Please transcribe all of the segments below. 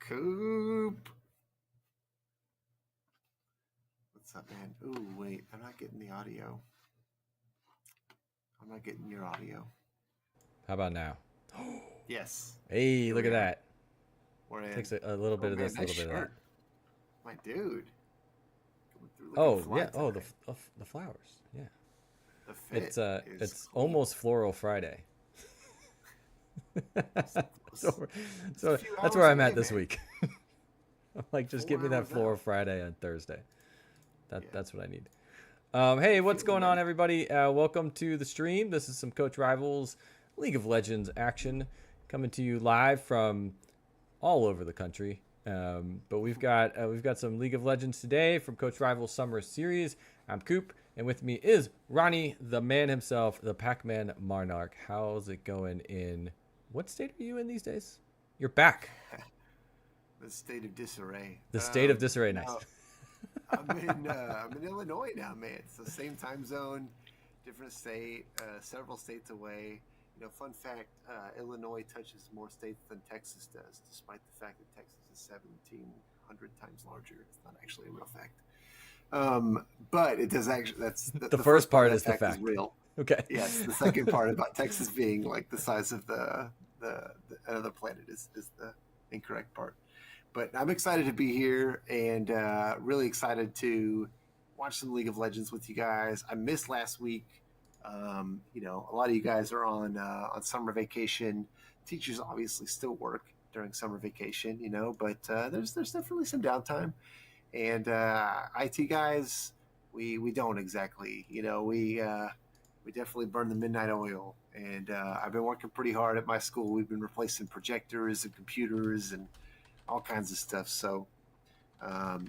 Coop. What's up, man? Ooh, wait. I'm not getting the audio. I'm not getting your audio. How about now? Yes. Hey, Here look we at are. that. We're in. Takes a little Oh, bit of man. this, a Nice little bit of that. shirt. My dude. Coming through looking Oh fly yeah. Oh, tonight. the flowers. Yeah. The fit is It's clean. almost Floral Friday. It's, so, it's a so few that's where hours I'm away, at this man. week. I'm like, just give 4 me that hours Floral out. Friday on Thursday. Yeah. That's what I need. How Hey, you what's feeling, going on, man? everybody? Welcome to the stream. This is some Coach Rivals League of Legends action coming to you live from all over the country. But we've got some League of Legends today from Coach Rivals Summer Series. I'm Coop, and with me is Ronnie, the man himself, the Pac-Man Monarch. How's it going in? What state are you in these days? You're back. The state of disarray. The state of disarray. Nice. No, I'm in Illinois now, man. It's the same time zone, different state, several states away. Fun fact: Illinois touches more states than Texas does, despite the fact that Texas is 1,700 times larger. It's not actually a real fact, but it does actually. That's The the first first part of part that is the fact is fact. real. Okay. Yes, the second part about Texas being like the size of the planet is the incorrect part. But I'm excited to be here and really excited to watch some League of Legends with you guys. I missed last week. A lot of you guys are on summer vacation. Teachers obviously still work during summer vacation, but there's definitely some downtime. And IT guys, we don't exactly, we definitely burn the midnight oil. And I've been working pretty hard at my school. We've been replacing projectors and computers and all kinds of stuff. So, I'm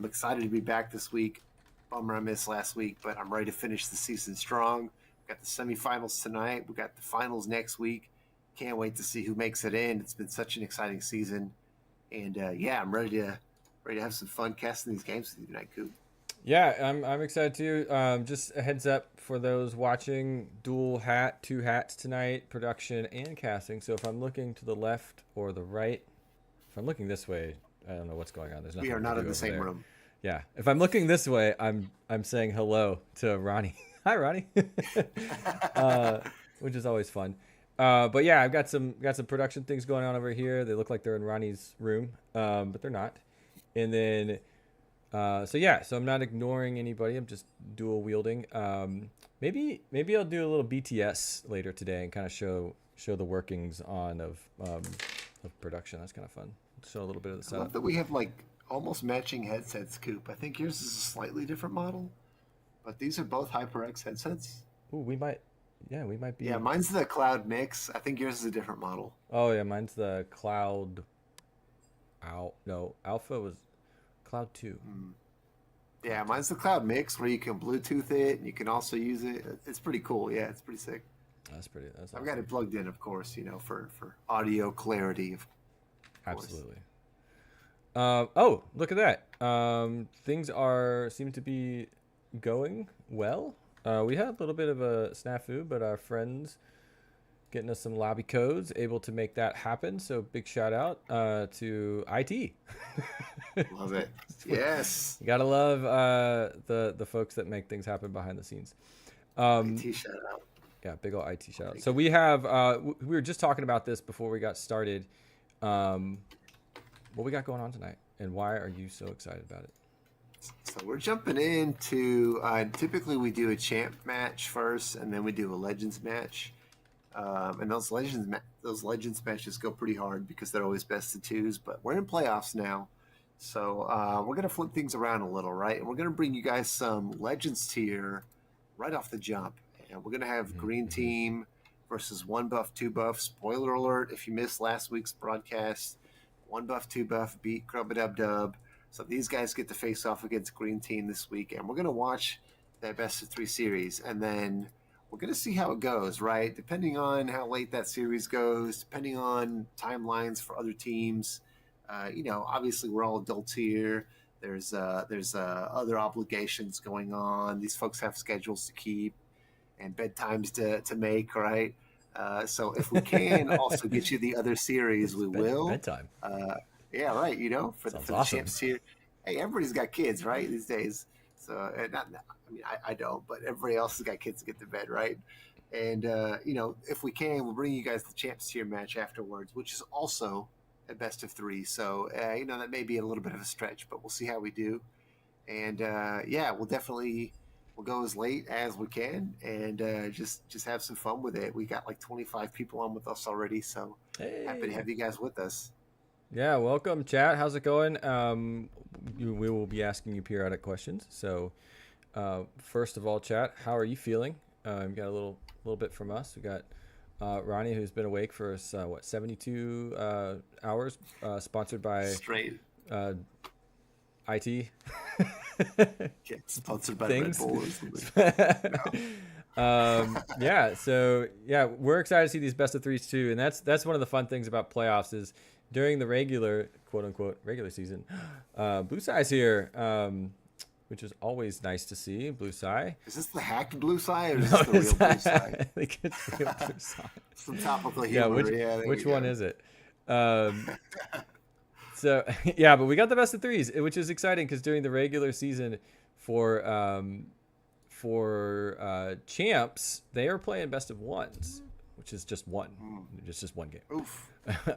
excited to be back this week. Bummer I missed last week, but I'm ready to finish the season strong. We got the semifinals tonight. We got the finals next week. Can't wait to see who makes it in. It's been such an exciting season, and I'm ready to have some fun casting these games with you tonight, Coop. Yeah, I'm excited too. Just a heads up for those watching, two hats tonight, production and casting. So if I'm looking to the left or the right, if I'm looking this way, I don't know what's going on. There's We nothing are I can not in do the over same there. room. Yeah, if I'm looking this way, I'm saying hello to Ronnie. Hi, Ronnie. uh, which is always fun. But yeah, I've got some production things going on over here. They look like they're in Ronnie's room, but they're not. And then so I'm not ignoring anybody. I'm just dual wielding. Maybe I'll do a little BTS later today and kind of show the workings of production. That's kind of fun. Show a little bit of the I love setup. that we have like almost matching headsets, Coop. I think yours is a slightly different model, but these are both HyperX headsets. Ooh, we might Yeah, be. mine's the Cloud Mix. I think yours is a different model. Oh yeah, mine's the Cloud. No, Alpha was Cloud 2. Mm. Cloud Yeah, 2. mine's the Cloud Mix where you can Bluetooth it and you can also use it. It's pretty cool. Yeah, it's pretty sick. That's I've got awesome. it plugged in, of course, for audio clarity, of course. Absolutely. Oh, look at that. Things seem to be going well. We had a little bit of a snafu, but our friends getting us some lobby codes, able to make that happen. So big shout out to IT. Love it. Yes. You gotta love the folks that make things happen behind the scenes. IT shout out. Yeah, big old IT I'll shout out. take So it. we have we were just talking about this before we got started. Um, what we got going on tonight, and why are you so excited about it? So we're jumping into typically we do a champ match first, and then we do a legends match. And those legends matches go pretty hard because they're always best of twos. But we're in playoffs now, so we're gonna flip things around a little, right? And we're gonna bring you guys some legends tier right off the jump. And we're gonna have green Mm-hmm. team versus one buff, two buff. Spoiler alert: if you missed last week's broadcast, one buff, two buff beat Grubba Dub. So these guys get to face off against green team this week, and we're gonna watch that best of three series, and then we're going to see how it goes, right? Depending on how late that series goes, depending on timelines for other teams. Obviously we're all adults here. There's other obligations going on. These folks have schedules to keep and bedtimes to make, right? So if we can also get you the other series, It's we will. bedtime. Yeah, right. Sounds For the awesome. champs here. Hey, everybody's got kids, right? These days. So I mean, I don't, but everybody else has got kids to get to bed, right? And if we can, we'll bring you guys the champs tier match afterwards, which is also a best of three. So that may be a little bit of a stretch, but we'll see how we do. And yeah, we'll go as late as we can, and just have some fun with it. We got like 25 people on with us already, so happy to Hey. have you guys with us. Yeah, welcome, chat. How's it going? We will be asking you periodic questions. So, first of all, chat, how are you feeling? We got a little bit from us. We got Ronnie, who's been awake for 72 hours, sponsored by Straight. IT Get sponsored by Red things. Bull or something. Yeah, so yeah, we're excited to see these best of threes too, and that's one of the fun things about playoffs is during the regular quote unquote regular season, Blue Sky's here, which is always nice to see. Blue Sky. Is this the hacked Blue Sky or is No, this the real it's Blue Sky? I think it's real Blue Sky. Some topical Yeah, humor. Yeah, there which you one go. is it? So yeah, but we got the best of threes, which is exciting because during the regular season for champs, they are playing best of ones, which is just one, just one game. Oof.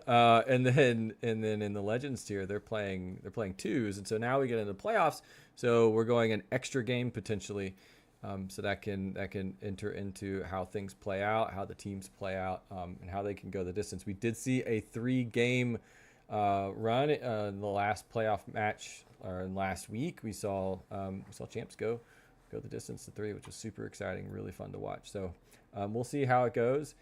And then in the Legends tier, they're playing twos, and so now we get into the playoffs. So we're going an extra game potentially, so that can enter into how things play out, how the teams play out, and how they can go the distance. We did see a 3-game run in the last playoff match, or in last week. We saw champs go the distance to 3, which was super exciting, really fun to watch. So we'll see how it goes.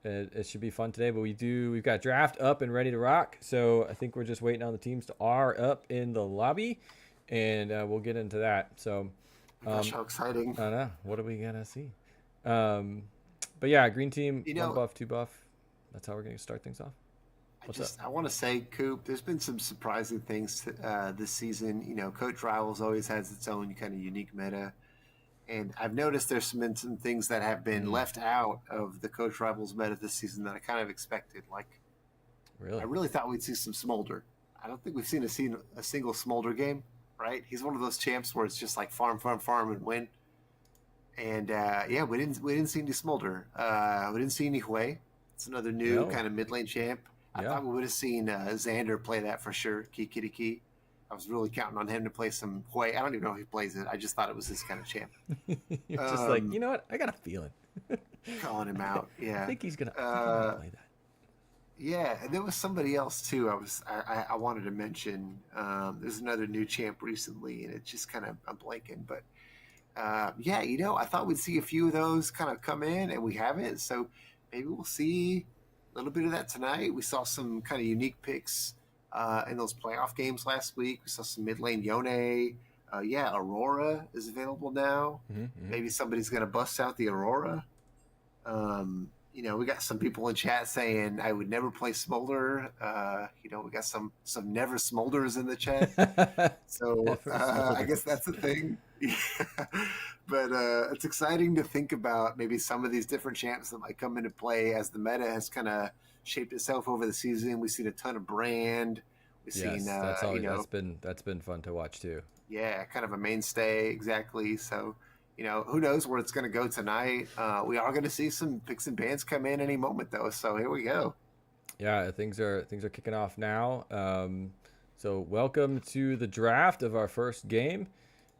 It should be fun today, but we've got draft up and ready to rock. So I think we're just waiting on the teams to are up in the lobby, and we'll get into that. So Gosh, how exciting. I don't know, what are we gonna see? But yeah, green team, 1 buff, 2 buff. That's how we're gonna start things off. I want to say, Coop, there's been some surprising things this season. Coach Rivals always has its own kind of unique meta. And I've noticed there's been some things that have been left out of the Coach Rivals meta this season that I kind of expected. Like, Really? I really thought we'd see some Smolder. I don't think we've seen a single Smolder game, right? He's one of those champs where it's just like farm, and win. And yeah, we didn't see any Smolder. We didn't see any Hui. It's another new kind of mid lane champ. I thought we would have seen Xander play that for sure. Key. I was really counting on him to play some Hui. I don't even know if he plays it. I just thought it was this kind of champ. You're just like, you know what? I got a feeling. Calling him out. Yeah. I think he's gonna play that. Yeah, and there was somebody else too. I wanted to mention. There's another new champ recently, and it's just kind of I'm blanking. But yeah, I thought we'd see a few of those kind of come in, and we haven't. So maybe we'll see a little bit of that tonight. We saw some kind of unique picks in those playoff games last week. We saw some mid lane Yone. Yeah, Aurora is available now. Maybe somebody's going to bust out the Aurora. We got some people in chat saying I would never play Smolder. We got some never Smolders in the chat. So I guess that's the thing. But it's exciting to think about maybe some of these different champs that might come into play as the meta has kind of shaped itself over the season. We've seen a ton of Brand. We've seen that's been fun to watch too. Yeah, kind of a mainstay, exactly. So who knows where it's going to go tonight. We are going to see some picks and bans come in any moment though, so here we go. Yeah, things are kicking off now. So welcome to the draft of our first game.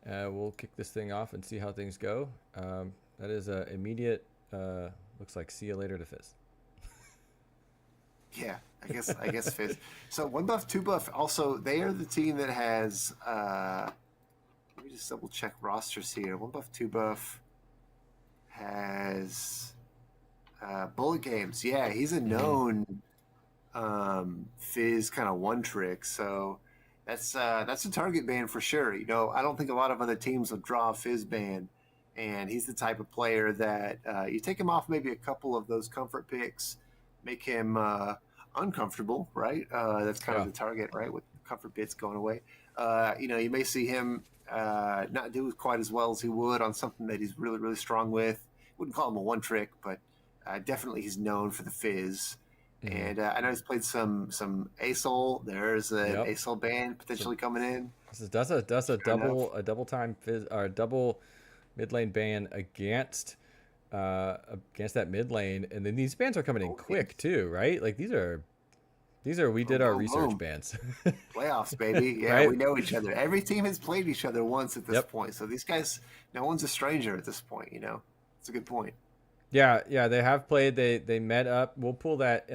We'll kick this thing off and see how things go. That is a immediate looks like see you later to Fizz. Yeah, I guess Fizz. So 1 buff, 2 buff. Also, they are the team that has. Let me just double check rosters here. 1 buff, 2 buff has Bullet Games. Yeah, he's a known Fizz kind of one trick. So that's a target ban for sure. I don't think a lot of other teams will draw a Fizz ban, and he's the type of player that you take him off maybe a couple of those comfort picks, make him uncomfortable, right? That's kind of the target, right? With comfort bits going away. You may see him not do quite as well as he would on something that he's really, really strong with. Wouldn't call him a one trick, but definitely he's known for the Fizz. Hmm. And I know he's played some ASOL. There's an Yep. ASOL ban So potentially coming in. that's a Sure enough. double time or double mid lane ban against that mid lane, and then these bans are coming in Oh, yeah. quick too, right? Like these are we Boom, did our boom, research boom. bans, Playoffs, baby. Yeah, right? we know each other. Every team has played each other once at this Yep. point. So these guys, no one's a stranger at this point, you know? It's a good point. Yeah, yeah, they have played. They met up. We'll pull that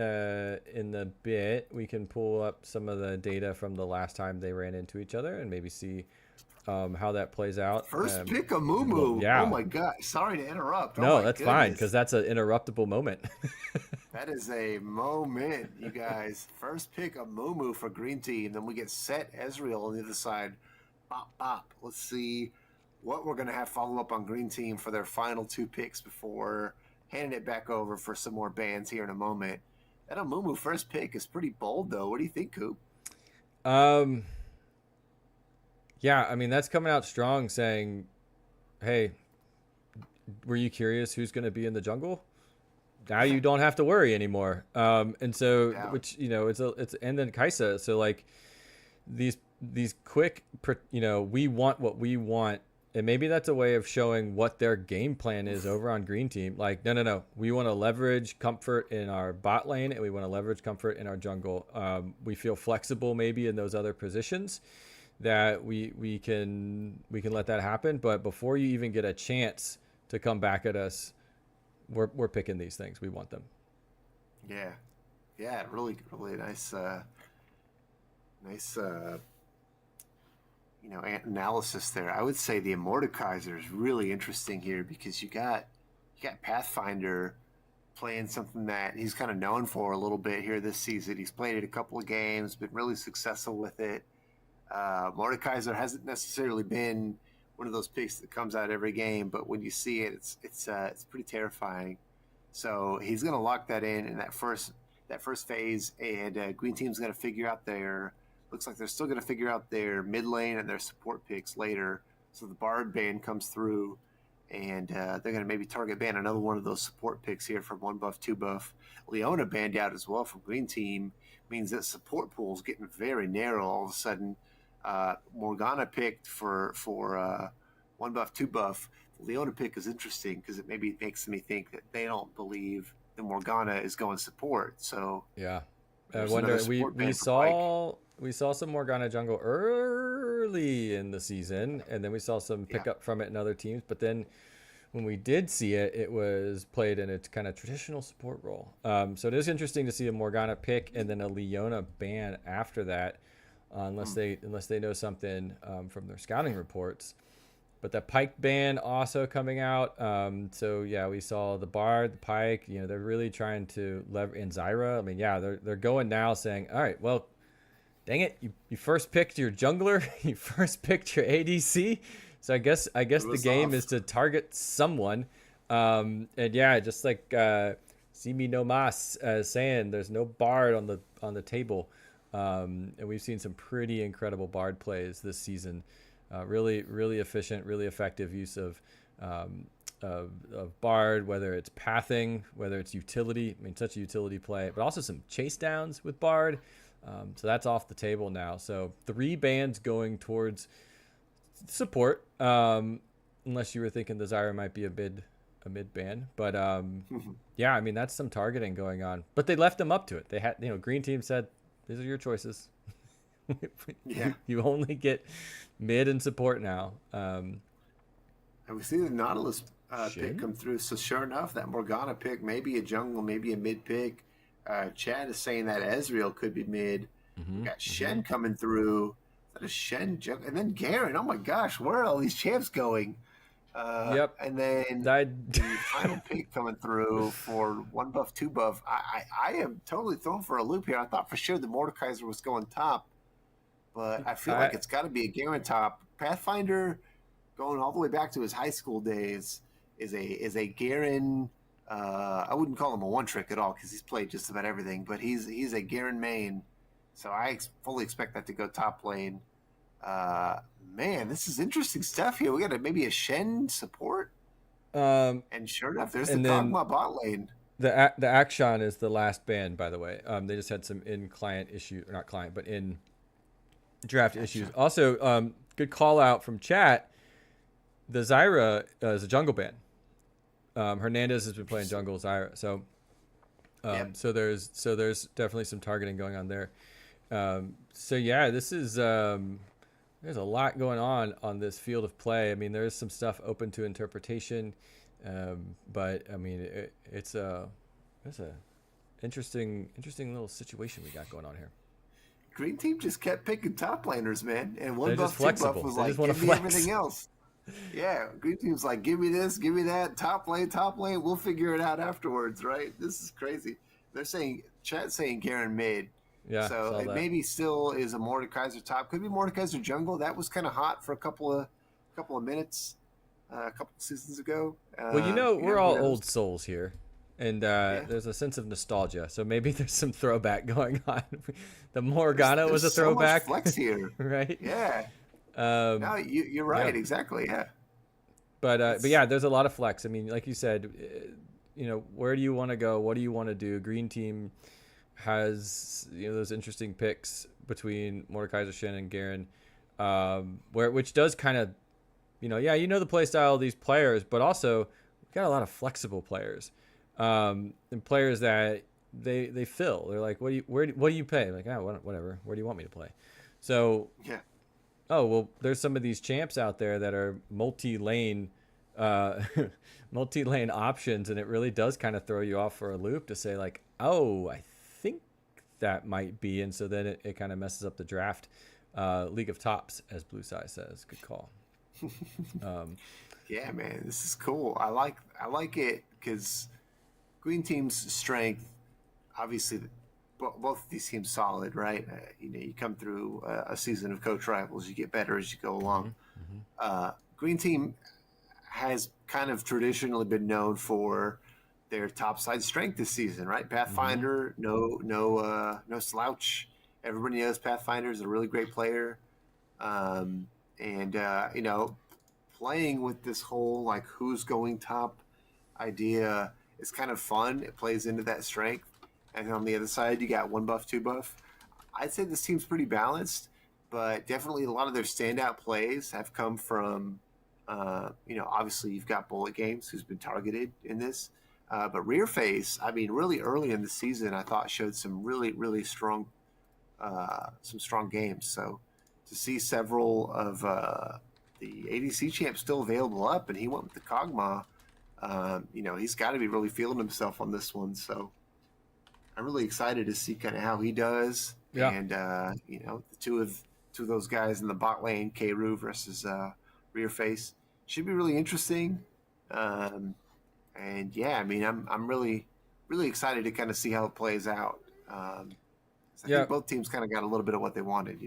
in the bit. We can pull up some of the data from the last time they ran into each other and maybe see how that plays out. First pick a Well, Moo. Oh yeah, my God. Sorry to interrupt. Oh no, my that's fine goodness. because that's an interruptible moment. That is a moment, you guys. First pick a Moo for Green Team. Then we get Set Ezreal on the other side. Bop, bop. Let's see what we're going to have follow up on Green Team for their final two picks before handing it back over for some more bans here in a moment. That Amumu first pick is pretty bold, though. What do you think, Coop? um, yeah, I mean that's coming out strong, saying, "Hey, were you curious who's going to be in the jungle? Now you don't have to worry anymore." And No so, doubt. which it's and then Kaisa. So like these quick, we want what we want, and maybe that's a way of showing what their game plan is over on Green Team. Like, no, we want to leverage comfort in our bot lane, and we want to leverage comfort in our jungle. We feel flexible maybe in those other positions that we can let that happen. But before you even get a chance to come back at us, we're picking these things. We want them. Yeah. Yeah, really, really nice, nice, analysis there. I would say the Mordekaiser is really interesting here because you got Pathfinder playing something that he's kind of known for a little bit here this season. He's played it a couple of games, been really successful with it. Mordekaiser hasn't necessarily been one of those picks that comes out every game, but when you see it, it's pretty terrifying. So he's going to lock that in that first phase, and Green Team's going to figure out their. Looks like they're still going to figure out their mid lane and their support picks later. So the Bard ban comes through, and they're going to maybe target ban another one of those support picks here from one buff, two buff. Leona banned out as well from Green Team means that support pool is getting very narrow all of a sudden. Morgana picked for one buff, two buff. The Leona pick is interesting because it maybe makes me think that they don't believe the Morgana is going support. So Yeah. I there's another wonder. support We ban for Pike. saw some Morgana jungle early in the season, and then we saw some Yeah. pickup from it in other teams. But then when we did see it, it was played in its kind of traditional support role. So it is interesting to see a Morgana pick and then a Leona ban after that, Hmm. unless they know something from their scouting reports. But the Pike ban also coming out. So yeah, we saw the Bard, the Pike. They're really trying to leverage and Zyra. I mean, yeah, they're going now saying, all right, well, dang it, you first picked your jungler, you first picked your ADC. So I guess Threw the us game off. is to target someone. And yeah, just like Simi no Mas saying, there's no Bard on the table. And we've seen some pretty incredible Bard plays this season. Really, really efficient, really effective use um, of Bard, whether it's pathing, whether it's utility. I mean, such a utility play, but also some chase downs with Bard. So that's off the table now. So 3 bans going towards support, unless you were thinking the Zyra might be a mid ban. But yeah, I mean that's some targeting going on. But they left them up to it. They had, Green Team said, "These are your choices. Yeah. You only get mid and support now." And we see the Nautilus pick Shin. come through. So sure enough, that Morgana pick, maybe a jungle, maybe a mid pick. Chad is saying that Ezreal could be mid. Mm-hmm, We got mm-hmm. Shen coming through. Is that a Shen jungle? And then Garen. Oh my gosh, where are all these champs going? Yep. And then I the final pick coming through for one buff, two buff. I am totally thrown for a loop here. I thought for sure the Mordekaiser was going top, but I feel I like it's got to be a Garen top. Pathfinder, going all the way back to his high school days, is a Garen. I wouldn't call him a one trick at all because he's played just about everything, but he's a Garen main. So I fully expect that to go top lane. Uh, Man, this is interesting stuff here. We got maybe a Shen support, um and sure enough, there's the and then Kog'Maw bot lane. The Action is the last band, by the way. They just had some in client issue, or not client, but in draft issues. Also, good call out from chat. The Zyra is a jungle band. Hernandez has been playing jungle Zyra, so so there's definitely some targeting going on there. So yeah, this is there's a lot going on this field of play. I mean, there is some stuff open to interpretation, but I mean, it's a interesting little situation we got going on here. Green team just kept picking top laners, man, and They're just flexible. was They like, just wanna give me flex. everything else. Yeah, green team's like, give me this, give me that, top lane, we'll figure it out afterwards, right? This is crazy. They're saying, chat saying Garen mid. Yeah, So saw it that. maybe still is a Mordekaiser top. Could be Mordekaiser jungle. That was kind of hot for a couple of minutes, a couple of seasons ago. Well, we're all who knows? old souls here, and there's a sense of nostalgia. So maybe there's some throwback going on. The Morgana was a There's so much throwback, flex here. right? Yeah. No, you're right. yeah. Exactly. Yeah. But yeah, there's a lot of flex. I mean, like you said, where do you want to go? What do you want to do? Green team has those interesting picks between Mordekaiser, Shen, and Garen, which does kind of, the play style of these players, but also we've got a lot of flexible players, and players that they fill. They're like, what do you pay? Like, whatever. Where do you want me to play? So Yeah. oh, well, there's some of these champs out there that are multi-lane multi-lane options, and it really does kind of throw you off for a loop to say like, oh, I think that might be, and so then it kind of messes up the draft. League of Tops, as Blue Sky says. Good call. Yeah, man, this is cool. I like it because green team's strength, obviously, both of these teams solid, right? You come through a season of coach rivals, you get better as you go along. Green team has kind of traditionally been known for their topside strength this season, right? Pathfinder, no slouch. Everybody knows Pathfinder is a really great player, playing with this whole like who's going top idea is kind of fun. It plays into that strength. And on the other side, you got one buff, two buff. I'd say this team's pretty balanced, but definitely a lot of their standout plays have come from, obviously you've got Bullet Games, who's been targeted in this. But Rear Face, I mean, really early in the season, I thought showed some really, really strong, some strong games. So to see several of the ADC champs still available up, and he went with the Kog'Maw, he's got to be really feeling himself on this one. So I'm really excited to see kind of how he does. Yeah. And, the two of those guys in the bot lane, K-Roo versus Rear Face, should be really interesting. And yeah, I mean, I'm really, really excited to kind of see how it plays out. I think both teams kind of got a little bit of what they wanted,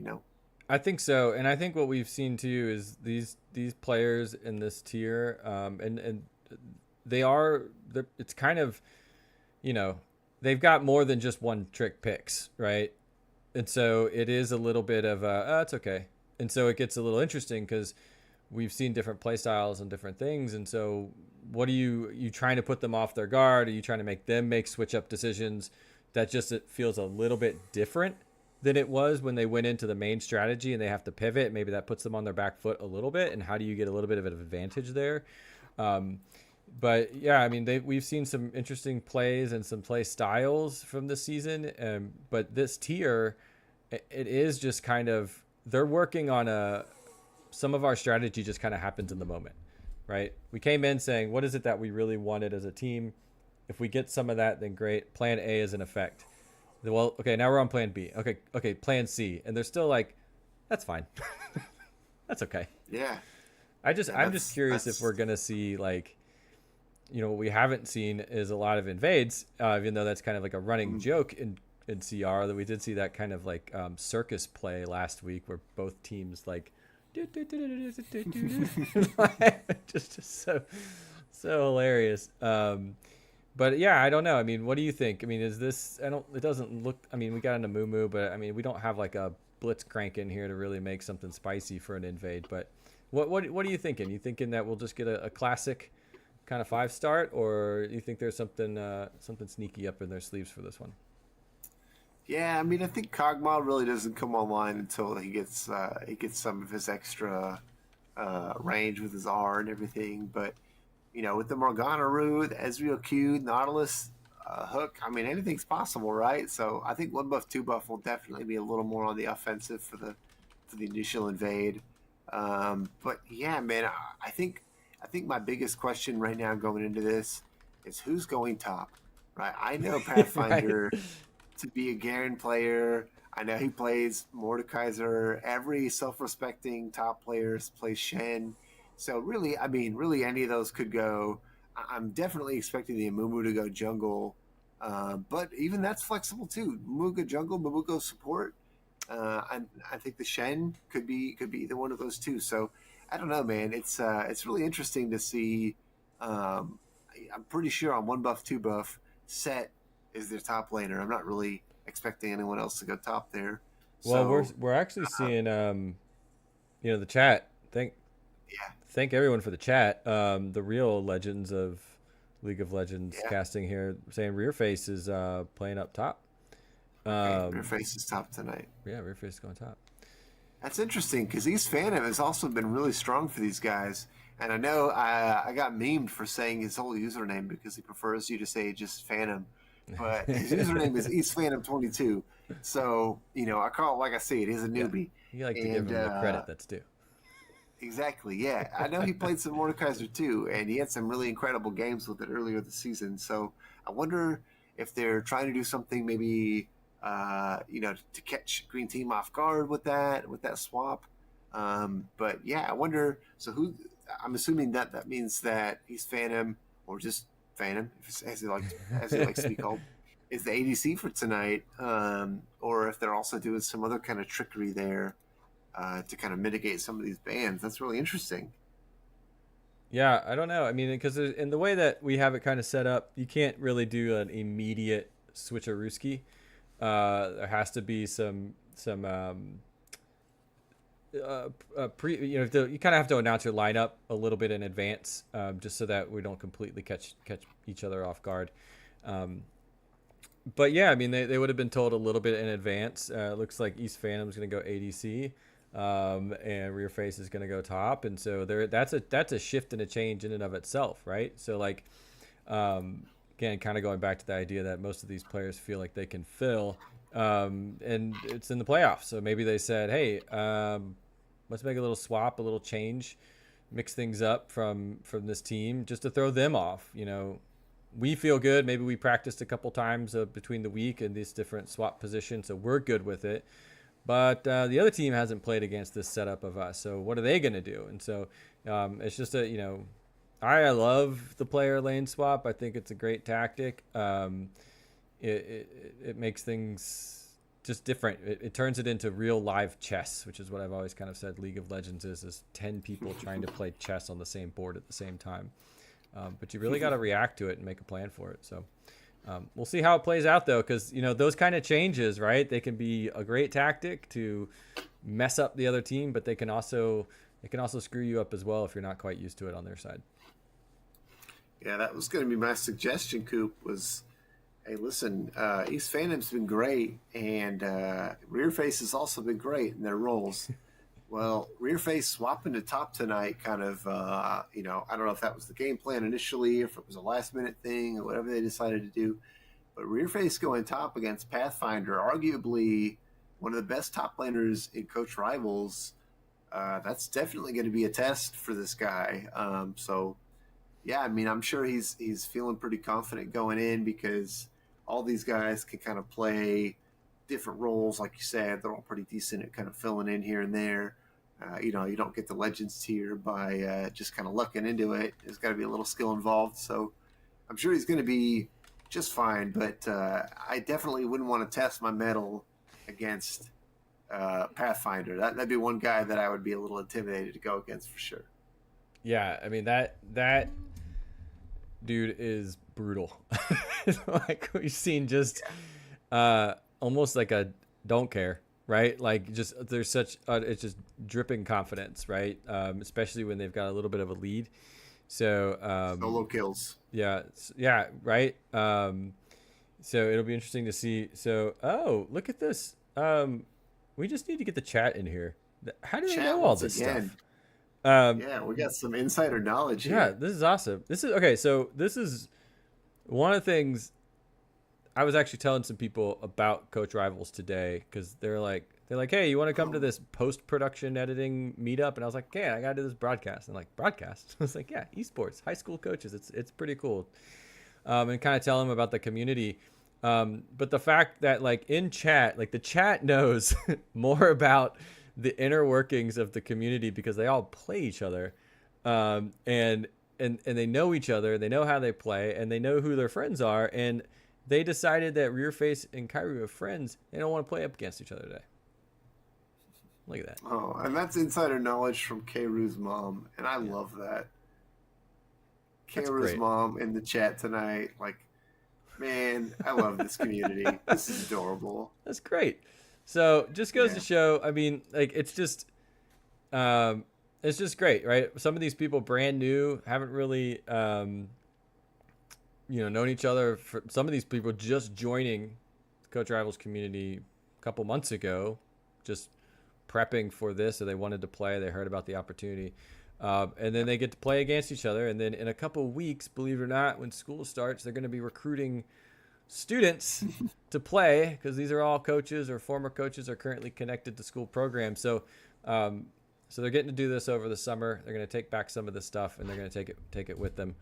I think so, and I think what we've seen too is these players in this tier, and it's kind of, they've got more than just one trick picks, right? And so it is a little bit of it's okay, and so it gets a little interesting because we've seen different play styles and different things, and so what are you trying to put them off their guard? Are you trying to make them make switch up decisions that just it feels a little bit different than it was when they went into the main strategy and they have to pivot? Maybe that puts them on their back foot a little bit, and how do you get a little bit of an advantage there? But yeah, I mean, we've seen some interesting plays and some play styles from this season, but this tier, it is just kind of, they're working on some of our strategy just kind of happens in the moment, right? We came in saying, what is it that we really wanted as a team? If we get some of that, then great. Plan A is in effect. Well, okay, now we're on plan B. Okay, plan C. And they're still like, that's fine. That's okay. Yeah. I'm just curious if we're going to see like, what we haven't seen is a lot of invades, even though that's kind of like a running joke in CR, that we did see that kind of like circus play last week where both teams like, just so hilarious. But yeah, I don't know. I mean, what do you think? I mean, it doesn't look, I mean, we got into Moo, but I mean, we don't have like a blitz crank in here to really make something spicy for an invade. But what are you thinking? You thinking that we'll just get a classic kind of 5 start, or you think there's something sneaky up in their sleeves for this one? Yeah, I mean, I think Kog'Maw really doesn't come online until he gets some of his extra range with his R and everything. But with the Morgana Rue, the Ezreal Q, Nautilus hook, I mean, anything's possible, right? So I think one buff, two buff will definitely be a little more on the offensive for the initial invade. But yeah, man, I think my biggest question right now going into this is who's going top, right? I know Right. Pathfinder to be a Garen player. I know he plays Mordekaiser. Every self-respecting top players plays Shen. So really, I mean, really, any of those could go. I'm definitely expecting the Amumu to go jungle, but even that's flexible too. Mumu go jungle, Mumu go support. I think the Shen could be either one of those two. So I don't know, man. It's really interesting to see. Um, I'm pretty sure on one buff, two buff, Set is their top laner. I'm not really expecting anyone else to go top there. Well, So we're actually seeing the chat. yeah, Thank everyone for the chat. The real legends of League of Legends yeah. casting here saying Rearface is playing up top. Okay, their Um, face is top tonight. yeah, Rearface is going top. That's interesting because East Phantom has also been really strong for these guys. And I know I got memed for saying his whole username because he prefers you to say just Phantom. But his username is East Phantom 22. So, I call it like I see it. He's a Yeah, newbie. you like to give And him the credit that's due. exactly, yeah. I know he played some Mordekaiser too, and he had some really incredible games with it earlier this season. So I wonder if they're trying to do something maybe, to catch Green Team off guard with that swap. But yeah, I wonder. So who? I'm assuming that means that he's Phantom or just Phantom, as he likes to be called, is the ADC for tonight, or if they're also doing some other kind of trickery there to kind of mitigate some of these bans. That's really interesting. Yeah, I don't know. I mean, because in the way that we have it kind of set up, you can't really do an immediate switcherooski. There has to be some you kind of have to announce your lineup a little bit in advance, just so that we don't completely catch each other off guard. Um, but yeah, I mean, they would have been told a little bit in advance. Looks like East Phantom's going to go ADC, and Rear Face is going to go top, and so that's a shift and a change in and of itself, right? So like, again, kind of going back to the idea that most of these players feel like they can fill, and it's in the playoffs, so maybe they said, hey, let's make a little swap, a little change, mix things up from this team just to throw them off. We feel good. Maybe we practiced a couple times between the week in these different swap positions, so we're good with it. But the other team hasn't played against this setup of us, so what are they going to do? And so it's just I love the player lane swap. I think it's a great tactic. It makes things just different. It turns it into real live chess, which is what I've always kind of said League of Legends is 10 people trying to play chess on the same board at the same time. But you really got to react to it and make a plan for it. So we'll see how it plays out, though, because those kind of changes, right? They can be a great tactic to mess up the other team, but they can also screw you up as well if you're not quite used to it on their side. Yeah, that was going to be my suggestion, Coop, was, hey, listen, East Phantom's been great, and Rear Face has also been great in their roles. Well, Rear Face swapping to top tonight kind of, I don't know if that was the game plan initially, if it was a last-minute thing, or whatever they decided to do. But Rear Face going top against Pathfinder, arguably one of the best top laners in Coach Rivals, that's definitely going to be a test for this guy. So yeah, I mean, I'm sure he's feeling pretty confident going in because all these guys can kind of play different roles, like you said. They're all pretty decent at kind of filling in here and there. You don't get the Legends tier by just kind of lucking into it. There's got to be a little skill involved. So I'm sure he's going to be just fine. But I definitely wouldn't want to test my mettle against Pathfinder. That'd be one guy that I would be a little intimidated to go against for sure. Yeah, I mean that dude is brutal. Like we've seen just almost like a don't care, right? Like just there's such it's just dripping confidence, right? Especially when they've got a little bit of a lead. So Solo kills. yeah, yeah, right. So it'll be interesting to see. So look at this. We just need to get the chat in here. How do they Chat know all once this again. stuff? Um, Yeah, we got some insider knowledge yeah, here. this is awesome. This is okay. So this is one of the things I was actually telling some people about Coach Rivals today because they're like, hey, you want to come to this post production editing meetup? And I was like, yeah, I gotta do this broadcast. And like, broadcast? I was like, yeah, esports, high school coaches. It's pretty cool. And kind of tell them about the community. But the fact that like in chat, like the chat knows more about the inner workings of the community because they all play each other, and they know each other, they know how they play, and they know who their friends are, and they decided that Rearface and Kyrie are friends. They don't want to play up against each other today. Look at that. Oh, and that's insider knowledge from K-Roo's mom, and I love that. That's K-Roo's great. mom in the chat tonight, like, man, I love this community. This is adorable. That's great. So just goes Yeah. to show. I mean, like it's just great, right? Some of these people brand new, haven't really known each other. For some of these people just joining the Coach Rivals community a couple months ago, just prepping for this, so they wanted to play. They heard about the opportunity, and then they get to play against each other. And then in a couple weeks, believe it or not, when school starts, they're going to be recruiting students to play because these are all coaches or former coaches are currently connected to school programs. So, so they're getting to do this over the summer. They're going to take back some of this stuff and they're going to take it with them.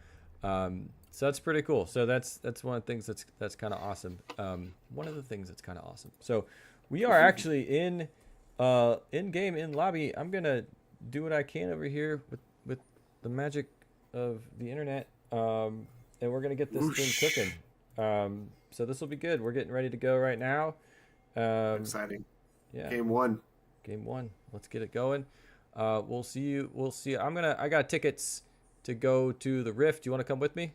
So that's pretty cool. So that's one of the things that's kind of awesome. One of the things that's kind of awesome. So we are actually in game in lobby. I'm gonna do what I can over here with the magic of the internet, and we're gonna get this thing cooking. So this will be good. We're getting ready to go right now. Exciting. Yeah. Game one. Let's get it going. We'll see you. I got tickets to go to the Rift. You want to come with me?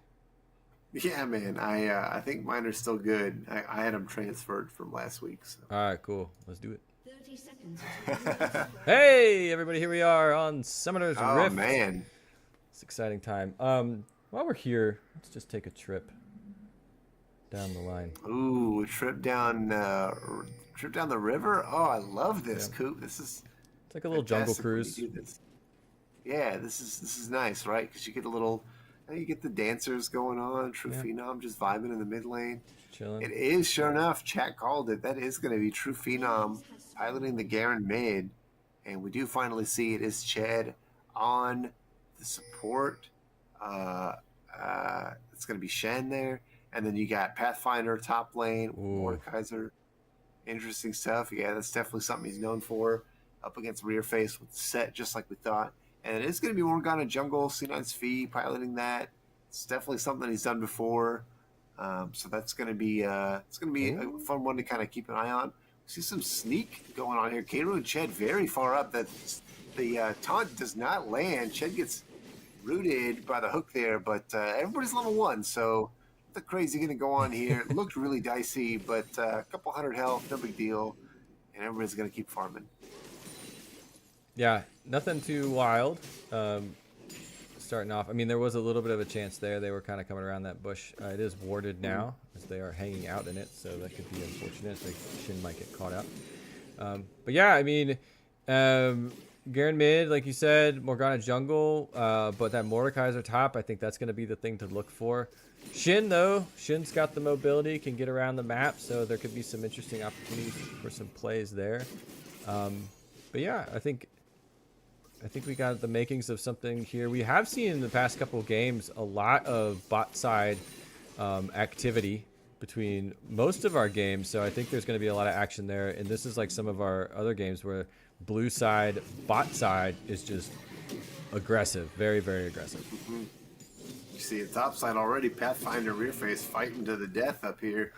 Yeah, man. I think mine are still good. I had them transferred from last week. So. All right, cool. Let's do it. 30 seconds. Hey, everybody! Here we are on Summoner's Oh Rift. man. It's an exciting time. While we're here, let's just take a trip down the line. Ooh, trip down the river. Oh, I love this, Coop. This is It's like a little jungle fantastic when you cruise. do this. Yeah, this is nice, right? Because you get you get the dancers going on. True Yeah. Phenom just vibing in the mid lane. Chilling. It is, sure enough. Chat called it. That is going to be True Phenom piloting the Garen mid, and we do finally see it is Chad on the support. It's going to be Shen there, and then you got Pathfinder top lane, Mordekaiser. Interesting stuff. Yeah, that's definitely something he's known for. Up against Rearface with the set, just like we thought. And it is going to be Morgana jungle, C9's Fee piloting that. It's definitely something he's done before. So that's going to be a fun one to kind of keep an eye on. We see some sneak going on here. Kato and Ched very far up. That the taunt does not land. Ched gets rooted by the hook there, but everybody's level 1, so nothing crazy going to go on here. It looked really dicey, but a couple hundred health, no big deal, and everybody's going to keep farming. Yeah, nothing too wild. Starting off, I mean, there was a little bit of a chance there. They were kind of coming around that bush. It is warded now as they are hanging out in it, so that could be unfortunate. Shin might get caught out. But yeah, I mean, Garen mid, like you said, Morgana jungle, but that Mordekaiser top, I think that's going to be the thing to look for. Shin, though, Shin's got the mobility, can get around the map, so there could be some interesting opportunities for some plays there. But yeah, I think we got the makings of something here. We have seen in the past couple of games a lot of bot side activity between most of our games, so I think there's going to be a lot of action there. And this is like some of our other games where blue side, bot side is just aggressive, very, very aggressive. Mm-hmm. You see a top side already, Pathfinder, Rearface fighting to the death up here.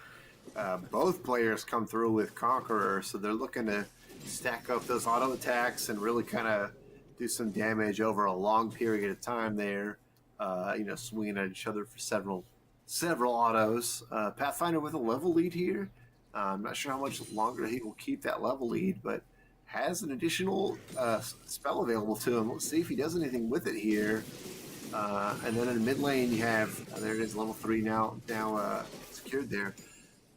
Both players come through with Conqueror, so they're looking to stack up those auto attacks and really kind of do some damage over a long period of time there, swinging at each other for several autos. Pathfinder with a level lead here. I'm not sure how much longer he will keep that level lead, but has an additional spell available to him. Let's see if he does anything with it here. And then in the mid lane, you have there it is, level 3 now secured there.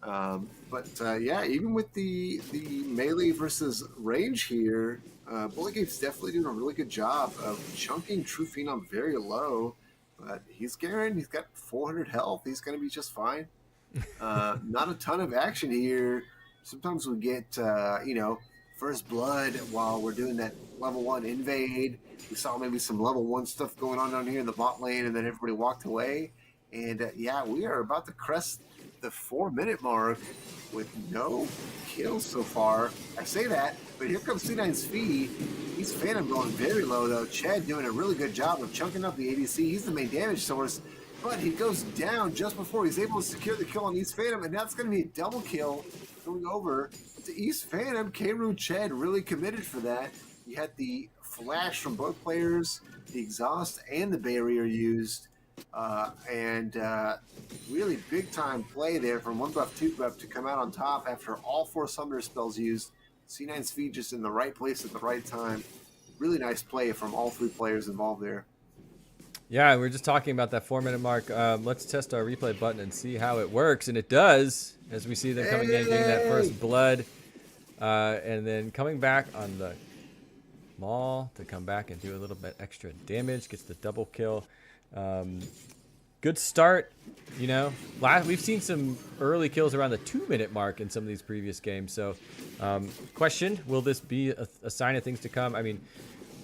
Yeah, even with the melee versus range here, Bullet Game's definitely doing a really good job of chunking True Phenom very low. But he's Garen. He's got 400 health. He's going to be just fine. Not a ton of action here. Sometimes we get, first blood while we're doing that level 1 invade. We saw maybe some level 1 stuff going on down here in the bot lane, and then everybody walked away. And we are about to crest the 4-minute mark with no kills so far. I say that, but here comes C9's Fee. He's Phantom going very low, though. Chad doing a really good job of chunking up the ADC. He's the main damage source. But he goes down just before he's able to secure the kill on East Phantom, and that's going to be a double kill going over to East Phantom. K.Rool Chad really committed for that. You had the flash from both players, the exhaust and the barrier used, really big time play there from 1 buff, 2 buff to come out on top after all 4 summoner spells used. C9's Feed just in the right place at the right time. Really nice play from all 3 players involved there. Yeah, we were just talking about that 4-minute mark. Let's test our replay button and see how it works. And it does, as we see them coming in, getting that first blood. And then coming back on the Maul to come back and do a little bit extra damage. Gets the double kill. Good start. You know, we've seen some early kills around the 2-minute mark in some of these previous games. So, question, will this be a sign of things to come? I mean,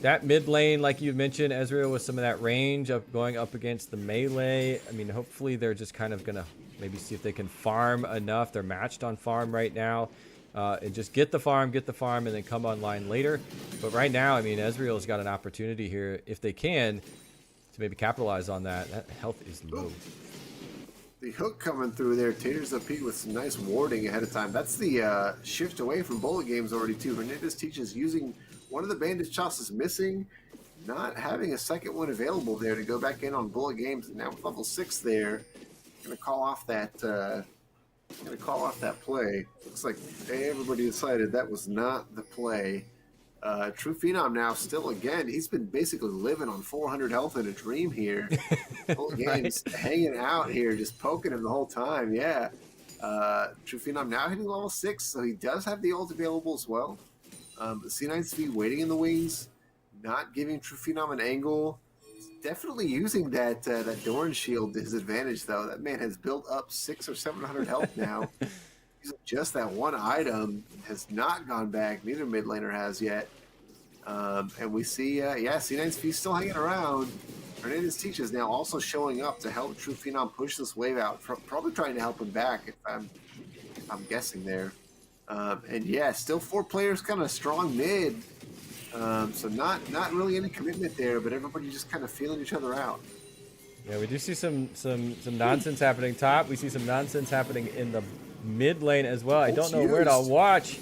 that mid lane, like you mentioned, Ezreal, with some of that range of going up against the melee. I mean, hopefully they're just kind of going to maybe see if they can farm enough. They're matched on farm right now. And just get the farm, and then come online later. But right now, I mean, Ezreal's got an opportunity here, if they can, to maybe capitalize on that. That health is low. The hook coming through there. Taters up Pete with some nice warding ahead of time. That's the shift away from Bullet Games already, too. Hernandez teaches using one of the bandage shots is missing, not having a second one available there to go back in on Bullet Games. And now with level 6 there, going to call off that play. Looks like everybody decided that was not the play. True Phenom now still again. He's been basically living on 400 health in a dream here. Bullet Games hanging out here, just poking him the whole time. Yeah. True Phenom now hitting level 6, so he does have the ult available as well. C9's Feed waiting in the wings, not giving True Phenom an angle. Definitely using that Doran shield to his advantage, though. That man has built up 600 or 700 health now. Using just that one item, has not gone back. Neither mid laner has yet. And we see, C9's Feed still hanging around. Hernandez teaches now also showing up to help True Phenom push this wave out. Probably trying to help him back, if I'm guessing there. Still 4 players, kind of strong mid. So not really any commitment there, but everybody just kind of feeling each other out. Yeah, we do see some nonsense happening top. We see some nonsense happening in the mid lane as well. I don't know where to watch,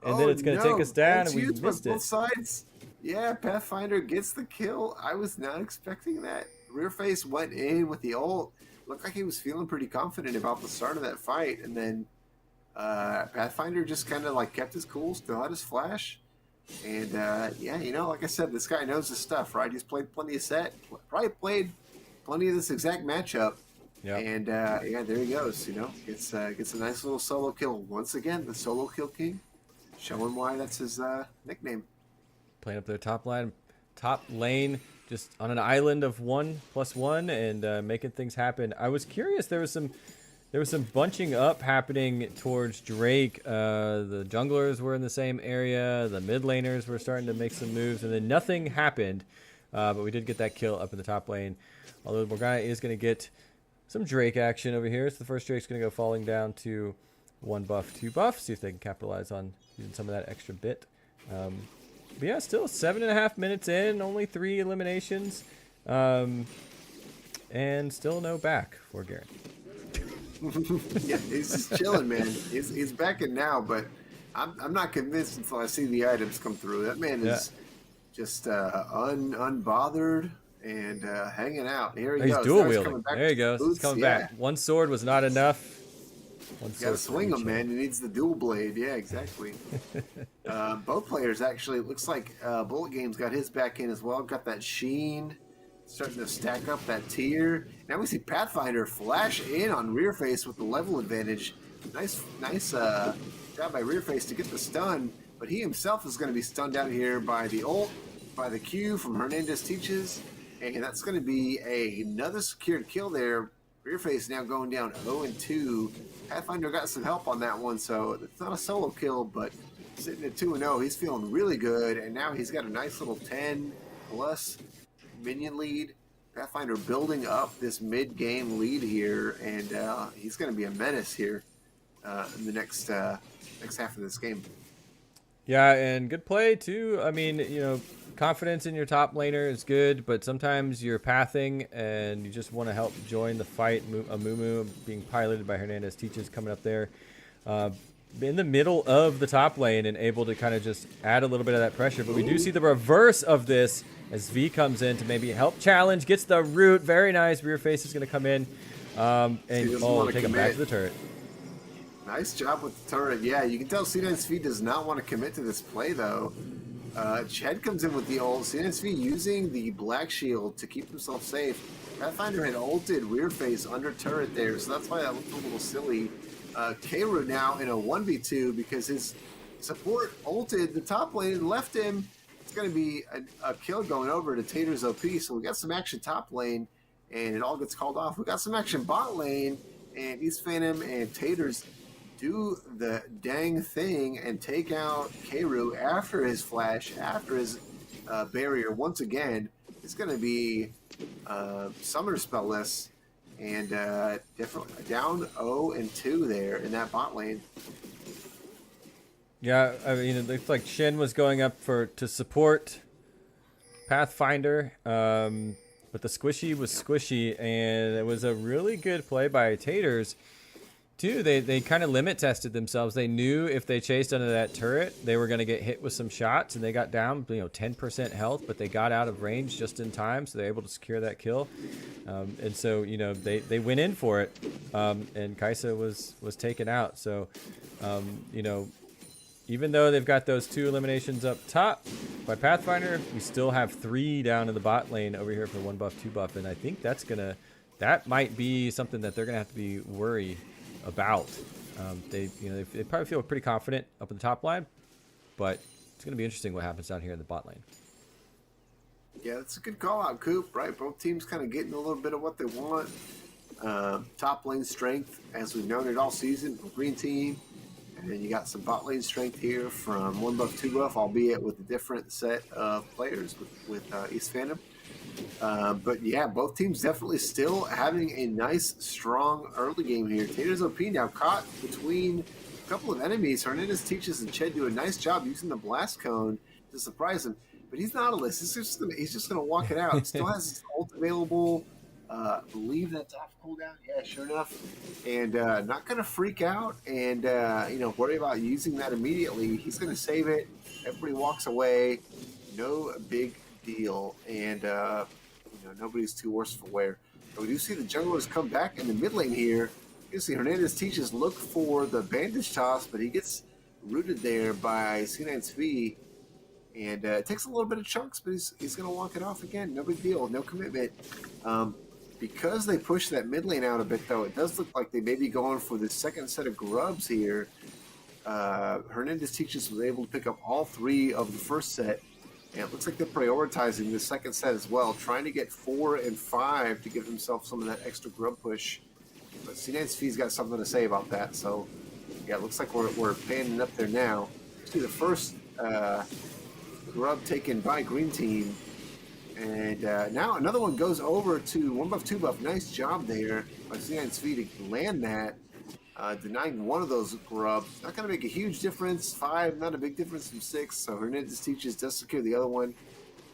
and then it's going to take us down, and we missed it. Both sides. Yeah, Pathfinder gets the kill. I was not expecting that. Rearface went in with the ult. Looked like he was feeling pretty confident about the start of that fight, and then Pathfinder just kind of like kept his cool, still had his flash. And like I said, this guy knows his stuff, right? He's played plenty of probably played plenty of this exact matchup. Yep. And there he goes. Gets a nice little solo kill once again. The solo kill king, showing why that's his nickname. Playing up their top lane, just on an island of 1+1, and making things happen. I was curious. There was some bunching up happening towards Drake. The junglers were in the same area. The mid laners were starting to make some moves, and then nothing happened. But we did get that kill up in the top lane. Although Morgana is going to get some Drake action over here. So the first Drake's going to go falling down to 1 buff, 2 buff. See if they can capitalize on using some of that extra bit. But yeah, still 7.5 minutes in. Only 3 eliminations. And still no back for Garen. Yeah, he's just chilling, man. He's back in now, but I'm not convinced until I see the items come through. That man is just unbothered and hanging out. Here he goes. He's dual wielding. There he goes. He's coming back. One sword was not enough. You gotta swing him, man. He needs the dual blade. Yeah, exactly. Both players actually. It looks like Bullet Games got his back in as well. Got that sheen. starting to stack up that tier. Now we see Pathfinder flash in on Rear Face with the level advantage. Nice job by Rear Face to get the stun, but he himself is going to be stunned out here by the ult, by the Q from Hernandez Teaches, and that's going to be another secured kill there. Rear Face now going down 0-2. Pathfinder got some help on that one, so it's not a solo kill, but sitting at 2-0, he's feeling really good, and now he's got a nice little 10+ minion lead. Pathfinder building up this mid-game lead here, and he's going to be a menace here in the next half of this game. Yeah, and good play too. I mean, you know, confidence in your top laner is good, but sometimes you're pathing and you just want to help join the fight. Amumu being piloted by Hernandez Teaches coming up there in the middle of the top lane and able to kind of just add a little bit of that pressure. But we do see the reverse of this as V comes in to maybe help challenge, gets the root. Very nice. Rear Face is going to come in and take him back to the turret. Nice job with the turret. Yeah, you can tell C9SV does not want to commit to this play, though. Ched comes in with the ult. C9SV using the Black Shield to keep himself safe. Pathfinder had ulted Rear Face under turret there, so that's why that looked a little silly. Kayru now in a 1v2 because his support ulted the top lane and left him. It's going to be a kill going over to Tater's OP, so we got some action top lane, and it all gets called off. We got some action bot lane, and East Phantom and Taters do the dang thing and take out Kayru after his flash, after his barrier. Once again, it's going to be Summoner Spellless, and definitely down 0-2 there in that bot lane. Yeah, I mean, it looks like Shin was going up to support Pathfinder, but the squishy was squishy, and it was a really good play by Taters. Too, they kind of limit tested themselves. They knew if they chased under that turret, they were going to get hit with some shots, and they got down, 10% health, but they got out of range just in time, so they're able to secure that kill. And so, they went in for it, and Kai'Sa was taken out. So, even though they've got those 2 eliminations up top by Pathfinder, we still have 3 down in the bot lane over here for 1 buff, 2 buff, and I think that might be something that they're gonna have to be worried about. They probably feel pretty confident up in the top line, but it's gonna be interesting what happens down here in the bot lane. Yeah, that's a good call out, Coop. Right, both teams kind of getting a little bit of what they want. Top lane strength, as we've noted all season, from Green Team. And then you got some bot lane strength here from 1 buff, 2 buff, albeit with a different set of players with East Phantom. But yeah, both teams definitely still having a nice, strong early game here. Tater's OP now caught between a couple of enemies. Hernandez Teaches and Ched do a nice job using the blast cone to surprise him. But he's Nautilus. He's just gonna walk it out. Still has his ult available. I believe that's off cooldown. Yeah, sure enough. And not going to freak out and, worry about using that immediately. He's going to save it. Everybody walks away. No big deal. And, nobody's too worse for wear. But we do see the junglers come back in the mid lane here. You see Hernandez Teaches look for the bandage toss, but he gets rooted there by C9SV. And it takes a little bit of chunks, but he's going to walk it off again. No big deal. No commitment. Because they push that mid lane out a bit, though, it does look like they may be going for the second set of grubs here. Hernandez Teaches was able to pick up all 3 of the first set, and it looks like they're prioritizing the second set as well, trying to get 4 and 5 to give himself some of that extra grub push. But C9SV's got something to say about that, so yeah, it looks like we're panning up there now. See the first grub taken by Green Team. And now another one goes over to 1 buff, 2 buff. Nice job there by C9SV to land that, denying one of those grubs. Not going to make a huge difference. 5, not a big difference from 6. So Hernandez Teaches does secure the other one.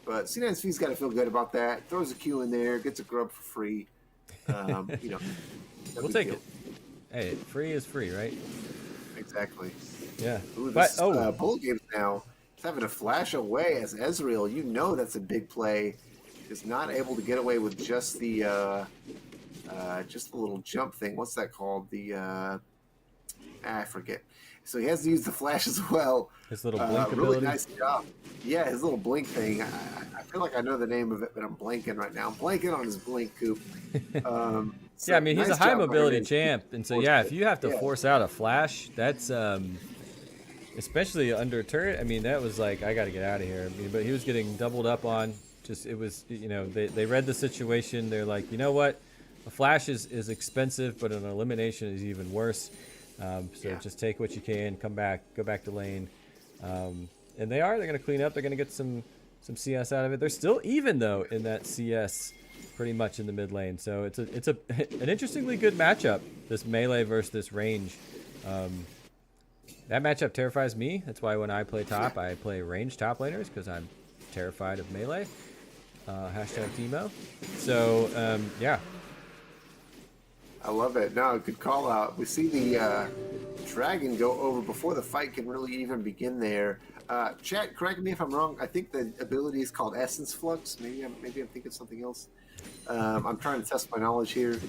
But C9SV's got to feel good about that. Throws a Q in there, gets a grub for free. We'll take it. Hey, free is free, right? Exactly. Yeah. Ooh, this Bullet Games now. He's having to flash away as Ezreal. That's a big play. Is not able to get away with just the little jump thing. What's that called? The I forget. So he has to use the flash as well. His little blink really ability. nice job. Yeah, his little blink thing. I feel like I know the name of it, but I'm blanking right now. I'm blanking on his blink, Coop. So Yeah, I mean, he's nice a high job by mobility Hernandez. champ, and so Force yeah, it. if you have to Yeah. force out a flash, that's especially under turret. I mean, that was like, I got to get out of here. I mean, but he was getting doubled up on. Just it was, they read the situation. They're like, you know what, a flash is expensive, but an elimination is even worse. So Yeah. just take what you can, go back to lane, and they're going to clean up. They're going to get some CS out of it. They're still even though in that CS, pretty much in the mid lane. So it's an interestingly good matchup. This melee versus this range. That matchup terrifies me. That's why when I play top, I play range top laners because I'm terrified of melee. Hashtag Timo. So yeah. I love it. No, good call out. We see the dragon go over before the fight can really even begin there. Chat, correct me if I'm wrong. I think the ability is called Essence Flux. Maybe I'm thinking something else. I'm trying to test my knowledge here.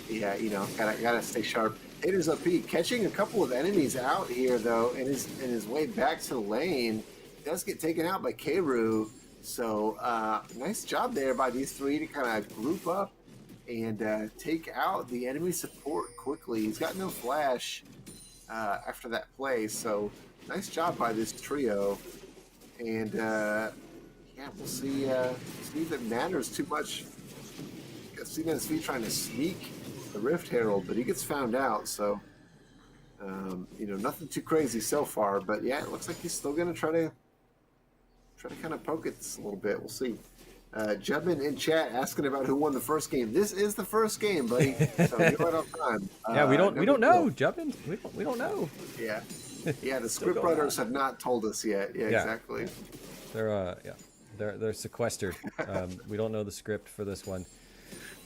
Yeah, gotta stay sharp. Haters up P catching a couple of enemies out here though, in his way back to the lane. Does get taken out by Keiru. So nice job there by these three to kind of group up and take out the enemy support quickly. He's got no flash after that play, so nice job by this trio. And yeah, we'll see if it matters too much. See NSV trying to sneak the Rift Herald, but he gets found out, so nothing too crazy so far. But yeah, it looks like he's still gonna try to kind of poke it a little bit. We'll see. Judman in chat asking about who won the first game. This is the first game, buddy. So you're right on time. Yeah, we don't no know, deal. Jumpin. We don't know. Yeah, yeah. The script going writers have not told us yet. Yeah, Yeah. exactly. They're sequestered. We don't know the script for this one.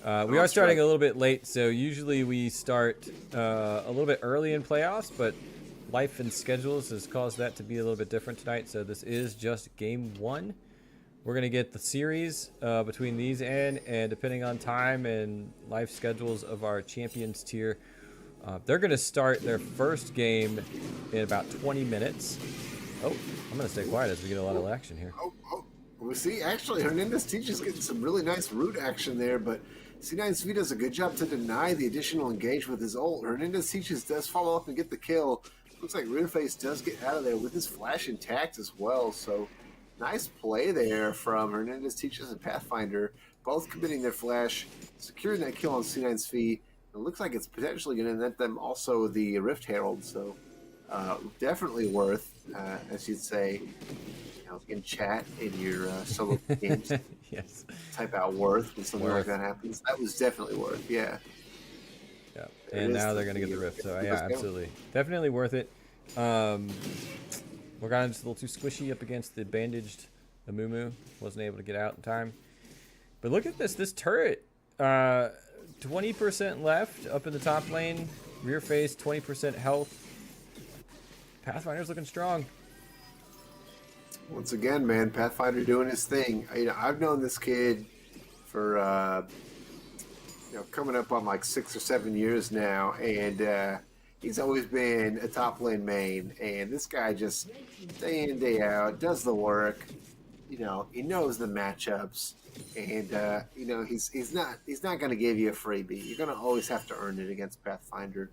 We are starting a little bit late, so usually we start a little bit early in playoffs, but life and schedules has caused that to be a little bit different tonight. So this is just game one. We're going to get the series between these and depending on time and life schedules of our champions tier, they're going to start their first game in about 20 minutes. Oh, I'm going to stay quiet as we get a lot of action here. Oh, we see actually Hernandez teaches getting some really nice root action there, but C9SV does a good job to deny the additional engage with his ult. Hernandez teaches does follow up and get the kill. Looks like Rearface does get out of there with his flash intact as well, so nice play there from Hernandez teaches and Pathfinder, both committing their flash, securing that kill on C9SV. It looks like it's potentially going to net them also the Rift Herald, so definitely worth, as you'd say, in chat in your solo games. Yes. Type out worth when something Worth. like that happens. That was definitely worth, yeah. Yeah, There and it is, now they're the going to get the rift. So yeah, let's go. absolutely, definitely worth it. Morgana just a little too squishy up against the bandaged Amumu. Wasn't able to get out in time. But look at this turret. 20% left up in the top lane. Rear face, 20% health. Pathfinder's looking strong. Once again, man, Pathfinder doing his thing. I've known this kid for coming up on like 6 or 7 years now, and he's always been a top lane main. And this guy just day in day out does the work. He knows the matchups, and he's not going to give you a freebie. You're going to always have to earn it against Pathfinder,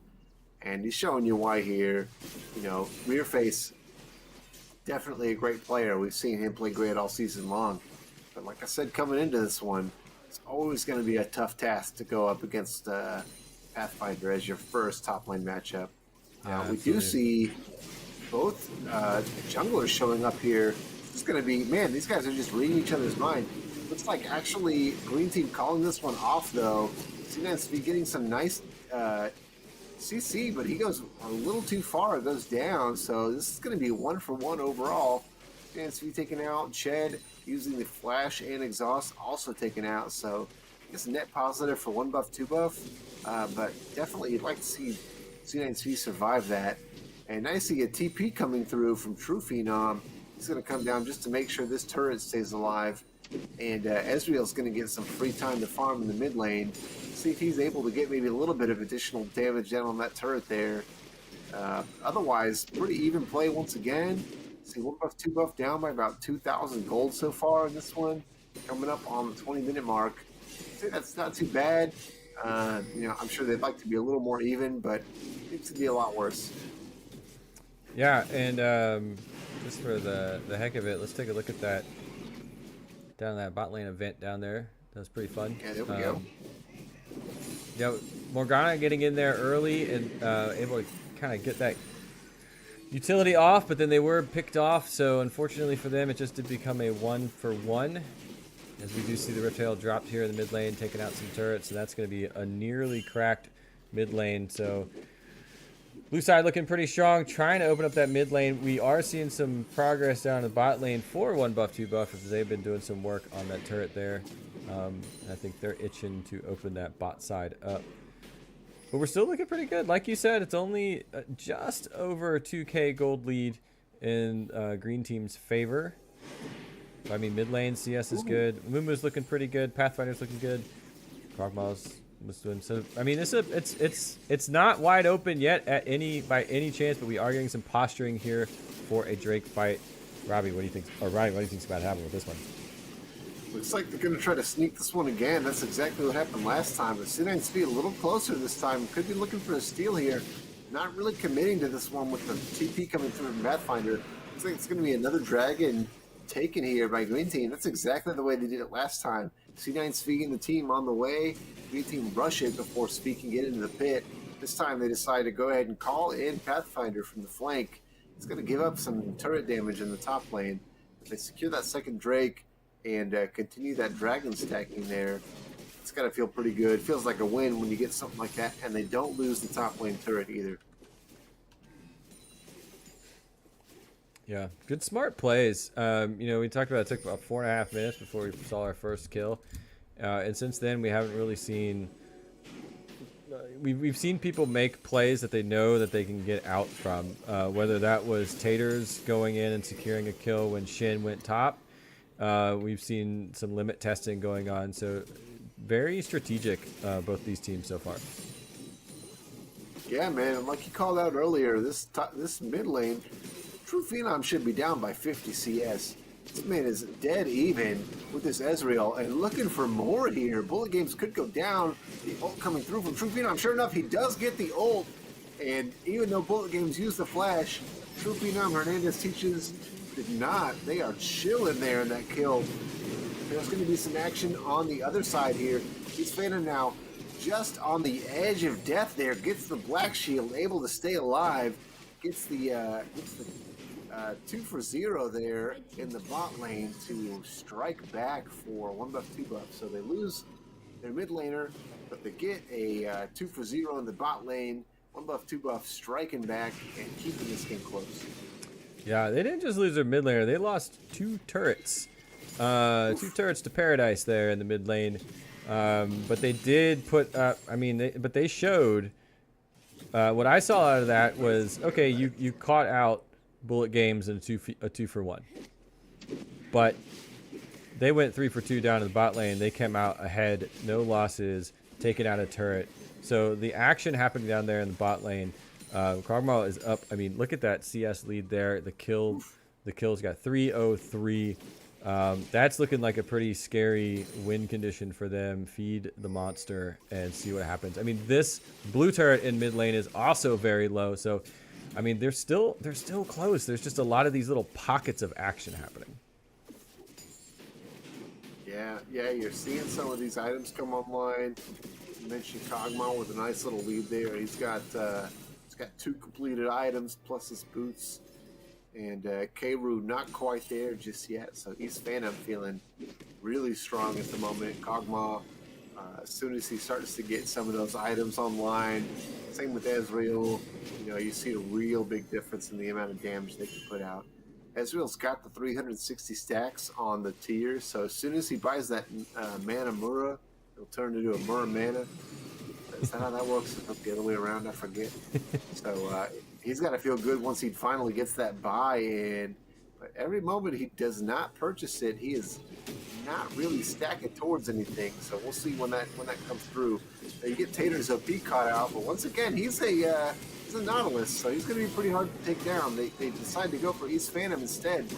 and he's showing you why here. Rear face. Definitely a great player. We've seen him play great all season long. But like I said, coming into this one, it's always going to be a tough task to go up against Pathfinder as your first top lane matchup. Yeah, we do absolutely. see both junglers showing up here. It's going to be, man, these guys are just reading each other's mind. Looks like actually Green Team calling this one off, though. C9SV getting some nice CC, but he goes a little too far. It goes down, so this is going to be 1-for-1 overall. CNSV taken out. Ched using the flash and exhaust also taken out, so I guess net positive for 1 buff, 2 buff, but definitely you'd like to see C9SV survive that. And I see a TP coming through from True Phenom. He's going to come down just to make sure this turret stays alive. And Ezreal's going to get some free time to farm in the mid lane. see if he's able to get maybe a little bit of additional damage down on that turret there. Otherwise, pretty even play once again. See, 1 buff, 2 buff down by about 2,000 gold so far in this one. Coming up on the 20-minute mark. I'd say that's not too bad. I'm sure they'd like to be a little more even, but it seems to be a lot worse. Yeah, and just for the heck of it, let's take a look at that down that bot lane event down there. That was pretty fun. Yeah, there we go. Yeah, Morgana getting in there early and able to kind of get that utility off, but then they were picked off, so unfortunately for them, it just did become a 1-for-1. As we do see the Rifthail dropped here in the mid lane, taking out some turrets, so that's going to be a nearly cracked mid lane. So blue side looking pretty strong, trying to open up that mid lane. We are seeing some progress down the bot lane for 1 buff, 2 buff, as they've been doing some work on that turret there. I think they're itching to open that bot side up. But we're still looking pretty good. Like you said, it's only just over 2k gold lead in green team's favor. I mean, mid lane CS is good. Mumu's looking pretty good. Pathfinder's looking good. Krogma's was doing so. I mean, it's not wide open yet by any chance, but we are getting some posturing here for a Drake fight. Robbie, what do you think? Or Ryan, what do you think's about to happen with this one? Looks like they're going to try to sneak this one again. That's exactly what happened last time. But C9 Speed a little closer this time. Could be looking for a steal here. Not really committing to this one with the TP coming through from Pathfinder. Looks like it's going to be another dragon taken here by Green Team. That's exactly the way they did it last time. C9 Speed and the team on the way. Green Team rush it before Speed can get into the pit. This time they decide to go ahead and call in Pathfinder from the flank. It's going to give up some turret damage in the top lane. They secure that second Drake and continue that dragon stacking there. It's got to feel pretty good. Feels like a win when you get something like that, and they don't lose the top lane turret either. Yeah, good smart plays. We talked about it took about 4.5 minutes before we saw our first kill, and since then we haven't really seen. We've seen people make plays that they know that they can get out from. Whether that was Taters going in and securing a kill when Shin went top. We've seen some limit testing going on, so very strategic, both these teams so far. Yeah, man, like you called out earlier, this mid lane, True Phenom should be down by 50 CS. This man is dead even with this Ezreal and looking for more here. Bullet Games could go down. The ult coming through from True Phenom. Sure enough, he does get the ult, and even though Bullet Games used the flash, True Phenom Hernandez teaches did not. They are chilling there in that kill. There's going to be some action on the other side here. He's Phantom now just on the edge of death there. Gets the Black Shield, able to stay alive. Gets the 2-for-0 there in the bot lane to strike back for 1 buff, 2 buff. So they lose their mid laner, but they get a 2-for-0 in the bot lane. 1 buff, 2 buff striking back and keeping this game close. Yeah, they didn't just lose their mid laner. They lost 2 turrets. 2 turrets to Paradise there in the mid lane. But they did put up, but they showed, what I saw out of that was, okay, you caught out Bullet Games in a 2-for-1. But they went 3-for-2 down in the bot lane. They came out ahead, no losses, taking out a turret. So the action happening down there in the bot lane. Krogmaw is up. I mean, look at that CS lead there. The kill's got 303. That's looking like a pretty scary win condition for them. Feed the monster and see what happens. I mean, this blue turret in mid lane is also very low. So, I mean, they're still close. There's just a lot of these little pockets of action happening. Yeah, you're seeing some of these items come online. You mentioned Kog'Maw with a nice little lead there. He's got 2 completed items plus his boots. And Kayru not quite there just yet. So East Phantom feeling really strong at the moment. Kog'Maw, as soon as he starts to get some of those items online, same with Ezreal, you see a real big difference in the amount of damage they can put out. Ezreal's got the 360 stacks on the tiers, so as soon as he buys that mana Mura, it'll turn into a Mura mana. Is that how that works? It's not the other way around, I forget. So he's got to feel good once he finally gets that buy-in. But every moment he does not purchase it, he is not really stacking towards anything. So we'll see when that comes through. You get Tater's OP caught out, but once again, he's a Nautilus, so he's going to be pretty hard to take down. They decide to go for East Phantom instead.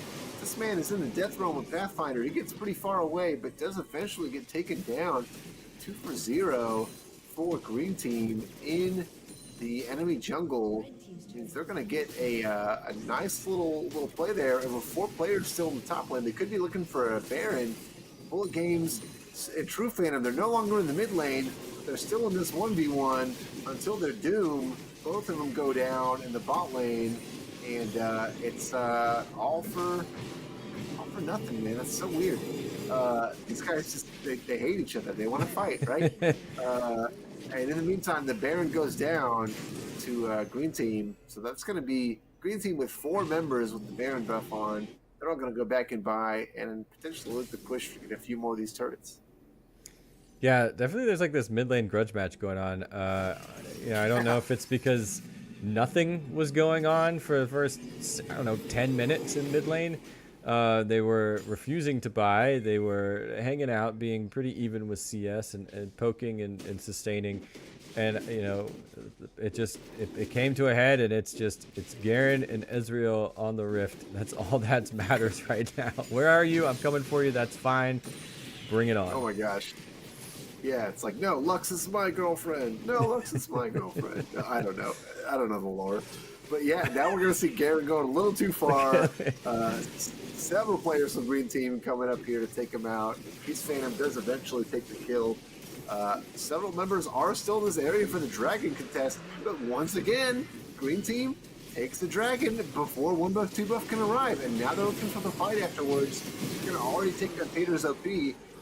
This man is in the death realm with Pathfinder. He gets pretty far away, but does eventually get taken down. 2-0 for Green Team in the enemy jungle. Means they're going to get a nice little play there. And with 4 players still in the top lane, they could be looking for a Baron. Bullet Games and True Phantom, they're no longer in the mid lane. They're still in this 1v1 until their doom. Both of them go down in the bot lane, and it's all for nothing, man. That's so weird. These guys just they hate each other. They want to fight, right? And in the meantime, the Baron goes down to Green Team. So that's going to be Green Team with 4 members with the Baron buff on. They're all going to go back and buy and potentially look to push to get a few more of these turrets. Yeah, definitely there's like this mid lane grudge match going on. I don't know if it's because nothing was going on for the first, 10 minutes in mid lane. They were refusing to buy. They were hanging out, being pretty even with CS and poking and sustaining. And, it came to a head, and it's Garen and Ezreal on the Rift. That's all that matters right now. Where are you? I'm coming for you. That's fine. Bring it on. Oh my gosh. Yeah, it's like, no, Lux is my girlfriend. No, Lux is my girlfriend. No, I don't know. I don't know the lore. But yeah, now we're going to see Garen going a little too far. Several players from Green Team coming up here to take him out. East Phantom does eventually take the kill. Several members are still in this area for the Dragon contest. But once again, Green Team takes the Dragon before 1 buff, 2 buff can arrive. And now they're looking for the fight afterwards. They're going to already take that Tater's OP.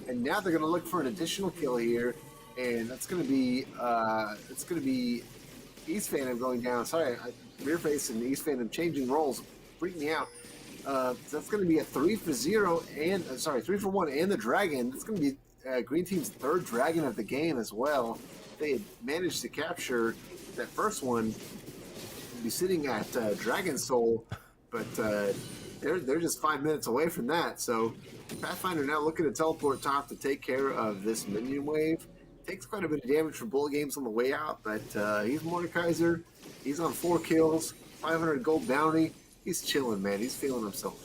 And now they're going to look for an additional kill here, and that's going to be East Phantom going down. Sorry, Rearface and East Phantom changing roles, freaked me out. So that's going to be a 3-for-0 and 3-for-1 and the Dragon. That's going to be Green Team's 3rd Dragon of the game as well. They had managed to capture that first one, be sitting at Dragon Soul, but they're just 5 minutes away from that. So Pathfinder now looking to teleport top to take care of this minion wave. Takes quite a bit of damage from Bullet Games on the way out, but he's Mordekaiser. He's on 4 kills, 500 gold bounty. He's chilling, man. He's feeling himself.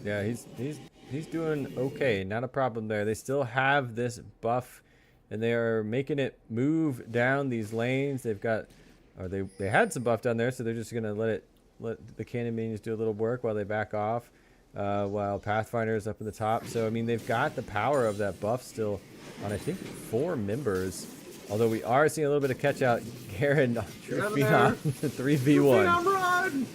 Yeah, he's doing okay. Not a problem there. They still have this buff, and they are making it move down these lanes. They had some buff down there, so they're just gonna let the cannon minions do a little work while they back off. While Pathfinder is up in the top. So, I mean, they've got the power of that buff still on, I think, 4 members. Although we are seeing a little bit of catch out. Garen, Phenom, 3v1. Phenom, run!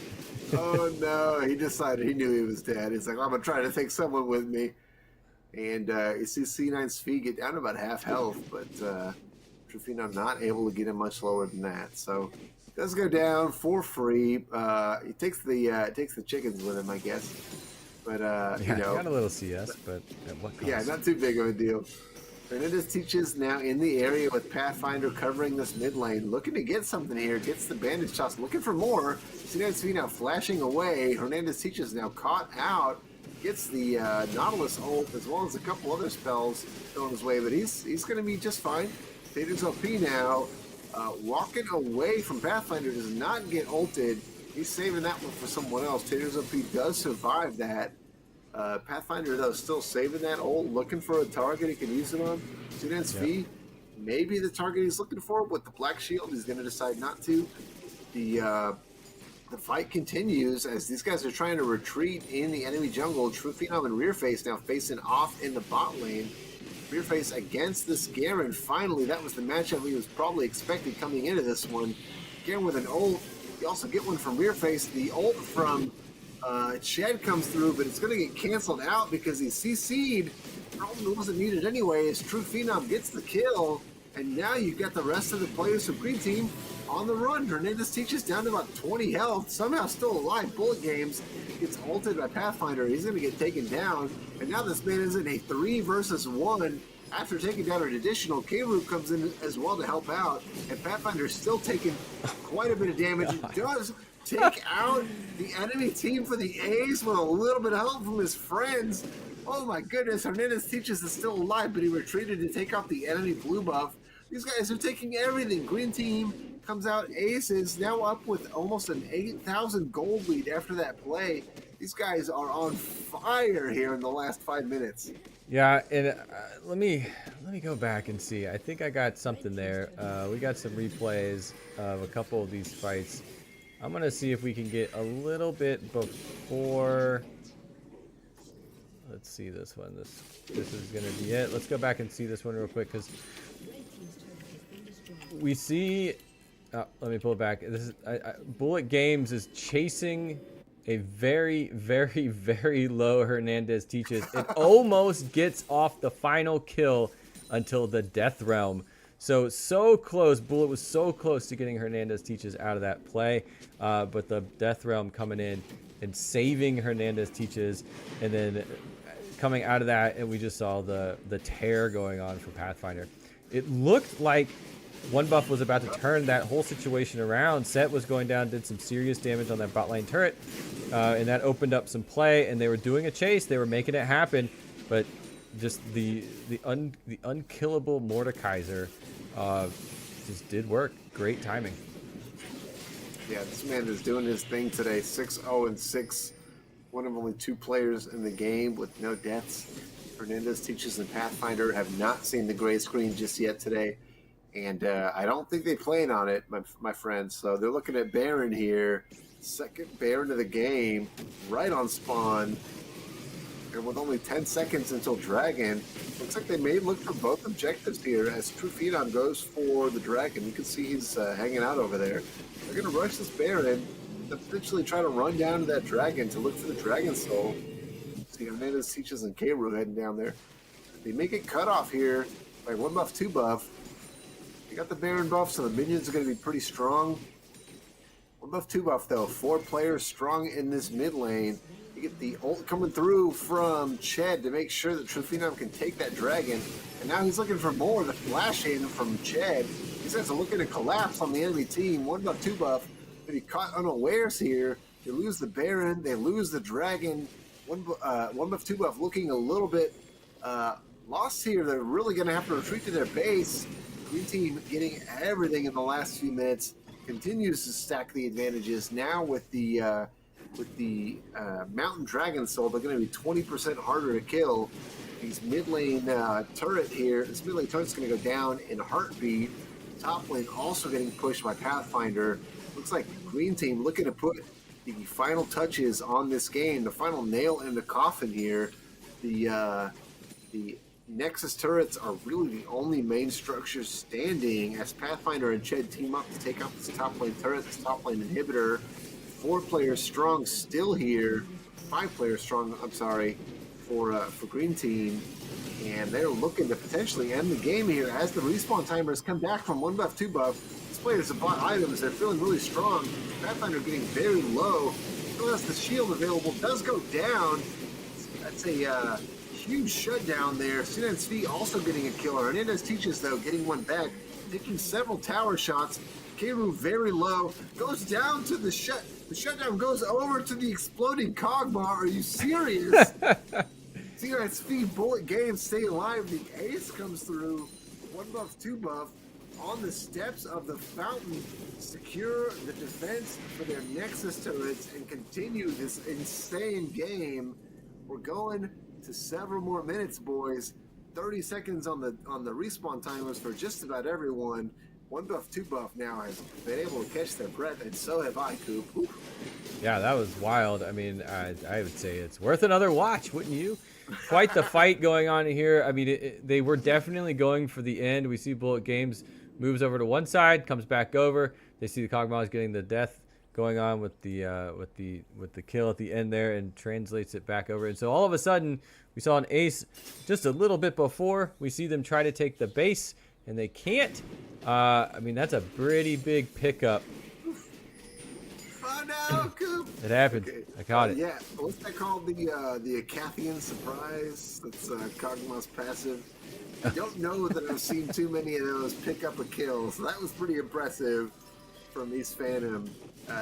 Oh, no. He decided he knew he was dead. He's like, I'm going to try to take someone with me. And you see C9's feet get down to about half health, but Phenom not able to get him much lower than that. So, does go down for free. He takes the chickens with him, I guess. But got a little CS, but at what cost? Yeah, not too big of a deal. Hernandez teaches now in the area with Pathfinder covering this mid lane, looking to get something here. Gets the bandage toss, looking for more. C9 now flashing away. Hernandez teaches now caught out. Gets the Nautilus ult as well as a couple other spells thrown his way, but he's going to be just fine. Tater's OP now. Walking away from Pathfinder does not get ulted. He's saving that one for someone else. Tater's OP does survive that. Pathfinder, though, still saving that ult, looking for a target he can use it on. Sudan's V, maybe the target he's looking for with the Black Shield. He's going to decide not to. The fight continues as these guys are trying to retreat in the enemy jungle. True Phenom and Rearface now facing off in the bot lane. Rearface against this Garen. Finally, that was the matchup he was probably expecting coming into this one. Garen with an ult. You also get one from Rearface. The ult from Shed comes through, but it's going to get canceled out because he's CC'd. Probably wasn't needed anyway as True Phenom gets the kill. And now you've got the rest of the players from Green Team on the run. Hernandez teaches down to about 20 health. Somehow still alive. Bullet Games gets ulted by Pathfinder. He's going to get taken down. And now this man is in a 3-versus-1. After taking down an additional, K-Root comes in as well to help out. And Pathfinder is still taking quite a bit of damage. He does take out the enemy team for the A's with a little bit of help from his friends. Oh my goodness, Hernandez teaches is still alive, but he retreated to take out the enemy blue buff. These guys are taking everything. Green team comes out aces, now up with almost an 8,000 gold lead after that play. These guys are on fire here in the last 5 minutes. Yeah, and let me go back and see. I think I got something there. We got some replays of a couple of these fights. I'm gonna see if we can get a little bit before. Let's see this one. This is gonna be it. Let's go back and see this one real quick because we see. Let me pull it back. This is Bullet Games is chasing a very, very, very low Hernandez teaches. It almost gets off the final kill until the Death Realm. So close. Bullet was so close to getting Hernandez teaches out of that play, but the Death Realm coming in and saving Hernandez teaches, and then coming out of that, and we just saw the tear going on for Pathfinder. It looked like One Buff was about to turn that whole situation around. Set was going down, did some serious damage on that bot lane turret, and that opened up some play, and they were doing a chase. They were making it happen, but just the unkillable Mordekaiser just did work. Great timing. Yeah, this man is doing his thing today. 6-0-6. One of only 2 players in the game with no deaths. Hernandez teaches and Pathfinder have not seen the gray screen just yet today. And I don't think they plan on it, my friends. So they're looking at Baron here. Second Baron of the game, right on spawn. And with only 10 seconds until Dragon, looks like they may look for both objectives here as True Phenom goes for the Dragon. You can see he's hanging out over there. They're going to rush this Baron to potentially try to run down to that Dragon to look for the Dragon Soul. See Hernandez, Teaches, and K-Rool heading down there. They may get cut off here by 1 buff, 2 buff. They got the Baron buff, so the minions are going to be pretty strong. 1 buff, 2 buff, though. 4 players strong in this mid lane. You get the ult coming through from Ched to make sure that True Phenom can take that Dragon. And now he's looking for more. The flash in from Ched. These guys are looking to collapse on the enemy team. 1 buff, 2 buff. But he caught unawares here. They lose the Baron. They lose the Dragon. 1 buff, 2 buff looking a little bit lost here. They're really going to have to retreat to their base. Green team getting everything in the last few minutes. Continues to stack the advantages. Now with the Mountain Dragon Soul, they're going to be 20% harder to kill. These mid lane turret here, this mid lane turret's going to go down in a heartbeat. Top lane also getting pushed by Pathfinder. Looks like Green team looking to put the final touches on this game, the final nail in the coffin here. The Nexus turrets are really the only main structures standing as Pathfinder and Ched team up to take out this top lane turret, this top lane inhibitor. 4 players strong still here. 5 players strong, I'm sorry, for Green team. And they're looking to potentially end the game here as the respawn timers come back from 1 buff, 2 buff. These players have bought items. They're feeling really strong. Pathfinder getting very low. Still has the shield available. Does go down. That's a huge shutdown there. Sinan Svi also getting a kill. Hernandez Teaches, though, getting one back. Taking several tower shots. K-Rool very low. Goes down to the shut. The shutdown goes over to the exploding Kog'Maw. Are you serious? Sinan Svi, Bullet Games, stay alive. The ace comes through. 1 buff, 2 buff. On the steps of the fountain, secure the defense for their Nexus turrets and continue this insane game. We're going to several more minutes, boys. 30 seconds on the respawn timers for just about everyone. 1 buff, 2 buff now has been able to catch their breath, and so have I, Coop. Oof. Yeah, that was wild. I mean, I would say it's worth another watch, wouldn't you? Quite the fight going on here. I mean, they were definitely going for the end. We see Bullet Games moves over to one side, comes back over. They see the Kog'Maw is getting the death going on with the kill at the end there, and translates it back over. And so all of a sudden, we saw an ace just a little bit before. We see them try to take the base, and they can't. I mean, that's a pretty big pickup. Oh no, Coop! It happened. Okay. I caught it. Yeah, what's that called? The Acathian surprise. That's Kog'Maw's passive. I don't know that I've seen too many of those pick up a kill, so that was pretty impressive from East Phantom.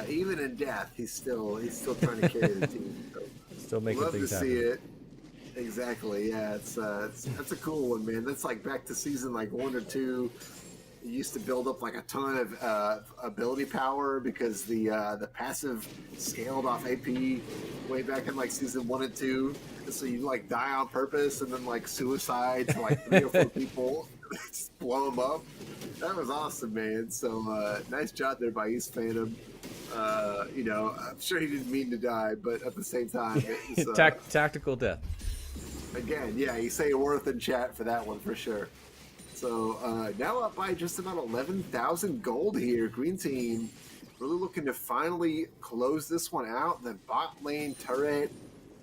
Even in death, he's still trying to carry the team. So Still making love things to happen. see it. Exactly. Yeah, that's a cool one, man. That's like back to season like 1 or 2. You used to build up like a ton of ability power because the passive scaled off AP way back in like season 1 and 2. So you like die on purpose and then like suicide to like 3 or 4 people, just blow them up. That was awesome, man. So nice job there by East Phantom. I'm sure he didn't mean to die, but at the same time, it was Tactical death. again, yeah. You say a worth in chat for that one for sure. So now up by just about 11,000 gold here. Green team really looking to finally close this one out. The bot lane turret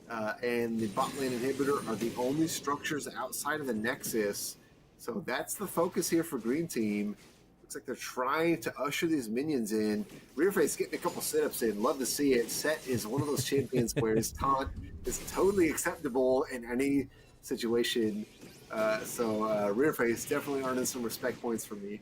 and the bot lane inhibitor are the only structures outside of the Nexus. So that's the focus here for Green team. Looks like they're trying to usher these minions in. Rearface getting a couple sit-ups in. Love to see it. Set is one of those champions where his taunt is totally acceptable in any situation. Rearface definitely earning some respect points for me.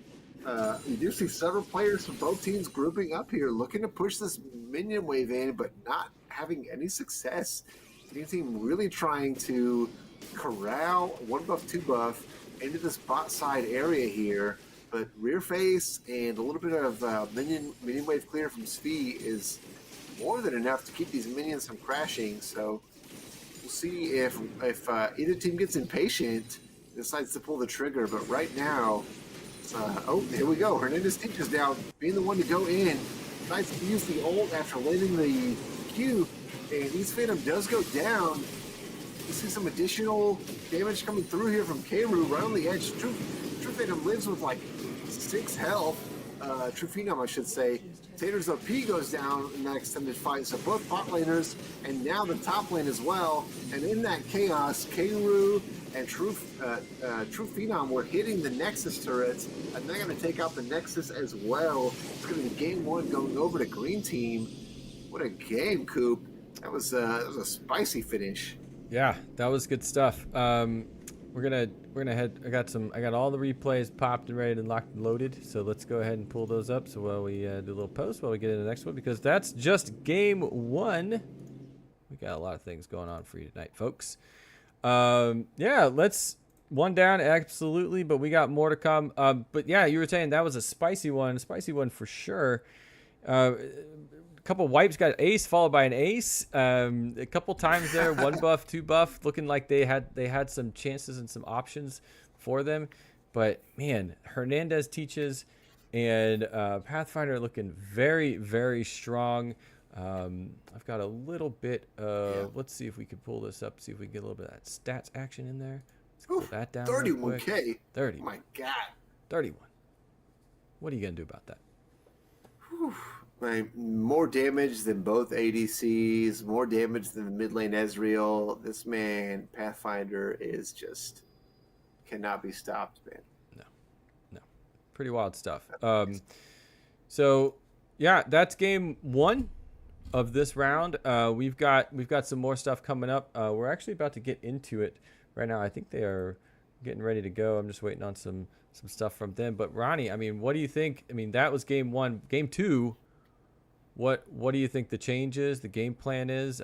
You do see several players from both teams grouping up here, looking to push this minion wave in, but not having any success. Green team really trying to corral 1 buff, 2 buff into this bot side area here. But Rearface and a little bit of minion wave clear from Svi is more than enough to keep these minions from crashing. So we'll see if either team gets impatient, decides to pull the trigger. But right now, here we go. Hernandez teaches now being the one to go in. Decides to use the ult after landing the Q, and East Phantom does go down. You see some additional damage coming through here from Kayru right on the edge. True Phantom lives with like 6 health. True Phenom, I should say. Tater's OP goes down in that extended fight. So both bot laners and now the top lane as well. And in that chaos, Kayru and True Phenom were hitting the Nexus turrets, and they're going to take out the Nexus as well. It's going to be game 1 going over to Green Team. What a game, Coop. That was a spicy finish. Yeah, that was good stuff. We're gonna head. I got all the replays popped and ready and locked and loaded. So let's go ahead and pull those up. So while we do a little post, while we get into the next one, because that's just game 1. We got a lot of things going on for you tonight, folks. Yeah, let's one down absolutely, but we got more to come. But yeah, you were saying that was a spicy one for sure. Couple wipes, got ace followed by an ace. A couple times there, 1 buff, 2 buff, looking like they had some chances and some options for them. But man, Hernandez teaches and Pathfinder looking very, very strong. I've got a little bit of, let's see if we can pull this up, see if we can get a little bit of that stats action in there. Let's put that down. 31K. 30. Oh my God. 31. What are you gonna do about that? Whew. More damage than both ADCs, more damage than the mid lane Ezreal. This man, Pathfinder, is just cannot be stopped, man. No. Pretty wild stuff. So yeah, that's game 1 of this round. We've got some more stuff coming up. We're actually about to get into it right now. I think they are getting ready to go. I'm just waiting on some stuff from them. But Ronnie, I mean, what do you think? I mean, that was game 1. Game 2. What do you think the change is, the game plan is?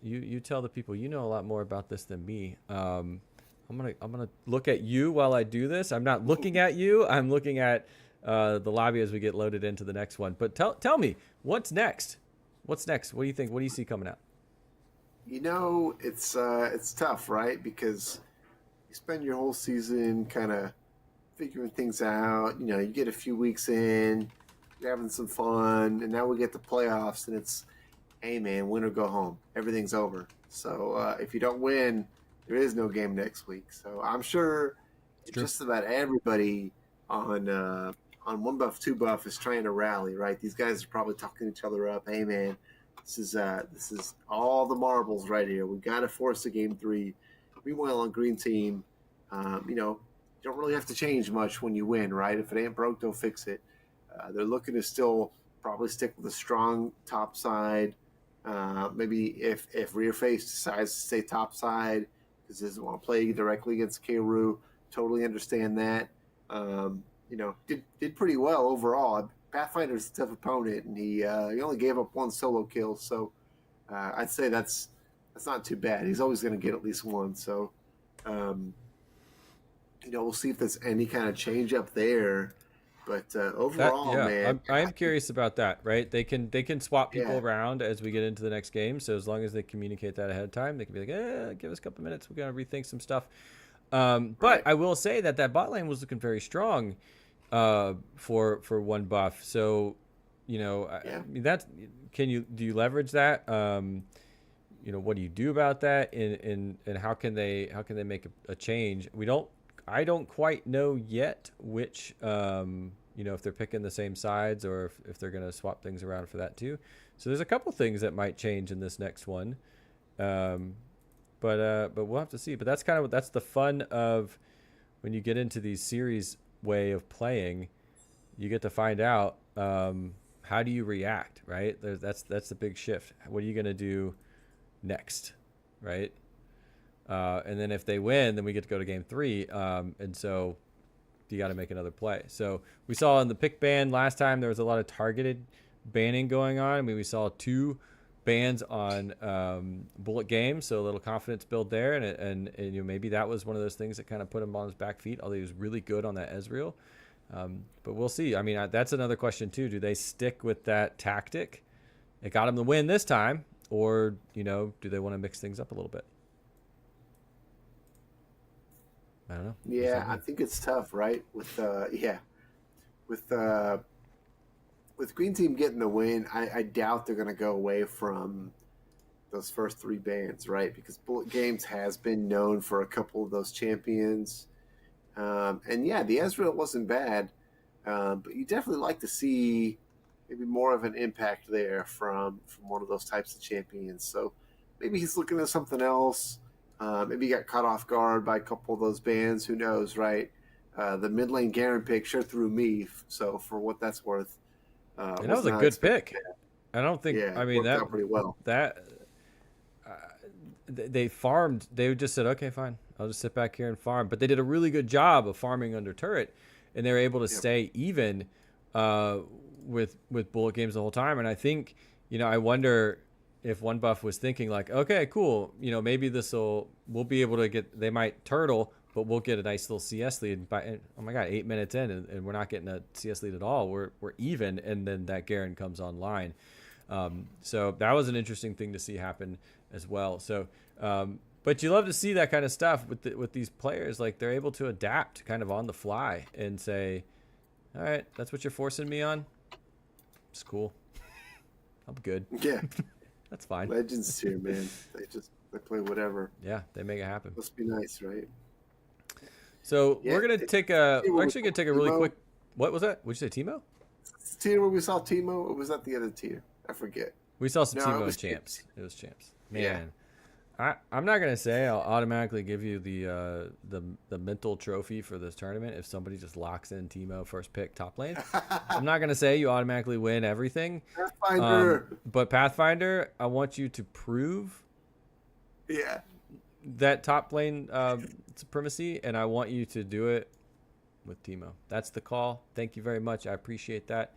You tell the people. You know a lot more about this than me. I'm gonna look at you while I do this. I'm not looking at you. I'm looking at the lobby as we get loaded into the next one. But tell me, what's next? What's next? What do you think? What do you see coming out? You know, it's tough, right? Because you spend your whole season kind of figuring things out. You know, you get a few weeks in. You're having some fun, and now we get the playoffs, and it's, hey man, win or go home. Everything's over. So if you don't win, there is no game next week. So I'm sure just about everybody on 1 buff, 2 buff is trying to rally, right? These guys are probably talking each other up. Hey man, this is all the marbles right here. We got to force a game 3. Meanwhile, on Green Team, you don't really have to change much when you win, right? If it ain't broke, don't fix it. They're looking to still probably stick with a strong top side. Maybe if Rearface decides to stay top side because he doesn't want to play directly against Kayru, totally understand that. Did pretty well overall. Pathfinder's a tough opponent, and he only gave up 1 solo kill, so I'd say that's not too bad. He's always going to get at least 1. So we'll see if there's any kind of change up there. But That overall, yeah, man, I I am think, curious about that, right? They can swap people yeah, around as we get into the next game. So as long as they communicate that ahead of time, they can be like, give us a couple minutes. We're gonna rethink some stuff. But right, I will say that bot lane was looking very strong for one buff. So I yeah. mean that's do you leverage that? What do you do about that? And how can they make a change? I don't quite know yet which if they're picking the same sides or if they're going to swap things around for that too. So there's a couple things that might change in this next one. Um, but we'll have to see. But that's the fun of when you get into these series way of playing, you get to find out how do you react, right? That's the big shift. What are you going to do next, right? And then if they win, then we get to go to game 3. And so you got to make another play. So we saw in the pick ban last time there was a lot of targeted banning going on. I mean, we saw 2 bans on Bullet Games, so a little confidence build there, and maybe that was one of those things that kind of put him on his back feet. Although he was really good on that Ezreal, but we'll see. I mean, that's another question too. Do they stick with that tactic? It got him the win this time, or do they want to mix things up a little bit? I don't know. Yeah, I think it's tough, right? With with Green Team getting the win, I doubt they're going to go away from those first 3 bans, right? Because Bullet Games has been known for a couple of those champions, and yeah, the Ezreal wasn't bad, but you definitely like to see maybe more of an impact there from one of those types of champions. So maybe he's looking at something else. Maybe he got caught off guard by a couple of those bans. Who knows, right? The mid lane Garen pick sure threw me. So for what that's worth, And that was was a not good expecting pick. that. I don't think. Yeah, I it mean worked that out pretty well. that uh, they farmed. They just said, okay, fine. I'll just sit back here and farm. But they did a really good job of farming under turret, and they were able to Yep. stay even uh, with Bullet Games the whole time. And I think I wonder if one buff was thinking like, okay, cool. Maybe we'll be able to get. They might turtle, but we'll get a nice little CS lead. By oh my god, 8 minutes in, and we're not getting a CS lead at all. We're even, and then that Garen comes online. So that was an interesting thing to see happen as well. So, but you love to see that kind of stuff with these players. Like they're able to adapt kind of on the fly and say, all right, that's what you're forcing me on. It's cool. I'm good. Yeah, That's fine. Legends here, man. They play whatever. Yeah, they make it happen. Must be nice, right? So Yeah. we're gonna take we're actually gonna take a really quick. What was that? What'd you say, Timo? Tier where we saw Timo, or was that the other tier? I forget. We saw some No, it Timo was champs. champs. It was champs. Yeah. Man, I'm not gonna say I'll automatically give you the mental trophy for this tournament if somebody just locks in Timo first pick top lane. I'm not gonna say you automatically win everything. Pathfinder. But Pathfinder, I want you to prove Yeah. that top lane supremacy, and I want you to do it with Timo. That's the call. Thank you very much. I appreciate that.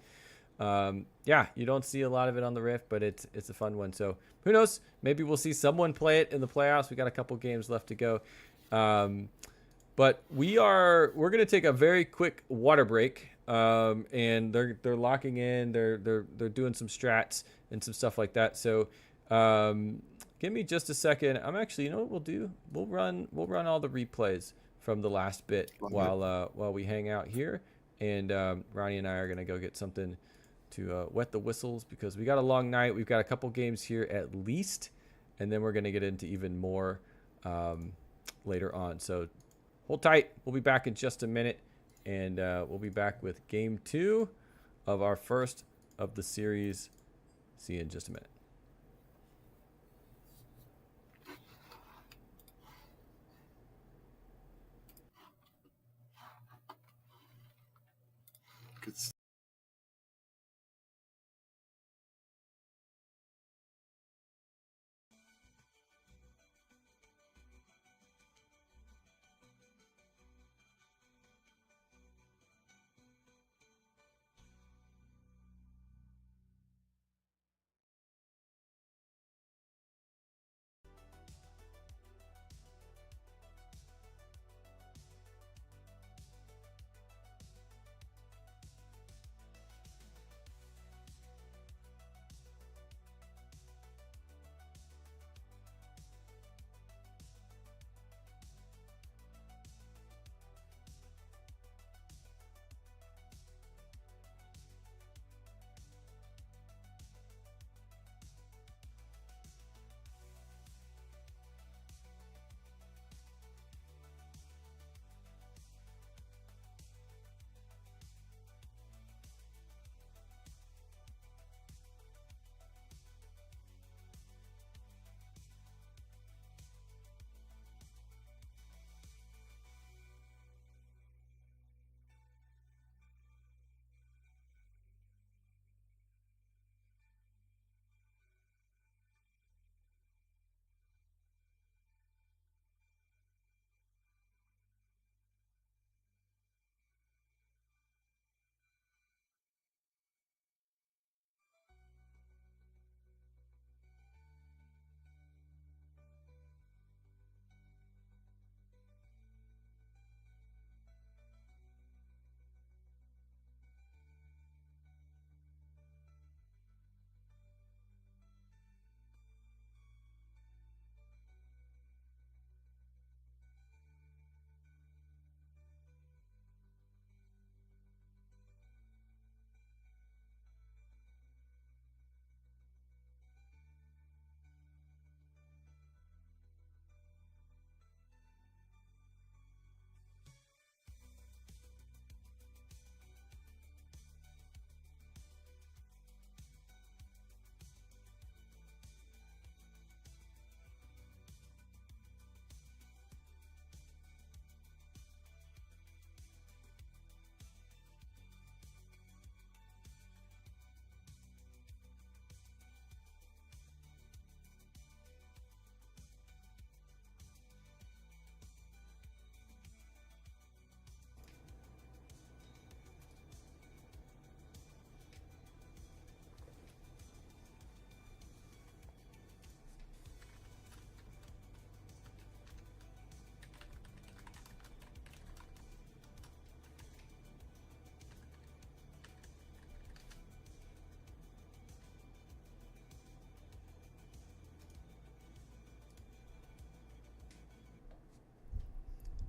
Yeah, you don't see a lot of it on the Rift, but it's a fun one. So who knows? Maybe we'll see someone play it in the playoffs. We got a couple games left to go. But we're gonna take a very quick water break. And they're locking in. They're doing some strats and some stuff like that. So give me just a second. I'm actually, you know what we'll do? We'll run all the replays from the last bit while we hang out here. And Ronnie and I are gonna go get something to wet the whistles because we got a long night. We've got a couple games here at least, and then we're gonna get into even more later on. So hold tight. We'll be back in just a minute, and we'll be back with game 2 of our first of the series. See you in just a minute. Good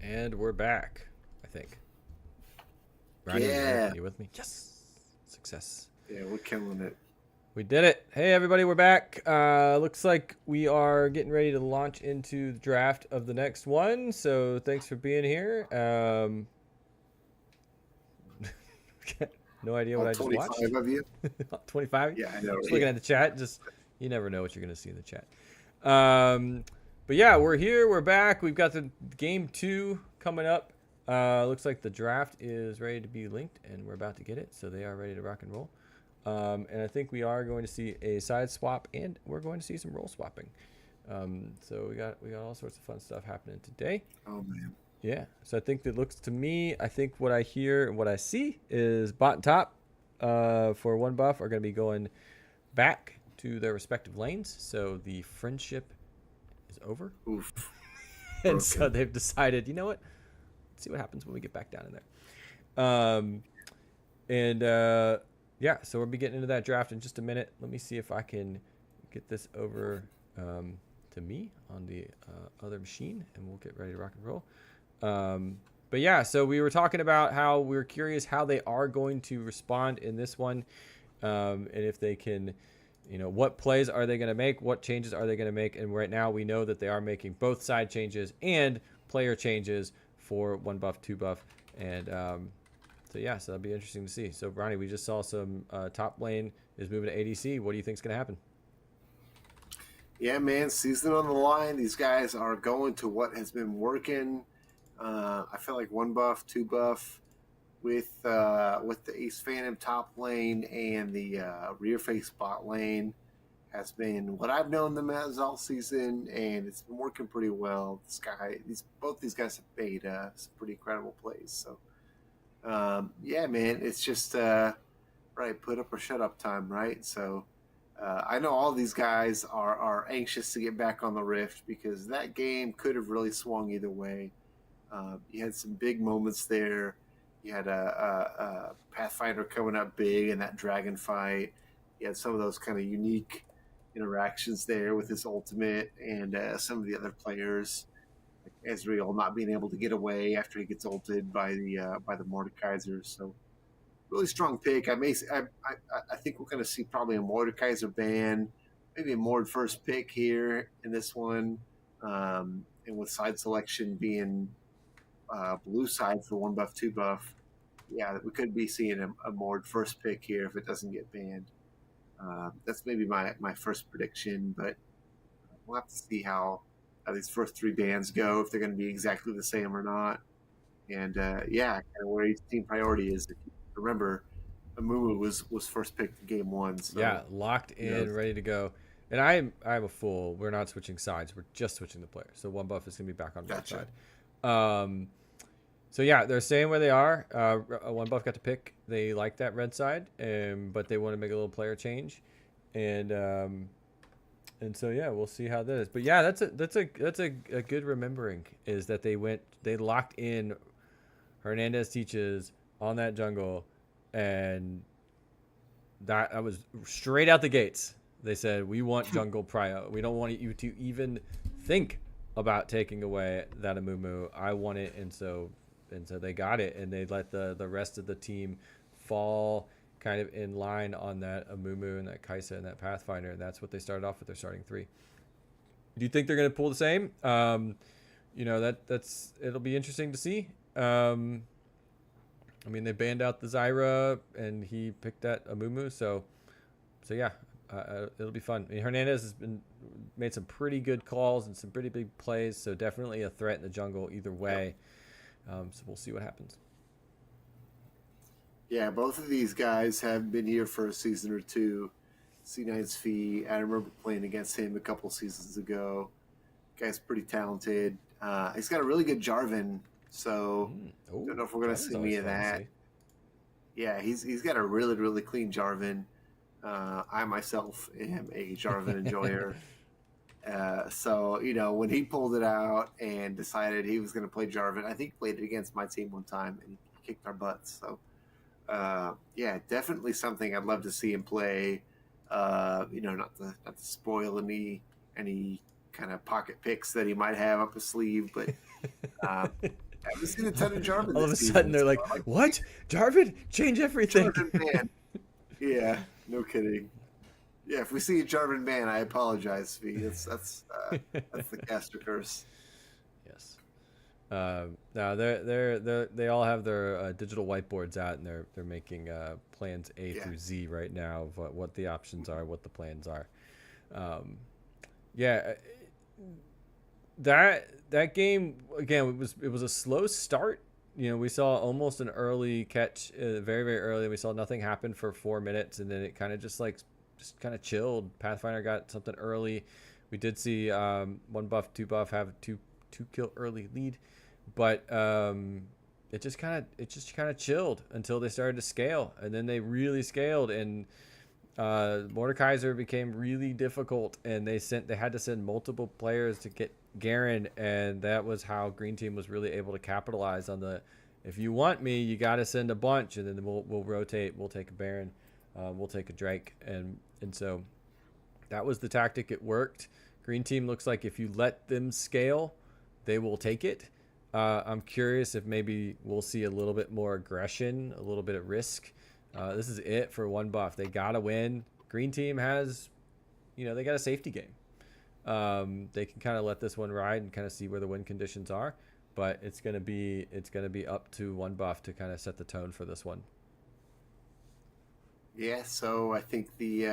And we're back, I think. Ronnie, Yeah. you with me? Yes. Success. Yeah, we're killing it. We did it. Hey, everybody, we're back. Looks like we are getting ready to launch into the draft of the next one. So thanks for being here. No idea what All I just 25 watched. of you? 25? Yeah, I know. Just looking at the chat. Just you never know what you're going to see in the chat. But yeah, we're here. We're back. We've got the game 2 coming up. Looks like the draft is ready to be linked, and we're about to get it. So they are ready to rock and roll. And I think we are going to see a side swap, and we're going to see some role swapping. So we got all sorts of fun stuff happening today. Oh man. Yeah. So I think it looks to me, I think what I hear and what I see is bot and top for one buff are going to be going back to their respective lanes. So the friendship is over. Oof. And so they've decided, you know what? Let's see what happens when we get back down in there. Yeah, so we'll be getting into that draft in just a minute. Let me see if I can get this over to me on the other machine, and we'll get ready to rock and roll. But yeah, so we were talking about how we're curious how they are going to respond in this one, and if they can, what plays are they going to make, what changes are they going to make, and right now we know that they are making both side changes and player changes for one buff, two buff, and so yeah, so that'll be interesting to see. So Ronnie, we just saw some top lane is moving to ADC. What do you think is going to happen? Yeah, man, season on the line. These guys are going to what has been working. I feel like one buff, two buff with the Ace Phantom top lane and the rear face bot lane has been what I've known them as all season, and it's been working pretty well. Both these guys have made some pretty incredible plays. So yeah, man, it's just right, put up or shut up time, right? So I know all these guys are anxious to get back on the Rift because that game could have really swung either way. You had some big moments there. You had a Pathfinder coming up big in that dragon fight. You had some of those kind of unique interactions there with his ultimate and some of the other players, like Ezreal not being able to get away after he gets ulted by the Mordekaiser. So really strong pick. I think we're going to see probably a Mordekaiser ban, maybe a Mord first pick here in this one, and with side selection being blue side for one buff, two buff. Yeah, we could be seeing a Mord first pick here if it doesn't get banned. That's maybe my first prediction, but we'll have to see how these first three bans go, if they're going to be exactly the same or not. And yeah, kind of where each team priority is. If you remember, Amumu was first picked in game 1. So, yeah, locked in, ready to go. And I'm a fool. We're not switching sides. We're just switching the player. So one buff is going to be back on one side. So yeah, they're staying where they are. One buff got to pick. They like that red side, but they want to make a little player change, and so yeah, we'll see how that is. But yeah, that's a good remembering is that they locked in Hernandez teaches on that jungle, and that was straight out the gates. They said we want jungle prio. We don't want you to even think about taking away that Amumu. I want it, and so they got it, and they let the rest of the team fall kind of in line on that Amumu and that Kai'Sa and that Pathfinder, and that's what they started off with their starting 3. Do you think they're going to pull the same? It'll be interesting to see. I mean, they banned out the Zyra, and he picked that Amumu, so yeah, it'll be fun. I mean, Hernandez has made some pretty good calls and some pretty big plays, so definitely a threat in the jungle either way. So we'll see what happens. Yeah, both of these guys have been here for a season or two. C9's Fee, I remember playing against him a couple seasons ago. Guy's pretty talented. He's got a really good Jarvan, so don't know if we're going to see any of that. Yeah, he's got a really, really clean Jarvan. I myself am a Jarvan enjoyer. So, when he pulled it out and decided he was going to play Jarvan, I think he played it against my team one time and he kicked our butts. So, yeah, definitely something I'd love to see him play. Not to spoil any kind of pocket picks that he might have up his sleeve, but haven't seen a ton of Jarvan All of this a season, sudden they're so like, I like "What? Jarvan? Change everything." Jarvan ban. Yeah, no kidding. Yeah, if we see a Jarvan ban, I apologize, V. That's the caster curse. Yes. No, they all have their digital whiteboards out, and they're making plans A Yeah, through Z right now of what the options are, what the plans are. Um, yeah, that game again. It was a slow start. You know, we saw almost an early catch, very very early. We saw nothing happen for 4 minutes, and then it kind of just kind of chilled. Pathfinder got something early. We did see one buff, two buff have two kill early lead, but it just kind of chilled until they started to scale, and then they really scaled, and Mordekaiser became really difficult, and they had to send multiple players to get Garen, and that was how Green Team was really able to capitalize on the, if you want me, you got to send a bunch, and then we'll rotate. We'll take a Baron, we'll take a Drake, and so that was the tactic. It worked. Green Team looks like if you let them scale, they will take it. I'm curious if maybe we'll see a little bit more aggression, a little bit of risk. This is it for one buff. They gotta win. Green Team has, they got a safety game. They can kind of let this one ride and kind of see where the win conditions are, but it's gonna be up to one buff to kind of set the tone for this one. yeah. So I think the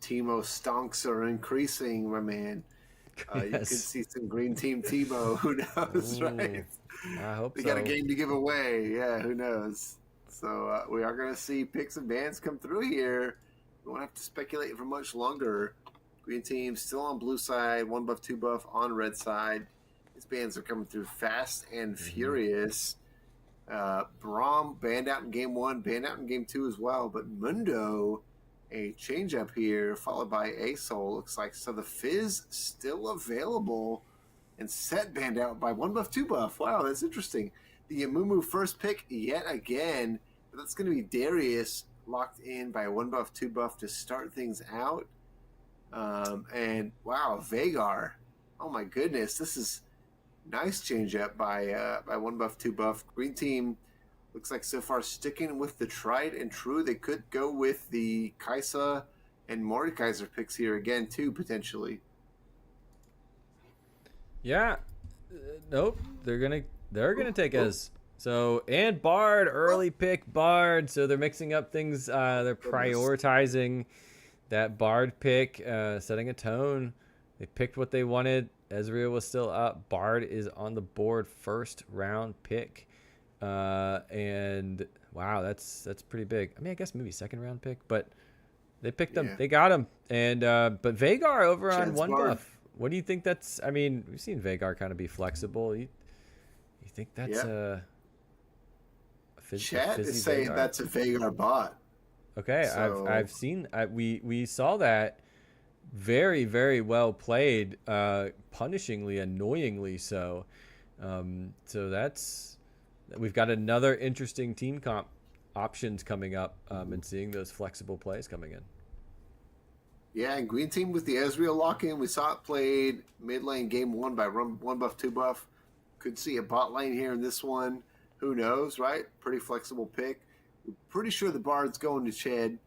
Teemo stonks are increasing, my man. You could Yes. see some Green Team Teemo. Who knows, right? Ooh, I hope They got a so. game to give away. Yeah, who knows? So we are going to see picks and bans come through here. We won't have to speculate for much longer. Green team still on blue side, one buff, two buff on red side. These bans are coming through fast and furious. Braum banned out in game one, banned out in game two as well. But Mundo, a change up here, followed by Asol, looks like. So the Fizz still available, and Set banned out by one buff, two buff. Wow, that's interesting. The Amumu first pick yet again, but that's going to be Darius locked in by one buff, two buff to start things out. And wow, Veigar. Oh my goodness, this is nice change up by one buff, two buff. Green team looks like so far sticking with the tried and true. They could go with the Kaisa and Mordekaiser picks here again too, potentially. Yeah. Nope. They're gonna take Ez. So, and Bard, early pick Bard. So they're mixing up things. They're prioritizing that Bard pick, setting a tone. They picked what they wanted. Ezreal was still up. Bard is on the board, first round pick. And wow, that's pretty big. I mean, I guess maybe second round pick, but they picked them. Yeah. They got him. And but Veigar over on Chance one Bard. buff. What do you think that's? I mean, we've seen Veigar kind of be flexible. You think that's Yeah. a fizzy Chat is saying Veigar? that's a Veigar bot. Okay, So- I've seen we saw that very very well played, punishingly, annoyingly so. So that's we've got another interesting team comp options coming up, and seeing those flexible plays coming in. Yeah, and Green Team with the Ezreal lock-in, we saw it played mid lane game one by one buff, two buff. Could see a bot lane here in this one. Who knows, right? Pretty flexible pick. We're pretty sure the Bard's going to Ched,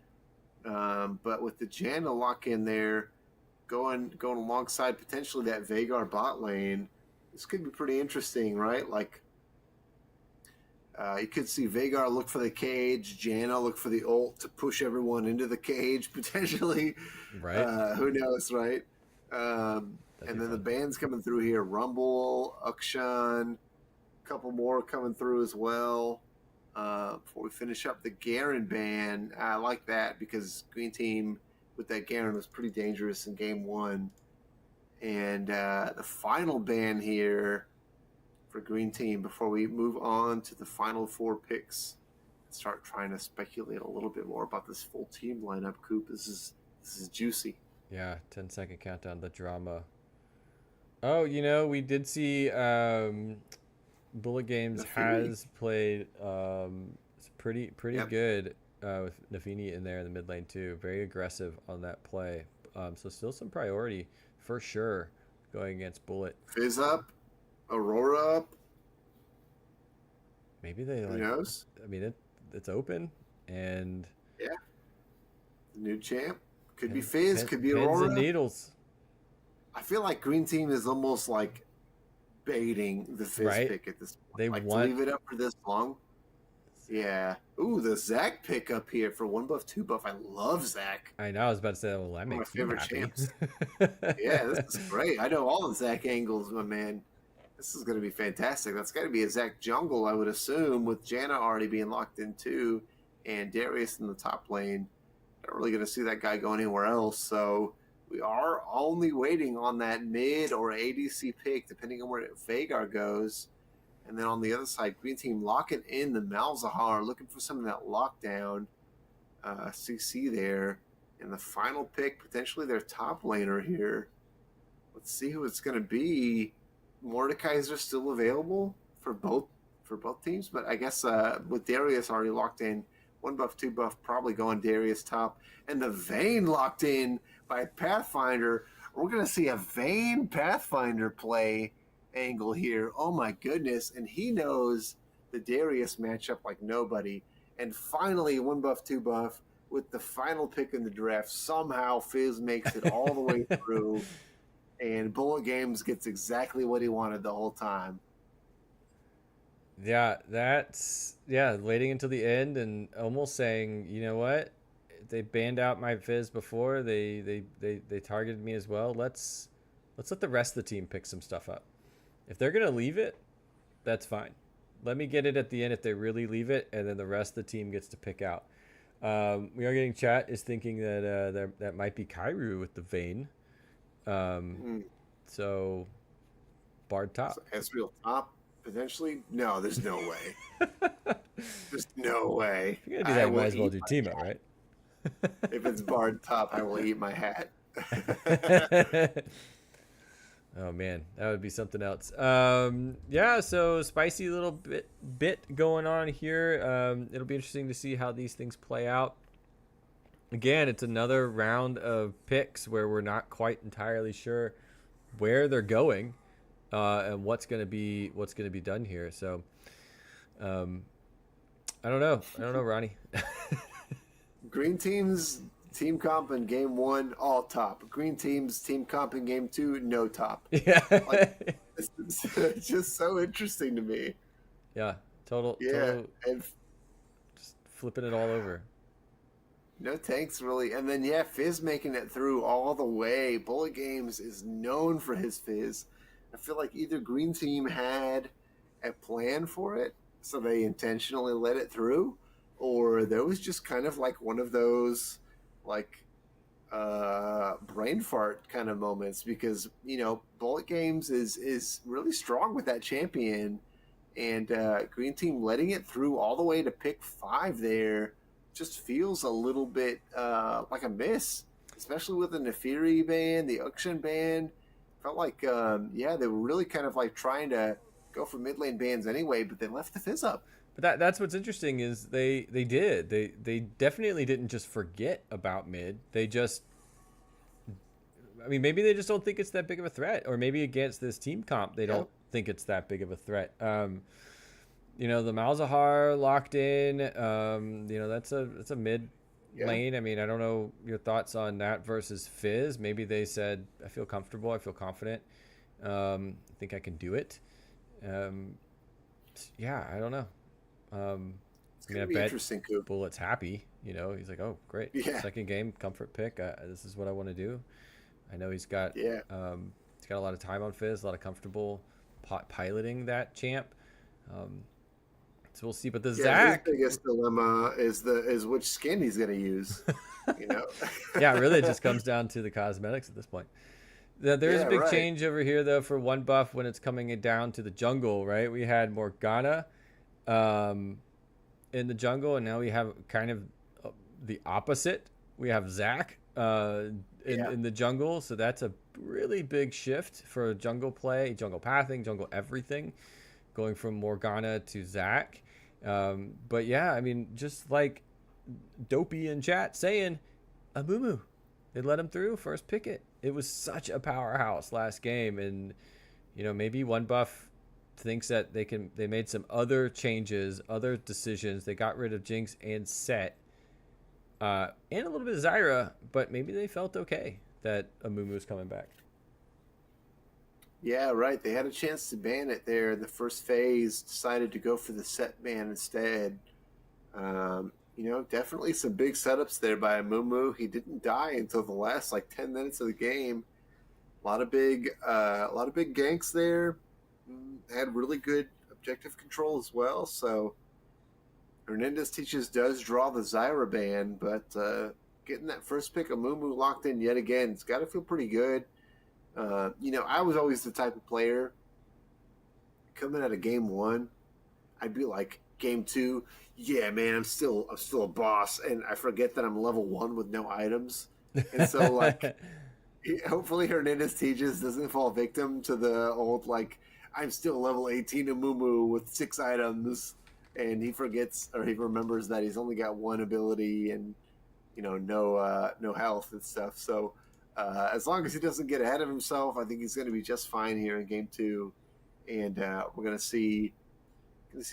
but with the Janna lock-in there, going alongside potentially that Veigar bot lane, this could be pretty interesting, right? Like, you could see Veigar look for the cage, Janna look for the ult to push everyone into the cage potentially. Right. Who knows, right? That'd And be then the fun. bands coming through here: Rumble, Ukshan, a couple more coming through as well. Before we finish up the Garen ban, I like that because Green Team with that Garen was pretty dangerous in game one. And the final ban here for Green Team before we move on to the final four picks and start trying to speculate a little bit more about this full team lineup. Coop, this is juicy. Yeah, 10-second countdown, the drama. Oh, we did see Bullet Games Nafini. has played it's pretty Yep. good, with Nafini in there in the mid lane too. Very aggressive on that play. So still some priority for sure going against Bullet. Fizz up, Aurora up. maybe they Who like. knows? I mean, it's open, and Yeah, the new champ could be Fizz, could be pins and Aurora. needles, I feel like Green Team is almost like baiting the Fizz right? pick at this point. They Like to want. leave it up for this long. Yeah. Ooh, the Zach pick up here for 1 buff, 2 buff. I love Zach. I know. I was about to say, well, that One of my makes you favorite happy. champs. Yeah, this is great. I know all the Zach angles, my man. This is going to be fantastic. That's got to be a Zach jungle, I would assume, with Janna already being locked in too, and Darius in the top lane. Not really going to see that guy go anywhere else. So we are only waiting on that mid or ADC pick, depending on where Vagar goes. And then on the other side, Green Team locking in the Malzahar, looking for some of that lockdown. CC there. And the final pick, potentially their top laner here. Let's see who it's going to be. Mordekaiser still available for both teams, but I guess with Darius already locked in, 1 buff, 2 buff, probably going Darius top, and the Vayne locked in by Pathfinder. We're going to see a Vayne Pathfinder play angle here. Oh my goodness! And he knows the Darius matchup like nobody. And finally, 1 buff, 2 buff with the final pick in the draft. Somehow, Fizz makes it all the way through. And Bullet Games gets exactly what he wanted the whole time. Yeah, that's waiting until the end and almost saying, you know what? They banned out my Fizz before. They targeted me as well. Let's let the rest of the team pick some stuff up. If they're gonna leave it, that's fine. Let me get it at the end if they really leave it, and then the rest of the team gets to pick out. We are getting chat is thinking that that might be Kairu with the Vayne. So Bard top. So Ezreal top, potentially? No, there's no way. There's no way. If you're gonna do that, you might as well do team up, right? If it's Bard top, I will eat my hat. Oh man, that would be something else. Yeah, so spicy little bit going on here. It'll be interesting to see how these things play out. Again, it's another round of picks where we're not quite entirely sure where they're going and what's going to be done here. So I don't know, Ronnie. Green team's team comp in game 1, all top. Green team's team comp in game 2, no top. Yeah. Like, it's just so interesting to me. Yeah, total and just flipping it all over. No tanks really, and then Fizz making it through all the way. Bullet Games is known for his Fizz. I feel like either Green Team had a plan for it, so they intentionally let it through, or there was just kind of like one of those like brain fart kind of moments, because Bullet Games is really strong with that champion, and Green Team letting it through all the way to pick 5 there just feels a little bit like a miss, especially with the Nefiri ban, the Ukshan ban. Felt like, they were really kind of like trying to go for mid lane bans anyway, but they left the Fizz up. But that's what's interesting is they definitely didn't just forget about mid. They just, I mean, maybe they just don't think it's that big of a threat, or maybe against this team comp they don't think it's that big of a threat. The Malzahar locked in. That's a mid lane. I mean, I don't know your thoughts on that versus Fizz. Maybe they said, I feel comfortable. I feel confident. I think I can do it. I don't know. It's gonna be interesting, Coop. Bullet's happy. He's like, oh, great. Yeah. Second game, comfort pick. This is what I want to do. I know he's got he's got a lot of time on Fizz, a lot of comfortable piloting that champ. So we'll see. But the Zach, his biggest dilemma is which skin he's gonna use. Yeah, really, it just comes down to the cosmetics at this point. There is a big change over here though for 1 buff when it's coming down to the jungle, right? We had Morgana in the jungle, and now we have kind of the opposite. We have Zach in the jungle, so that's a really big shift for jungle play, jungle pathing, jungle everything, going from Morgana to Zach. But yeah, I mean, just like Dopey in chat saying, Amumu, they let him through first pick it. It was such a powerhouse last game, and maybe 1 buff thinks that they made some other changes, other decisions. They got rid of Jinx and Set, and a little bit of Zyra, but maybe they felt okay that Amumu's coming back. Yeah, right. They had a chance to ban it there in the first phase, decided to go for the set ban instead. Definitely some big setups there by Amumu. He didn't die until the last 10 minutes of the game. A lot of big ganks there. Had really good objective control as well. So Hernandez Teaches does draw the Zyra ban, but getting that first pick of Mumu locked in yet again, it's got to feel pretty good. I was always the type of player coming out of game one, I'd be like, game two, yeah, man, I'm still a boss, and I forget that I'm level 1 with no items, and so hopefully Hernandez Tejas doesn't fall victim to the old I'm still level 18 of Mumu with 6 items, and he forgets or he remembers that he's only got 1 ability and no health and stuff. So as long as he doesn't get ahead of himself, I think he's going to be just fine here in game 2, and we're going to see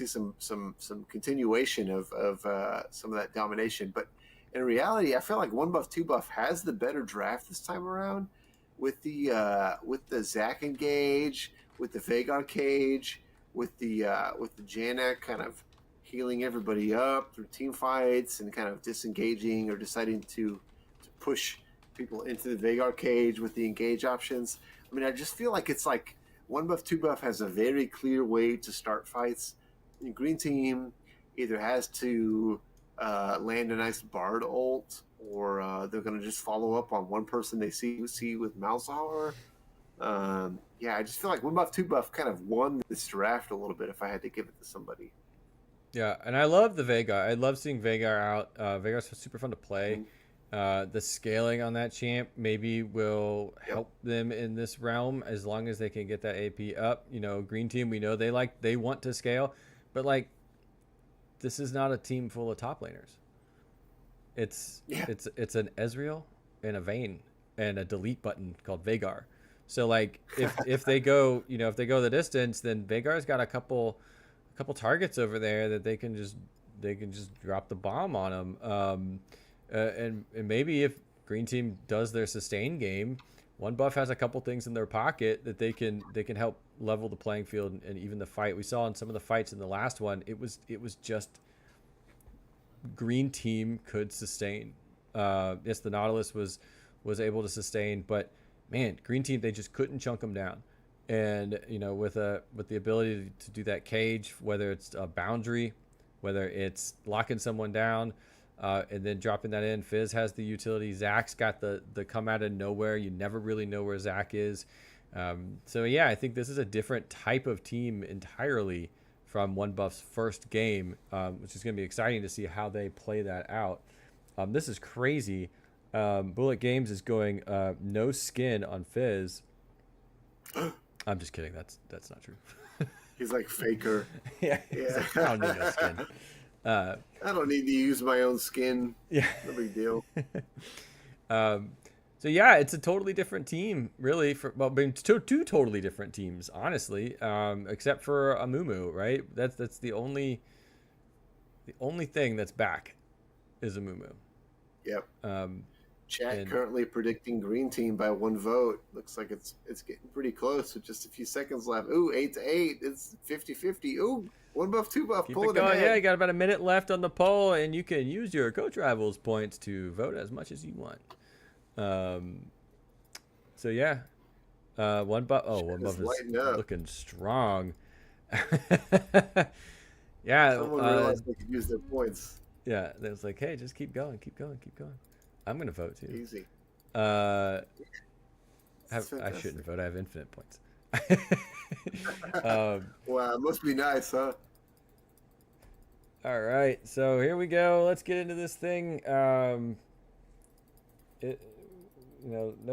some continuation of some of that domination. But in reality, I feel like 1 buff 2 buff has the better draft this time around with the Zac engage, with the Veigar cage, with the Janek kind of healing everybody up through team fights and kind of disengaging or deciding to push people into the Veigar cage with the engage options. I mean, I just feel like it's 1 buff 2 buff has a very clear way to start fights. The green team either has to land a nice Bard ult, or they're going to just follow up on one person they see with Malzahar. I just feel like 1 buff 2 buff kind of won this draft a little bit if I had to give it to somebody. Yeah, and I love the Veigar. I love seeing Veigar out. Veigar's super fun to play. The scaling on that champ maybe will help them in this realm as long as they can get that AP up. Green team, we know they want to scale, but this is not a team full of top laners. It's an Ezreal and a Vayne and a delete button called Veigar. So if they go the distance, then Veigar's got a couple targets over there that they can just drop the bomb on them. And maybe if green team does their sustain game, 1 buff has a couple things in their pocket that they can help level the playing field and even the fight. We saw in some of the fights in the last one, it was just green team could sustain. Yes, the Nautilus was able to sustain, but man, green team, they just couldn't chunk them down. And with the ability to do that cage, whether it's a boundary, whether it's locking someone down, and then dropping that in. Fizz has the utility. Zac's got the come out of nowhere. You never really know where Zac is. I think this is a different type of team entirely from 1 buff's first game, which is going to be exciting to see how they play that out. This is crazy. Bullet Games is going no skin on Fizz. I'm just kidding. That's not true. He's like Faker. Yeah. I don't need no skin. I don't need to use my own skin. Yeah. No big deal. It's a totally different team, really. Two totally different teams, honestly, except for Amumu, right? That's the only thing that's back is Amumu. Yep. Chat currently predicting green team by 1 vote. Looks like it's getting pretty close with just a few seconds left. Ooh, 8-8. It's 50-50. Ooh, 1 buff, 2 buff. Keep pull it it going. ahead. Yeah, you got about a minute left on the poll, and you can use your Coach Rivals points to vote as much as you want. 1 buff. Oh, 1 buff is looking strong. Yeah. Someone realized they could use their points. Yeah, it was like, hey, just keep going, keep going, keep going. I'm gonna vote too. Easy. I shouldn't vote. I have infinite points. Wow, it must be nice, huh? All right, so here we go. Let's get into this thing. No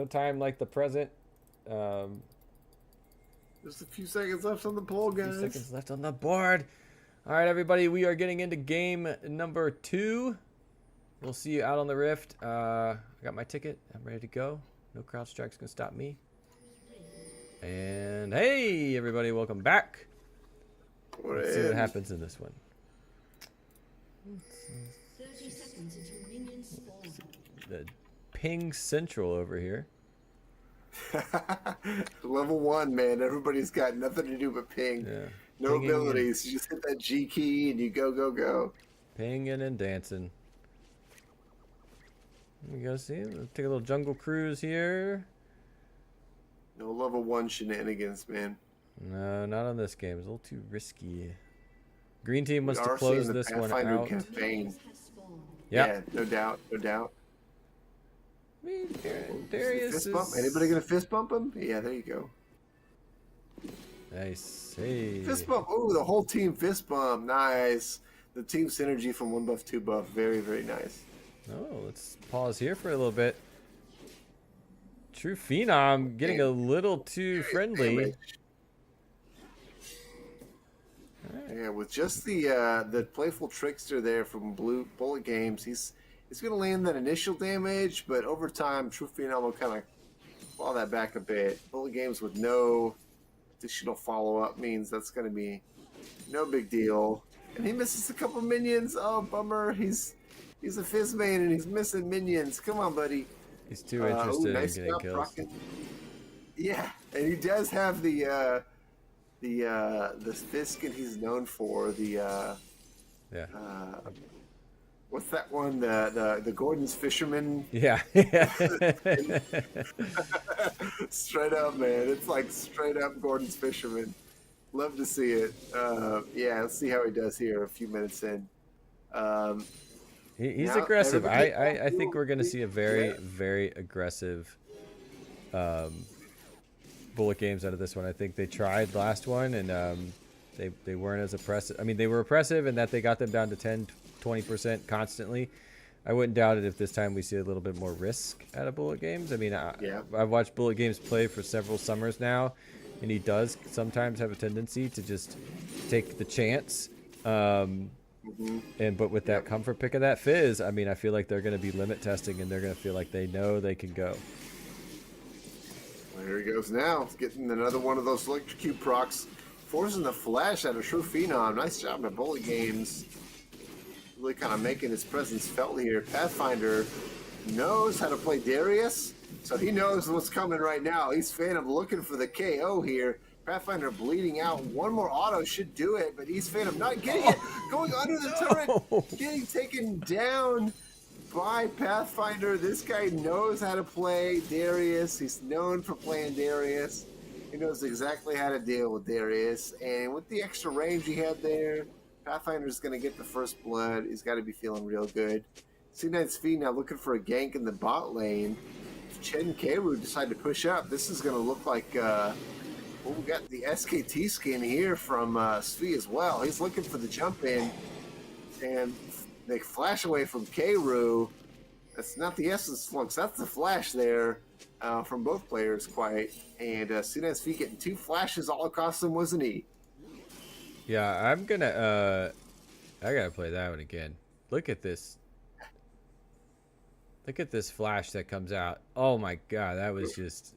time like the present. Just a few seconds left on the poll, guys. A few seconds left on the board. All right, everybody, we are getting into game number 2. We'll see you out on the Rift. I got my ticket. I'm ready to go. No crowd strike's gonna stop me. And hey, everybody, welcome back. We're Let's see what in. happens in this one. 30 seconds until minions spawn. The ping central over here. Level 1, man. Everybody's got nothing to do but ping. Yeah. No Pinging abilities. You just hit that G key and you go, go, go. Pinging and dancing. There we go. See, let's take a little jungle cruise here. No level 1 shenanigans, man. No, not on this game. It's a little too risky. Green team wants We to are seeing close the this one Pathfinder out. campaign. Has spawned. Yeah. Yeah, no doubt, no doubt. I mean, Darius Fist is... bump? Anybody gonna fist bump him? Yeah, there you go. Nice. Hey. Fist bump. Ooh, the whole team fist bump. Nice. The team synergy from 1 buff, 2 buff. Very, very nice. Oh, let's pause here for a little bit. True Phenom getting a little too friendly. Damage. Yeah, with just the playful trickster there from Blue Bullet Games, he's gonna land that initial damage, but over time, True Phenom will kind of claw that back a bit. Bullet Games with no additional follow up means that's gonna be no big deal. And he misses a couple minions. Oh, bummer. He's a Fizz main and he's missing minions. Come on, buddy. He's too interested nice in getting job, kills. Rocket. Yeah, and he does have the Fiskin he's known for. Yeah. What's that one? The Gordon's Fisherman. Yeah. Straight up, man. It's like straight up Gordon's Fisherman. Love to see it. Yeah, let's see how he does here a few minutes in. He's Now, aggressive. everybody- I think we're going to see a very, Yeah. very aggressive Bullet Games out of this one. I think they tried last one and they weren't as oppressive. I mean, they were oppressive in that they got them down to 10, 20% constantly. I wouldn't doubt it if this time we see a little bit more risk out of Bullet Games. I mean, I've watched Bullet Games play for several summers now, and he does sometimes have a tendency to just take the chance. But with that comfort pick of that Fizz, I mean, I feel like they're going to be limit testing and they're going to feel like they know they can go. Well, here he goes now. He's getting another one of those electrocute procs. Forcing the flash out of True Phenom. Nice job by Bullet Games. Really kind of making his presence felt here. Pathfinder knows how to play Darius, so he knows what's coming right now. He's Phantom looking for the KO here. Pathfinder bleeding out. One more auto should do it, but he's Phantom not getting it. Going under the turret, getting taken down by Pathfinder. This guy knows how to play Darius. He's known for playing Darius. He knows exactly how to deal with Darius. And with the extra range he had there, Pathfinder's going to get the first blood. He's got to be feeling real good. C9's Speed now looking for a gank in the bot lane. If Ched and Kayru decide to push up, this is going to look like... well, we got the SKT skin here from Svi as well. He's looking for the jump in. And they flash away from Kayru. That's not the Essence Flux. That's the flash there from both players, quite. And C9's getting 2 flashes all across them, wasn't he? Yeah, I'm going to... I got to play that one again. Look at this. Look at this flash that comes out. Oh my god, that was just...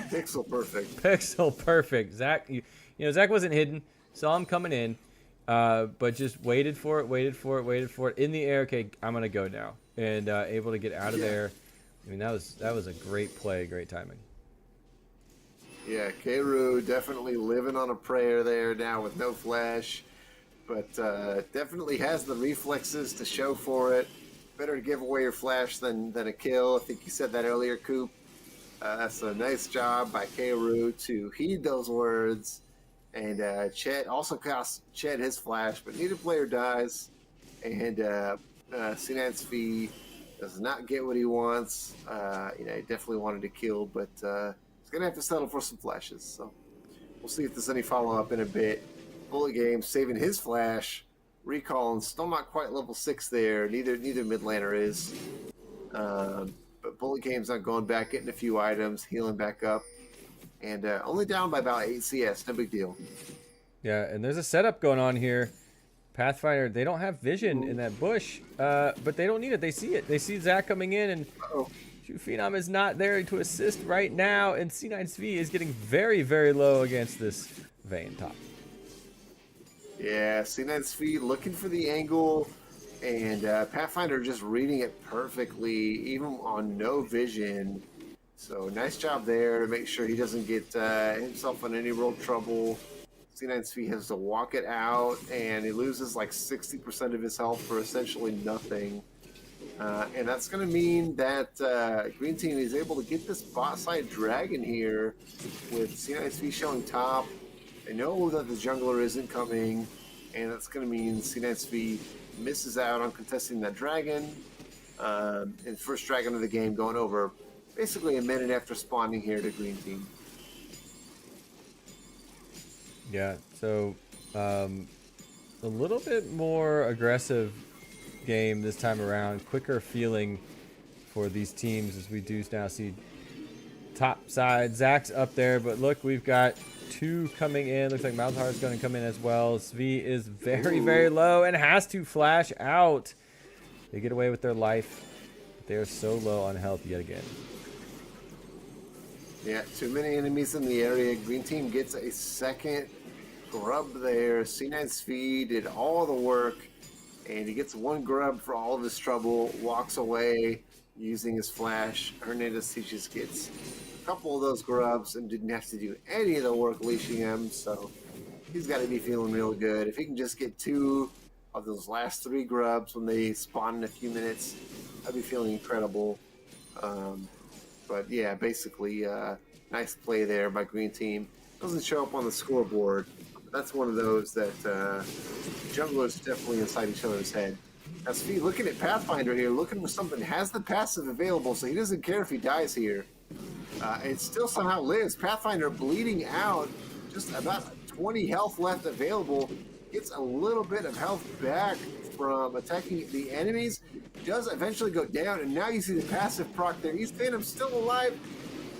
Pixel perfect. Pixel perfect. Zach, you know, Zach wasn't hidden. Saw him coming in, but just waited for it. In the air, okay, I'm going to go now. And able to get out of there. I mean, that was a great play, great timing. Yeah, Kayru definitely living on a prayer there now with no flash. But definitely has the reflexes to show for it. Better to give away your flash than a kill. I think you said that earlier, Coop. So nice job by Kayru to heed those words. And Ched also cost Ched his flash, but neither player dies. And C9's Fee does not get what he wants. He definitely wanted to kill, but he's going to have to settle for some flashes. So we'll see if there's any follow-up in a bit. Bullet Games saving his flash. Recall and still not quite level 6 there. Neither mid laner is. But Bullet Games not going back, getting a few items, healing back up. And only down by about 8 CS. No big deal. Yeah, and there's a setup going on here. Pathfinder, they don't have vision in that bush, but they don't need it. They see it. They see Zach coming in, and Phenom is not there to assist right now, and C9's V is getting very, very low against this Vayne top. Yeah, C9's feet looking for the angle, and Pathfinder just reading it perfectly, even on no vision. So nice job there to make sure he doesn't get himself in any real trouble. C9's feet has to walk it out, and he loses like 60% of his health for essentially nothing. And that's going to mean that Green Team is able to get this bot side dragon here with C9's feet showing top. They know that the jungler isn't coming, and that's going to mean C9SV misses out on contesting that dragon. And first dragon of the game going over basically a minute after spawning here to Green Team. Yeah, so a little bit more aggressive game this time around. Quicker feeling for these teams as we do now see top side. Zach's up there, but look, we've got 2 coming in. Looks like Malzahar's going to come in as well. Svi is very, very low and has to flash out. They get away with their life. They are so low on health yet again. Yeah, too many enemies in the area. Green Team gets a second grub there. C9SV did all the work, and he gets 1 grub for all of his trouble, walks away using his flash. Hernandez teaches gets a couple of those grubs and didn't have to do any of the work leashing him, so he's got to be feeling real good. If he can just get 2 of those last 3 grubs when they spawn in a few minutes, I'd be feeling incredible. But yeah, basically, nice play there by Green Team. Doesn't show up on the scoreboard. But that's one of those that junglers definitely inside each other's head. Now, Speed looking at Pathfinder here, looking for something, has the passive available, so he doesn't care if he dies here. And still somehow lives. Pathfinder bleeding out, just about 20 health left available. Gets a little bit of health back from attacking the enemies. Does eventually go down, and now you see the passive proc there. East Phantom still alive.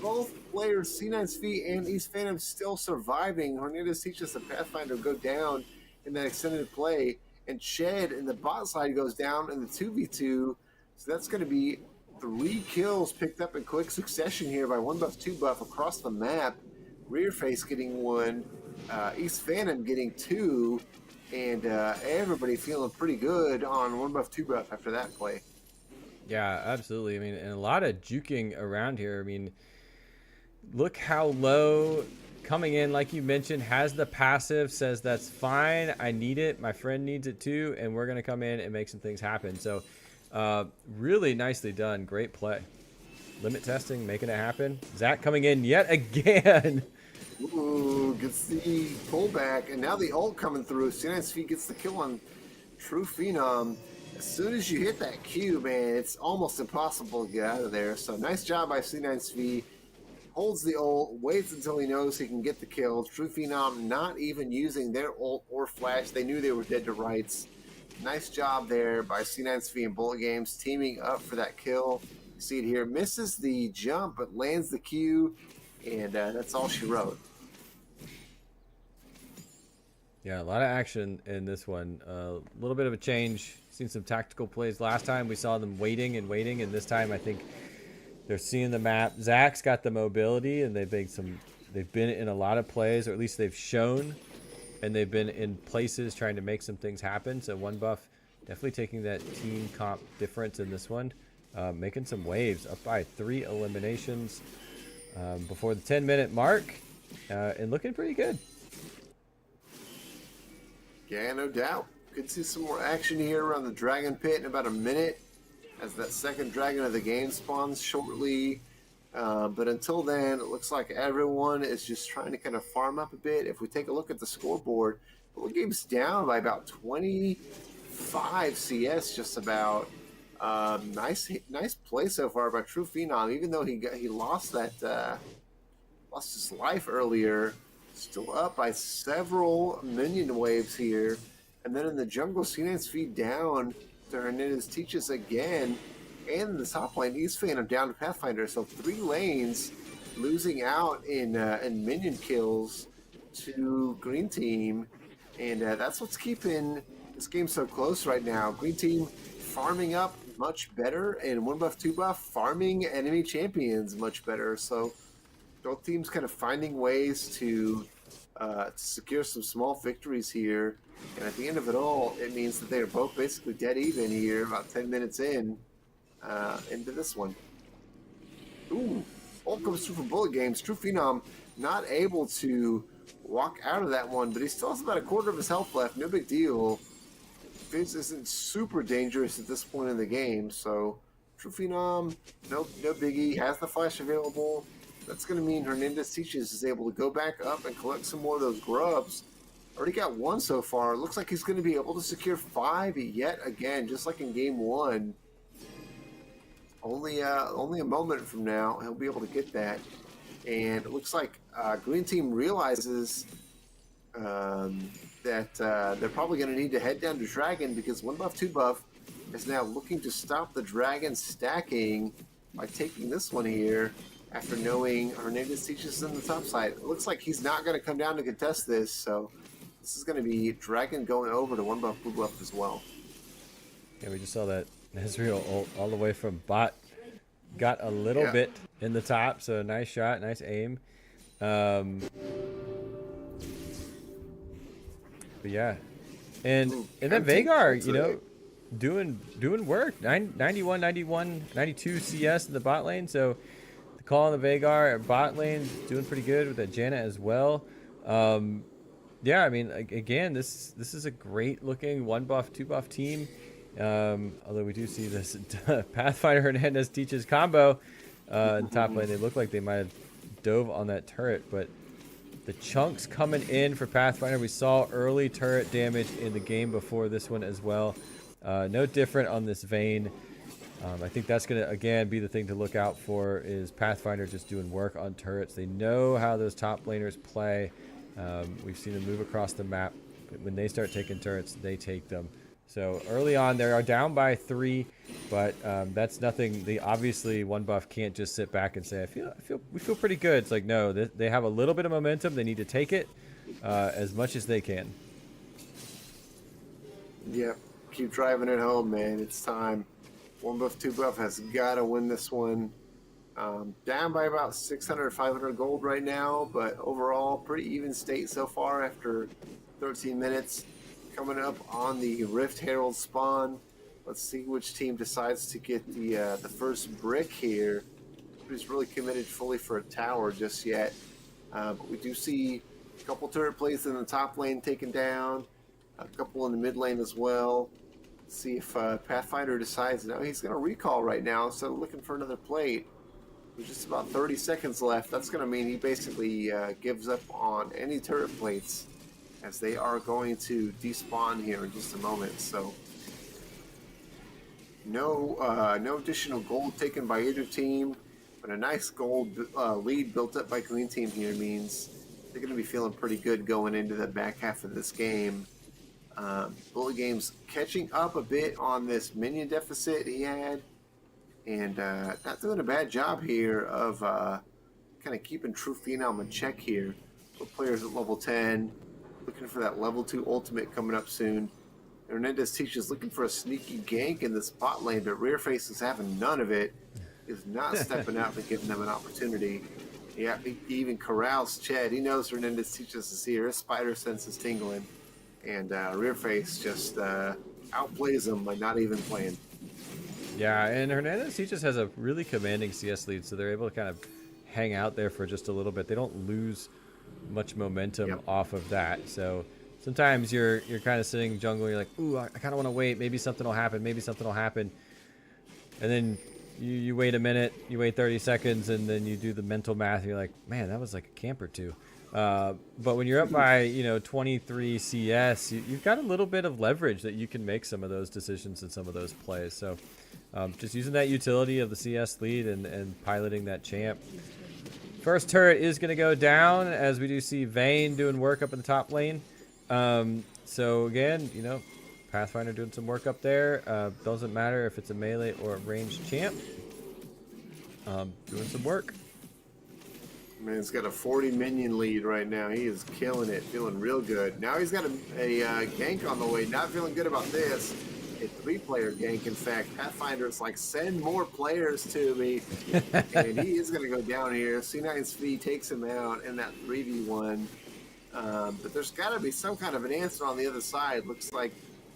Both players, C9SV and East Phantom, still surviving. Hernandez teaches the Pathfinder go down in that extended play, and Shed in the bot side goes down in the 2v2. So that's going to be 3 kills picked up in quick succession here by 1 buff, 2 buff across the map. Rear Face getting 1, East Phantom getting 2, and everybody feeling pretty good on 1 buff, 2 buff after that play. Yeah, absolutely. I mean, and a lot of juking around here. I mean, look how low coming in, like you mentioned, has the passive, says that's fine, I need it, my friend needs it too, and we're going to come in and make some things happen. So really nicely done. Great play. Limit testing, making it happen. Zach coming in yet again. Ooh, gets the pullback, and now the ult coming through. C9SV gets the kill on True Phenom. As soon as you hit that Q, man, it's almost impossible to get out of there. So nice job by C9SV. Holds the ult, waits until he knows he can get the kill. True Phenom not even using their ult or flash. They knew they were dead to rights. Nice job there by C9SV and Bullet Games teaming up for that kill. You see it here. Misses the jump, but lands the Q, and that's all she wrote. Yeah, a lot of action in this one. A little bit of a change. Seen some tactical plays last time. We saw them waiting, and this time I think they're seeing the map. Zach's got the mobility, and they've been in a lot of plays, or at least they've shown, and they've been in places trying to make some things happen. So 1 buff, definitely taking that team comp difference in this one, making some waves, up by 3 eliminations before the 10-minute mark, and looking pretty good. Yeah, no doubt. Could see some more action here around the Dragon Pit in about a minute as that second dragon of the game spawns shortly. But until then, it looks like everyone is just trying to kind of farm up a bit. If we take a look at the scoreboard, the game's down by about 25 CS just about. Nice play so far by True Phenom. Even though he lost his life earlier, still up by several minion waves here. And then in the jungle, C9SV down to Hernandez teaches again. And in the top lane, East Phantom down to Pathfinder. So 3 lanes losing out in minion kills to Green Team. And that's what's keeping this game so close right now. Green Team farming up much better, and 1 buff, 2 buff farming enemy champions much better. So both teams kind of finding ways to to secure some small victories here. And at the end of it all, it means that they are both basically dead even here, about 10 minutes into this one. Ooh, all comes through for Bullet Games. True Phenom not able to walk out of that one, but he still has about a quarter of his health left. No big deal. Fizz isn't super dangerous at this point in the game, so True Phenom, no biggie. Has the flash available. That's going to mean Hernandez Teaches is able to go back up and collect some more of those grubs. Already got one so far. Looks like he's going to be able to secure 5 yet again, just like in game 1. Only a moment from now, he'll be able to get that. And it looks like Green Team realizes that they're probably going to need to head down to Dragon, because 1 buff, 2 buff is now looking to stop the Dragon stacking by taking this one here after knowing Hernandez Teaches in the top side. It looks like he's not going to come down to contest this, so this is going to be Dragon going over to 1 buff, 2 buff as well. Yeah, we just saw that Ezreal all the way from bot got a little bit in the top, so nice shot, nice aim. But yeah, and then Veigar, you know, doing work. 91, 91, 92 CS in the bot lane. So the call on the Veigar at bot lane doing pretty good with that Janna as well. Yeah, I mean, again, this is a great looking 1 buff, 2 buff team. Although we do see this Pathfinder Hernandez Teaches combo in top lane. They look like they might have dove on that turret, but the chunks coming in for Pathfinder. We saw early turret damage in the game before this one as well. No different on this Vayne. I think that's going to, again, be the thing to look out for, is Pathfinder just doing work on turrets. They know how those top laners play. We've seen them move across the map. When they start taking turrets, they take them. So early on, they are down by 3, but that's nothing. They obviously, 1 buff can't just sit back and say, we feel pretty good. It's like, no, they have a little bit of momentum. They need to take it as much as they can. Yep, keep driving it home, man. It's time. 1 buff, 2 buff has got to win this one. Down by about 600, 500 gold right now, but overall, pretty even state so far after 13 minutes. Coming up on the Rift Herald spawn. Let's see which team decides to get the first brick here. Nobody's really committed fully for a tower just yet. But we do see a couple turret plays in the top lane taken down. A couple in the mid lane as well. Let's see if Pathfinder decides, no, he's going to recall right now, so looking for another plate. There's just about 30 seconds left. That's going to mean he basically gives up on any turret plates, as they are going to despawn here in just a moment. So no additional gold taken by either team, but a nice gold lead built up by Green Team here means they're going to be feeling pretty good going into the back half of this game. Bullet Games catching up a bit on this minion deficit he had, and not doing a bad job here of kind of keeping True Phenom in check here. With players at level 10, looking for that level 2 ultimate coming up soon. Hernandez Teaches looking for a sneaky gank in this bot lane, but Rearface is having none of it. Is not stepping up and giving them an opportunity. Yeah, he even corrals Ched. He knows Hernandez Teaches is here. His spider sense is tingling. And Rearface just outplays him by not even playing. Yeah, and Hernandez Teaches has a really commanding CS lead, so they're able to kind of hang out there for just a little bit. They don't lose much momentum off of that. So sometimes you're kind of sitting jungle, you're like, ooh, I kind of want to wait. Maybe something will happen. Maybe something will happen. And then you wait a minute, you wait 30 seconds, and then you do the mental math. And you're like, man, that was like a camp or two. But when you're up by 23 CS, you've got a little bit of leverage that you can make some of those decisions and some of those plays. So just using that utility of the CS lead and piloting that champ. First turret is going to go down, as we do see Vayne doing work up in the top lane. So again, Pathfinder doing some work up there. Doesn't matter if it's a melee or a ranged champ. Doing some work. Man's got a 40 minion lead right now. He is killing it, feeling real good. Now he's got a gank on the way. Not feeling good about this. A 3-player gank, in fact. Pathfinder is like, send more players to me. And he is going to go down here. C9's V takes him out in that 3v1. But there's got to be some kind of an answer on the other side. Looks like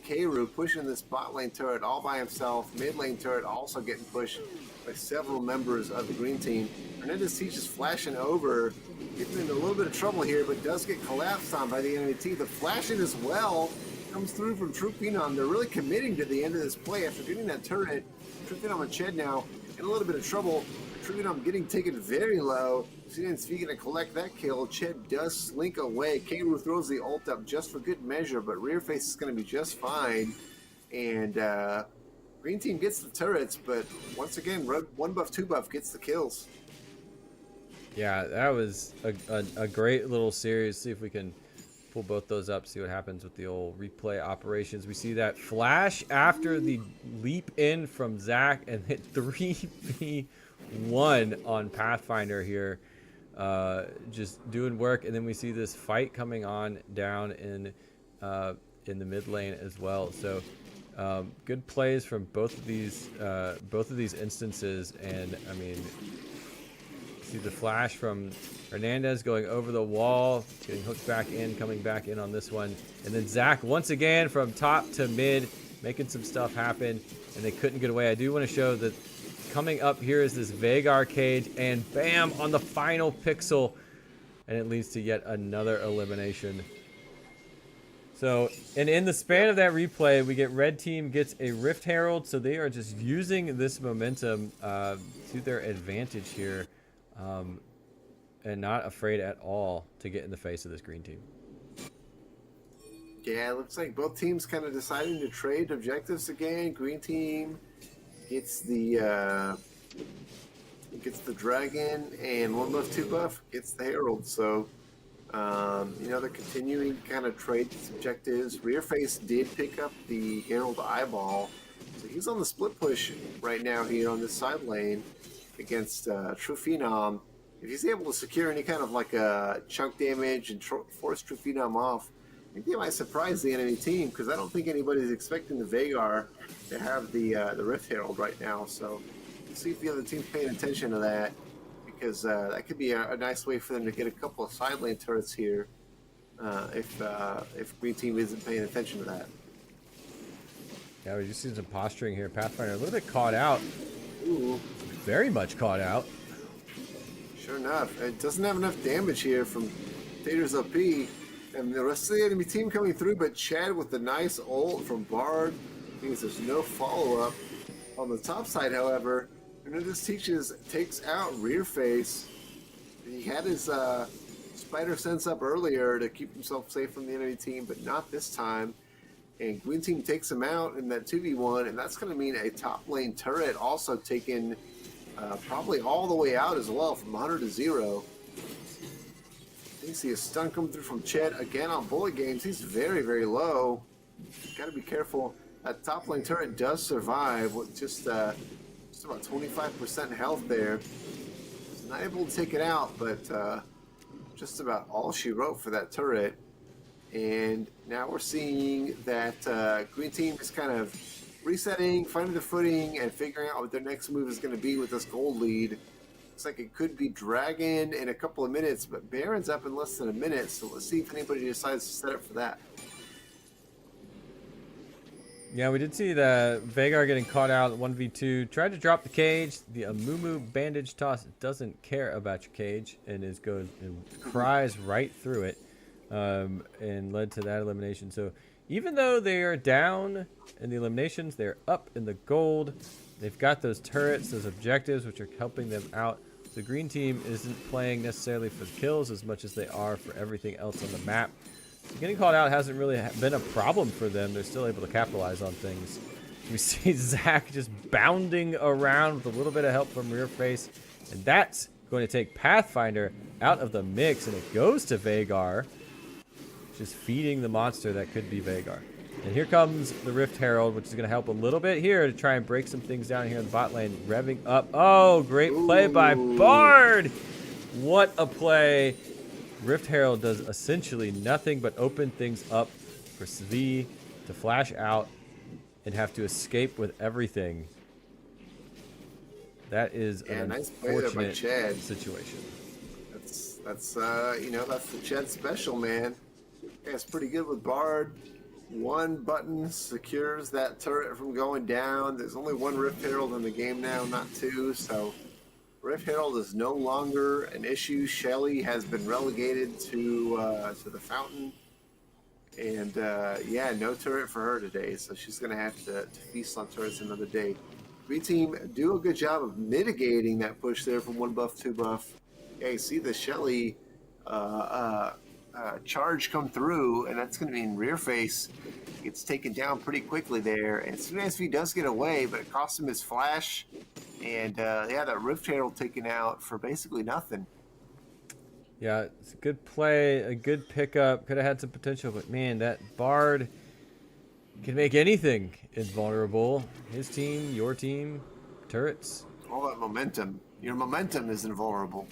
Kayru pushing this bot lane turret all by himself. Mid lane turret also getting pushed by several members of the green team. Hernandez Teach is flashing over, getting into a little bit of trouble here, but does get collapsed on by the enemy team. The flashing as well comes through from True Phenom. They're really committing to the end of this play after getting that turret. True Phenom and Ched now in a little bit of trouble. True Phenom getting taken very low. CNSV going to collect that kill. Ched does slink away. Kayru throws the ult up just for good measure, but Rear Face is going to be just fine. And green team gets the turrets, but once again, red 1 buff, 2 buff gets the kills. Yeah, that was a great little series. See if we can pull both those up, see what happens with the old replay operations. We see that flash after the leap in from Zach and hit 3v1 on Pathfinder here. Just doing work, and then we see this fight coming on down in the mid lane as well. So good plays from both of these instances, and I mean, see the flash from Hernandez going over the wall, getting hooked back in, coming back in on this one, and then Zach once again from top to mid, making some stuff happen, and they couldn't get away. I do want to show that coming up here is this Veigar cage, and bam, on the final pixel, and it leads to yet another elimination. So, and in the span of that replay, we get red team gets a Rift Herald, so they are just using this momentum to their advantage here, and not afraid at all to get in the face of this green team. Yeah, it looks like both teams kind of deciding to trade objectives again. Green team gets the dragon, and 1 buff, 2 buff gets the herald. So they're continuing to kind of trade these objectives. Rearface did pick up the herald eyeball, so he's on the split push right now here on this side lane against True Phenom. If he's able to secure any kind of like a chunk damage and force True Phenom off, I think they might surprise the enemy team, because I don't think anybody's expecting the Veigar to have the Rift Herald right now. So we'll see if the other team's paying attention to that, because that could be a nice way for them to get a couple of side lane turrets here if green team isn't paying attention to that. Yeah, we just see some posturing here. Pathfinder a little bit caught out. Ooh. Very much caught out. Sure enough. It doesn't have enough damage here from Tater's OP. And the rest of the enemy team coming through, but Chad with the nice ult from Bard means there's no follow-up. On the top side, however, Hernandez takes out Rear Face. He had his Spider Sense up earlier to keep himself safe from the enemy team, but not this time. And green team takes him out in that 2v1, and that's going to mean a top lane turret also taken probably all the way out as well, from 100 to 0. You see a stun come through from Chet again on bullet games. He's very, very low. Got to be careful. That top lane turret does survive with just about 25% health there. He's not able to take it out, but just about all she wrote for that turret. And now we're seeing that green team is kind of resetting, finding their footing, and figuring out what their next move is going to be with this gold lead. Looks like it could be Dragon in a couple of minutes, but Baron's up in less than a minute, so let's see if anybody decides to set up for that. Yeah, we did see the Veigar getting caught out at 1v2. Tried to drop the cage. The Amumu bandage toss doesn't care about your cage and goes and cries right through it, and led to that elimination. So even though they are down in the eliminations, they're up in the gold. They've got those turrets, those objectives, which are helping them out. The green team isn't playing necessarily for the kills as much as they are for everything else on the map. So getting called out hasn't really been a problem for them. They're still able to capitalize on things. We see Zach just bounding around with a little bit of help from Rear Face, and that's going to take Pathfinder out of the mix, and it goes to Veigar, just feeding the monster that could be Veigar. And here comes the Rift Herald, which is going to help a little bit here to try and break some things down here in the bot lane. Revving up. Oh, great play by Bard. What a play. Rift Herald does essentially nothing but open things up for Svi to flash out and have to escape with everything. That is an nice play there by unfortunate Chad. situation. That's that's the Ched special, man. Yeah, it's pretty good with Bard. One button secures that turret from going down. There's only one Rift Herald in the game now, not two. So Rift Herald is no longer an issue. Shelly has been relegated to the fountain, and yeah, no turret for her today. So she's gonna have to feast on turrets another day. Green team do a good job of mitigating that push there from one buff, two buff. Yeah, you see the Shelly charge come through, and that's going to mean rear face gets taken down pretty quickly there. And SV does get away, but it costs him his flash, and yeah, that Rift Herald taken out for basically nothing. Yeah, it's a good play, a good pickup. Could have had some potential, but man, that Bard can make anything invulnerable. His team, your team, turrets, All that momentum. Your momentum is invulnerable.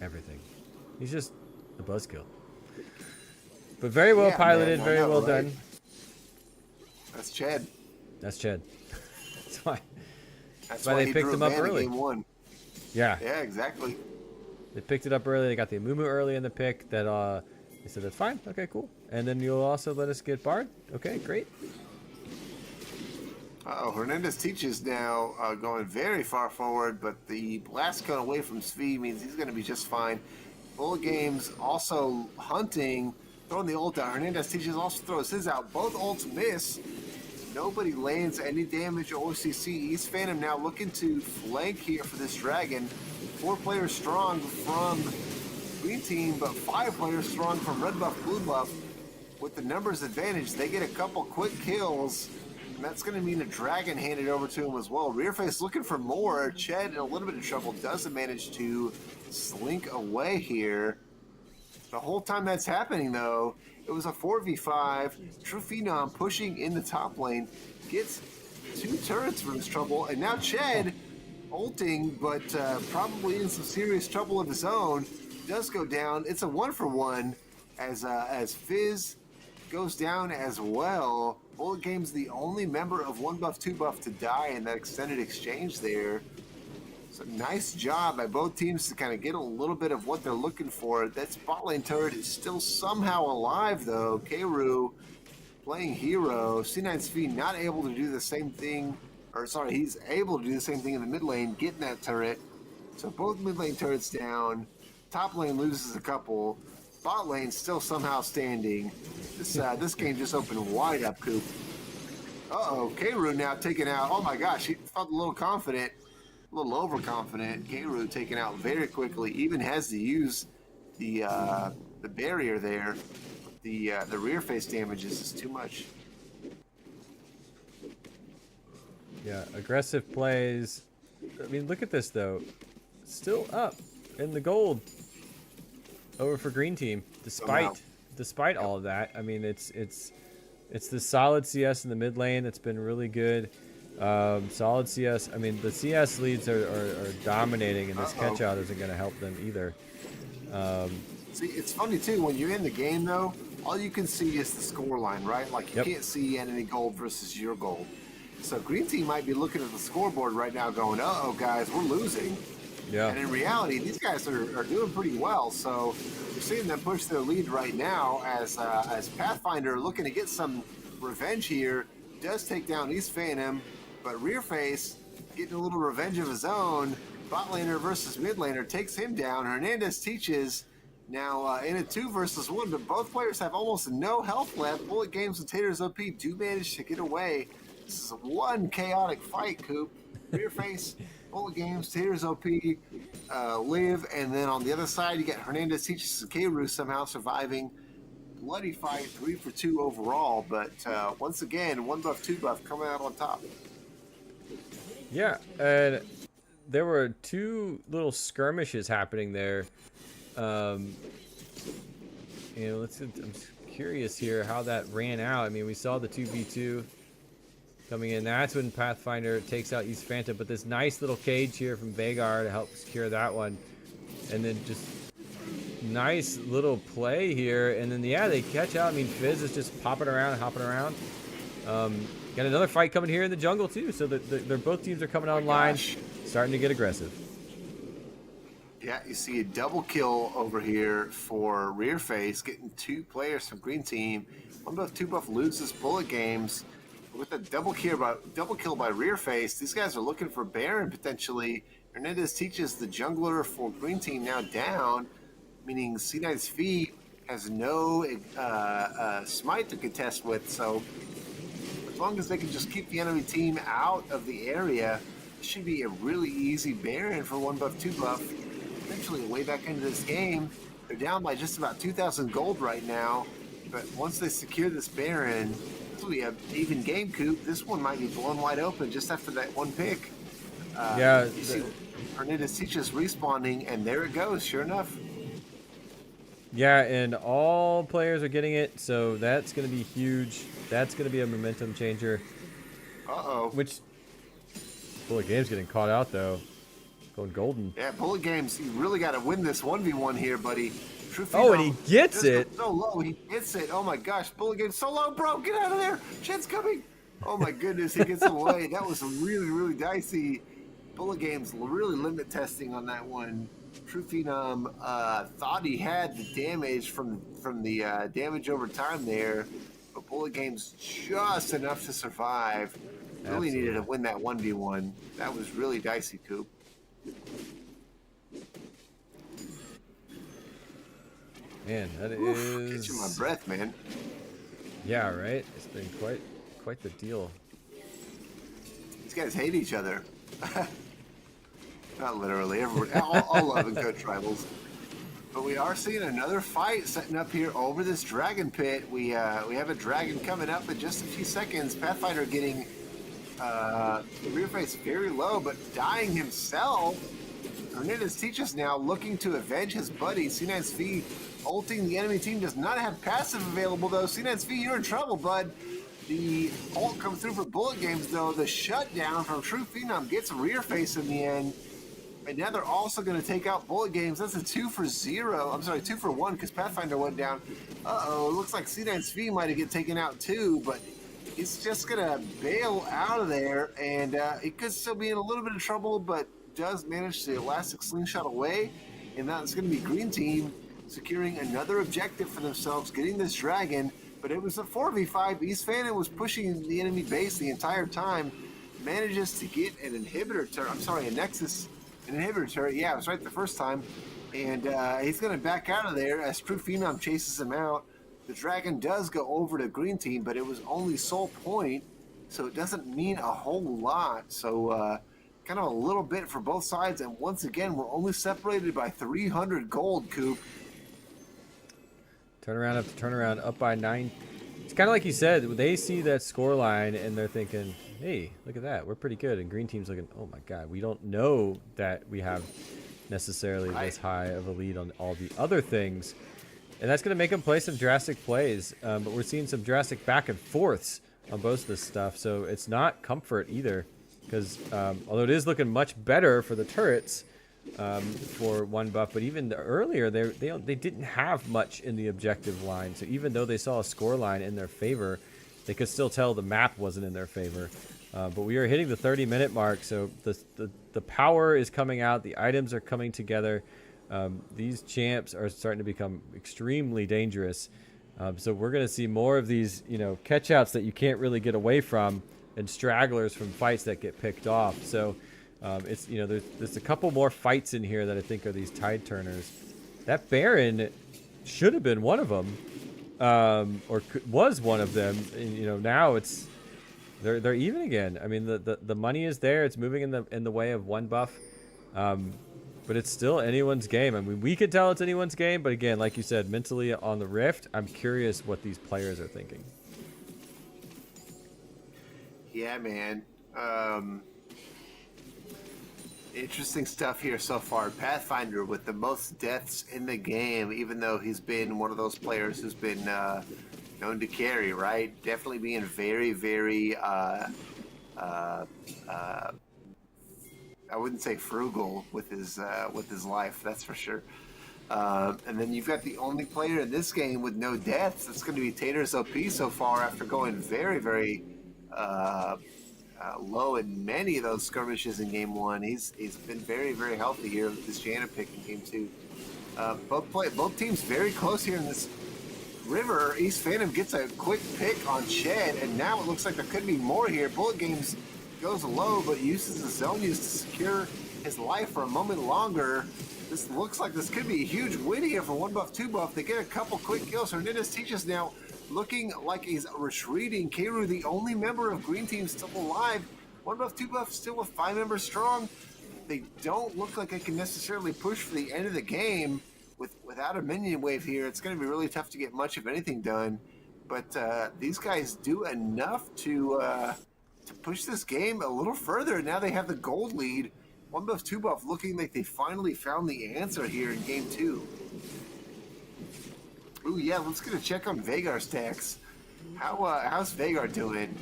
everything. He's just a buzzkill. But very well Yeah, piloted, man, I very know, well right? done. That's Ched. That's Ched. That's why. That's why they he picked drew him a up ban in early. Game one. Yeah, Yeah, exactly. they picked it up early. They got the Amumu early in the pick. That they said that's fine. Okay, cool. And then you'll also let us get Bard. Okay, great. Oh, Hernandez teaches now going very far forward, but the blast cone away from Svi means he's going to be just fine. Bullet Games also hunting, throwing the ult out. Hernandez teaches also throws his out. Both ults miss. Nobody lands any damage to OCC. East Phantom now looking to flank here for this dragon. 4 players strong from green team, but 5 players strong from red buff, blue buff. With the numbers advantage, they get a couple quick kills. And that's going to mean a dragon handed over to him as well. Rearface looking for more. Ched in a little bit of trouble. Doesn't manage to slink away here. The whole time that's happening, though, it was a 4v5. True Phenom pushing in the top lane. Gets 2 turrets for his trouble. And now Ched ulting, but probably in some serious trouble of his own. Does go down. It's a 1-for-1 as Fizz goes down as well. Bullet Game's the only member of 1 buff, 2 buff to die in that extended exchange there. So nice job by both teams to kind of get a little bit of what they're looking for. That spot lane turret is still somehow alive though. Keiru playing hero. C9SV not able to do the same thing, or sorry, he's able to do the same thing in the mid lane, getting that turret. So both mid lane turrets down. Top lane loses a couple. Bot lane still somehow standing. This game just opened wide up, Coop. Uh-oh, Keiru now taken out. Oh my gosh, he felt a little confident, a little overconfident. Keiru taken out very quickly. Even has to use the barrier there. The rear face damage is just too much. Yeah, aggressive plays. I mean, look at this though. Still up in the gold over for green team, despite all of that. I mean, it's the solid CS in the mid lane that's been really good. Solid CS. I mean, the CS leads are dominating, and this catch out isn't going to help them either. See, it's funny too, when you're in the game though, all you can see is the score line, right? Like you can't see enemy gold versus your gold. So green team might be looking at the scoreboard right now going, uh-oh guys, we're losing. Yeah. And in reality, these guys are doing pretty well. So you're seeing them push their lead right now as Pathfinder looking to get some revenge here. Does take down East Phantom, but Rearface getting a little revenge of his own. Bot laner versus mid laner takes him down. Hernandez teaches now in a 2 versus 1, but both players have almost no health left. Bullet Games and Taters OP do manage to get away. This is one chaotic fight, Coop. Rearface, Bullet Games, Taters OP live, and then on the other side you get Hernandez teaches and Keiru somehow surviving. Bloody fight, 3 for 2 overall, but once again, 1 buff, 2 buff coming out on top. Yeah, and there were 2 little skirmishes happening there. I'm curious here how that ran out. I mean, we saw the 2v2 coming in. That's when Pathfinder takes out East Phantom, but this nice little cage here from Vagar to help secure that one. And then just nice little play here. And then, yeah, they catch out. I mean, Fizz is just popping around, hopping around. Got another fight coming here in the jungle, too. So they're both teams are coming online, starting to get aggressive. Yeah, you see a double kill over here for Rear Face, getting 2 players from Green Team. 1 buff, 2 buff loses bullet games. With a double kill by Rear Face, these guys are looking for Baron potentially. Hernandez teaches the jungler for Green Team now down, meaning C9's Fee has no smite to contest with. So as long as they can just keep the enemy team out of the area, it should be a really easy Baron for 1 buff, 2 buff. Eventually, way back into this game, they're down by just about 2,000 gold right now. But once they secure this Baron, this will be an even game, Coop. This one might be blown wide open just after that 1 pick. Yeah, you see Hernandez teaches respawning, and there it goes. Sure enough. Yeah, and all players are getting it, so that's going to be huge. That's going to be a momentum changer. Uh-oh. Which Bullet Game's getting caught out though. Going golden. Yeah, Bullet Games, you really got to win this 1v1 here, buddy. True Oh, and Phenom he gets just it. So low, he gets it. Oh my gosh, Bullet Games so low, bro. Get out of there. Shit's coming. Oh my goodness, he gets away. That was really, really dicey. Bullet Games really limit testing on that one. True Phenom thought he had the damage from the damage over time there, but Bullet Games just enough to survive. Really needed to win that 1v1. That was really dicey, Coop. Man, that Oof, is. catching my breath, man. Yeah, right. It's been quite the deal. These guys hate each other. Not literally. Everyone, all love and good tribals. But we are seeing another fight setting up here over this dragon pit. We have a dragon coming up in just a few seconds. Pathfinder getting Rear Face very low, but dying himself. Hernandez teaches now looking to avenge his buddy. C9's Fee ulting the enemy team does not have passive available though. C9's Fee, you're in trouble, bud. The ult comes through for Bullet Games though. The shutdown from True Phenom gets Rear Face in the end. And now they're also going to take out Bullet Games. That's a 2 for 0. I'm sorry, 2 for 1 because Pathfinder went down. Uh-oh, it looks like C9's Fee might have get taken out too, but he's just going to bail out of there. And it could still be in a little bit of trouble, but does manage the elastic slingshot away. And that's going to be Green Team securing another objective for themselves, getting this dragon. But it was a 4v5. East Phantom was pushing the enemy base the entire time. Manages to get an inhibitor turret. I'm sorry, a Nexus. An inhibitor turret, yeah, I was right the first time. And he's going to back out of there as True Phenom chases him out. The dragon does go over to Green Team, but it was only soul point, so it doesn't mean a whole lot. So kind of a little bit for both sides. And once again, we're only separated by 300 gold, Coop. Turnaround after turnaround, up by 9. It's kind of like you said. They see that score line and they're thinking, hey, look at that. We're pretty good. And Green Team's looking, oh my God, we don't know that we have necessarily this high of a lead on all the other things. And that's going to make them play some drastic plays. But we're seeing some drastic back and forths on both of this stuff. So it's not comfort either. Because although it is looking much better for the turrets for 1 buff, but even earlier they didn't have much in the objective line. So even though they saw a score line in their favor, they could still tell the map wasn't in their favor. But we are hitting the 30-minute mark, so the power is coming out. The items are coming together. These champs are starting to become extremely dangerous. So we're going to see more of these, catch-outs that you can't really get away from, and stragglers from fights that get picked off. So it's there's a couple more fights in here that I think are these tide turners. That Baron should have been one of them. Was one of them. And, now it's they're even again. I mean, the money is there. It's moving in the way of 1 buff, but it's still anyone's game. I mean, we could tell it's anyone's game, but again, like you said, mentally on the Rift, I'm curious what these players are thinking. Yeah, man. Interesting stuff here so far. Pathfinder with the most deaths in the game, even though he's been one of those players who's been known to carry, right? Definitely being very, very, I wouldn't say frugal with his life, that's for sure. And then you've got the only player in this game with no deaths. It's going to be Tater's OP so far after going very, very low in many of those skirmishes in game one. He's been very, very healthy here with this Janna pick in game two. Both teams very close here in this river. East Phantom gets a quick pick on Shed, and now it looks like there could be more here. Bullet Games goes low, but uses the Zonias to secure his life for a moment longer. This looks like this could be a huge win here for 1-buff, 2-buff. They get a couple quick kills. Hernandez Teaches now looking like he's retreating. Keiru, the only member of Green Team still alive. 1-buff, 2-buff still with 5 members strong. They don't look like they can necessarily push for the end of the game. Without a minion wave here, it's going to be really tough to get much of anything done. But these guys do enough to push this game a little further. Now they have the gold lead. 1-buff, 2-buff looking like they finally found the answer here in game two. Ooh, yeah, let's get a check on Veigar stacks. How's Veigar doing?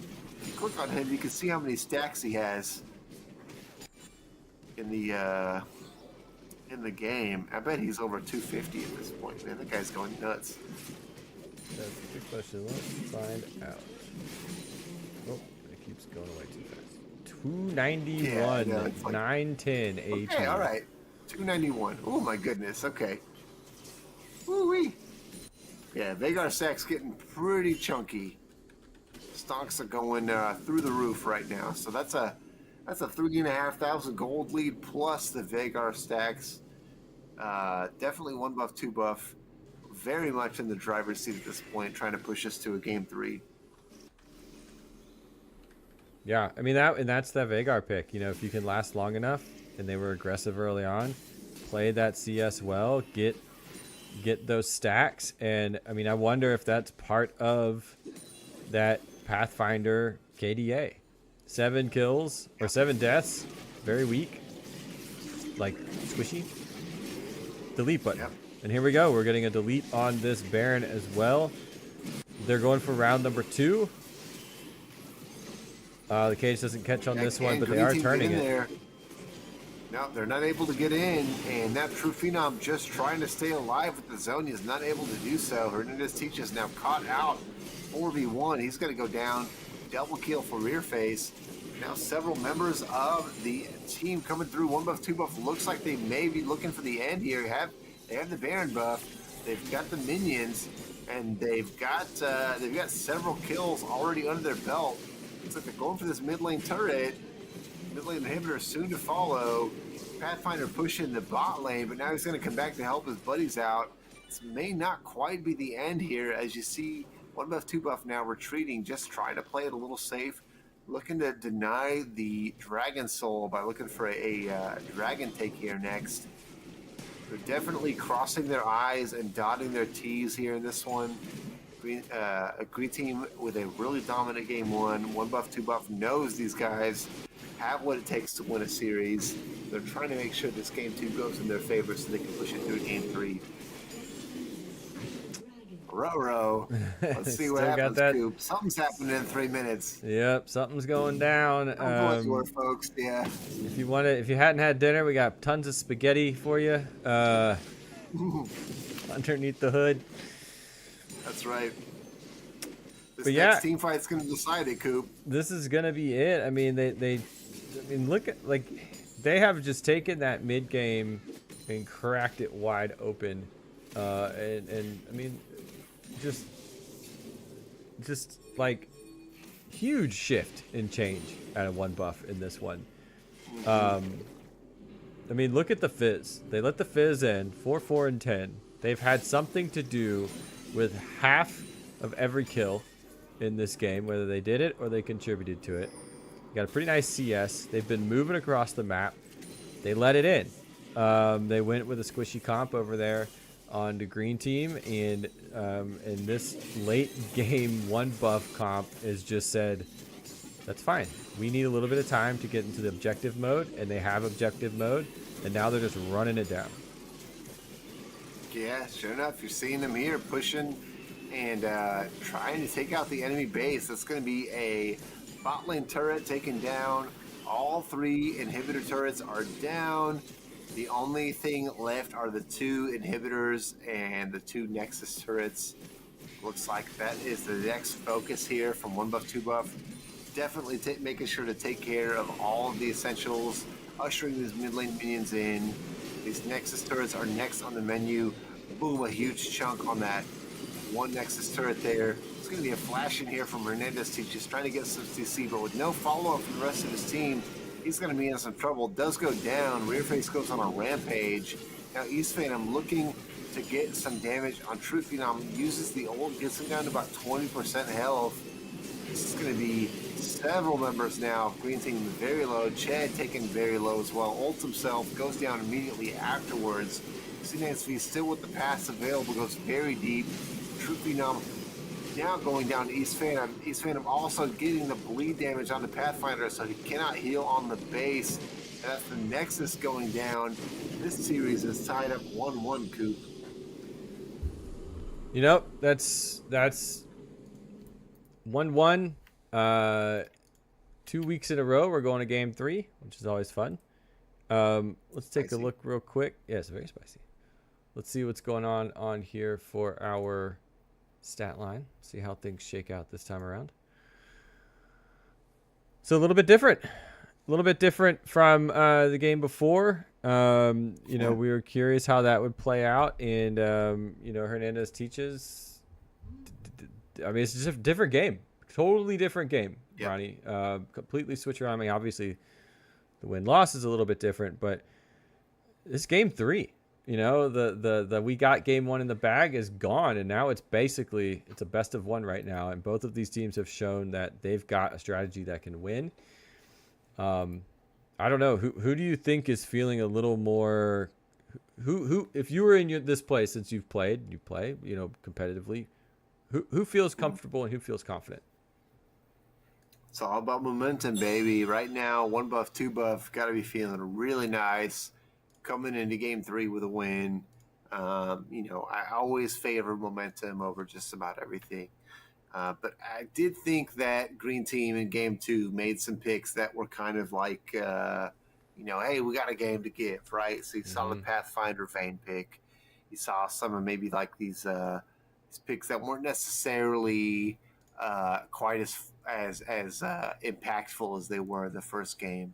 If you click on him, you can see how many stacks he has in the game. I bet he's over 250 at this point. Man, that guy's going nuts. That's a good question. Let's find out. Oh, it keeps going away too fast. 291, Yeah, it's like- 910 AP. Okay, all right. 291. Oh my goodness. Okay. Woo-wee. Yeah, Veigar stacks getting pretty chunky. Stocks are going through the roof right now. So that's a 3,500 gold lead plus the Veigar stacks. Definitely 1-buff, 2-buff. Very much in the driver's seat at this point, trying to push us to a game three. Yeah, I mean that's that Veigar pick. You know, if you can last long enough, and they were aggressive early on, play that CS well, get those stacks, and I mean I wonder if that's part of that Pathfinder KDA. 7 kills or 7 deaths, very weak, like squishy. Delete button. Yep. And here we go. We're getting a delete on this Baron as well. They're going for round number 2. The cage doesn't catch on this one, but they Green are team turning get in it. there. No, they're not able to get in, and that True Phenom just trying to stay alive with the zone is not able to do so. Hernandez Teaches now caught out 4v1. He's going to go down. Double kill for Rearface. Now several members of the team coming through. 1-buff, 2-buff. Looks like they may be looking for the end here. They have the Baron buff. They've got the minions, and they've got several kills already under their belt. Looks like they're going for this mid lane turret. Mid lane inhibitor soon to follow. Pathfinder pushing the bot lane, but now he's going to come back to help his buddies out. This may not quite be the end here, as you see 1-buff, 2-buff now retreating, just trying to play it a little safe, looking to deny the Dragon Soul by looking for a Dragon take here next. They're definitely crossing their I's and dotting their T's here in this one. A Green team with a really dominant game one. 1-buff, 2-buff knows these guys have what it takes to win a series. They're trying to make sure this game 2 goes in their favor so they can push it through game 3. Ruh-roh. Let's see Still what got happens, that. Coop. Something's happening in 3 minutes. Yep, something's going down. I'm going for it, folks. Yeah. If you hadn't had dinner, we got tons of spaghetti for you. Underneath the hood. That's right. This But next yeah. team fight's going to decide it, Coop. This is gonna be it. I mean, look at they have just taken that mid game and cracked it wide open, and I mean, just like huge shift in change out of 1-buff in this one. I mean, look at the Fizz. They let the Fizz in 4, 4, and 10. They've had something to do with half of every kill in this game, whether they did it or they contributed to it. Got a pretty nice CS. They've been moving across the map. They let it in. They went with a squishy comp over there on the green team, and this late game 1-buff comp is just said, that's fine. We need a little bit of time to get into the objective mode, and they have objective mode, and now they're just running it down. Yeah, sure enough, you're seeing them here pushing and trying to take out the enemy base. That's going to be a bot lane turret taken down. All 3 inhibitor turrets are down. The only thing left are the 2 inhibitors and the 2 Nexus turrets. Looks like that is the next focus here from 1-buff, 2-buff. definitely making sure to take care of all of the essentials, ushering these mid lane minions in. These Nexus turrets are next on the menu. Boom, a huge chunk on that one Nexus turret there. It's going to be a flash in here from Hernandez team, just trying to get some CC, but with no follow-up from the rest of his team, he's going to be in some trouble. Does go down. Rearface goes on a rampage. Now East Phantom looking to get some damage on Truth Phenom. Uses the ult, gets him down to about 20% health. This is going to be several members now. Green team very low. Chad taken very low as well. Ult himself goes down immediately afterwards. CNSV still with the pass available, goes very deep. True Phenom now going down to East Phantom. East Phantom also getting the bleed damage on the Pathfinder, so he cannot heal on the base. And that's the Nexus going down. This series is tied up 1-1, Coop. You know, that's 1-1. 2 weeks in a row, we're going to game 3, which is always fun. Let's take Spicy. a look real quick. Yeah, it's very spicy. Let's see what's going on here for our stat line. See how things shake out this time around. So a little bit different. A little bit different from the game before. You know, we were curious how that would play out. And, you know, Hernandez teaches. I mean, it's just a different game. Totally different game, Yep. Ronnie. Completely switch around. I mean, obviously, the win-loss is a little bit different. But this game 3. You know, the we got game 1 in the bag is gone, and now it's basically a best of 1 right now, and both of these teams have shown that they've got a strategy that can win. I don't know who do you think is feeling a little more who if you were in this place since you play, you know, competitively, who feels comfortable and who feels confident? It's all about momentum, baby. Right now, 1 buff, 2 buff, got to be feeling really nice. Coming into game 3 with a win. You know, I always favor momentum over just about everything. But I did think that Green Team in game 2 made some picks that were kind of like, you know, hey, we got a game to give, right? So you saw the Pathfinder Vayne pick. You saw some of maybe like these picks that weren't necessarily quite as impactful as they were the first game.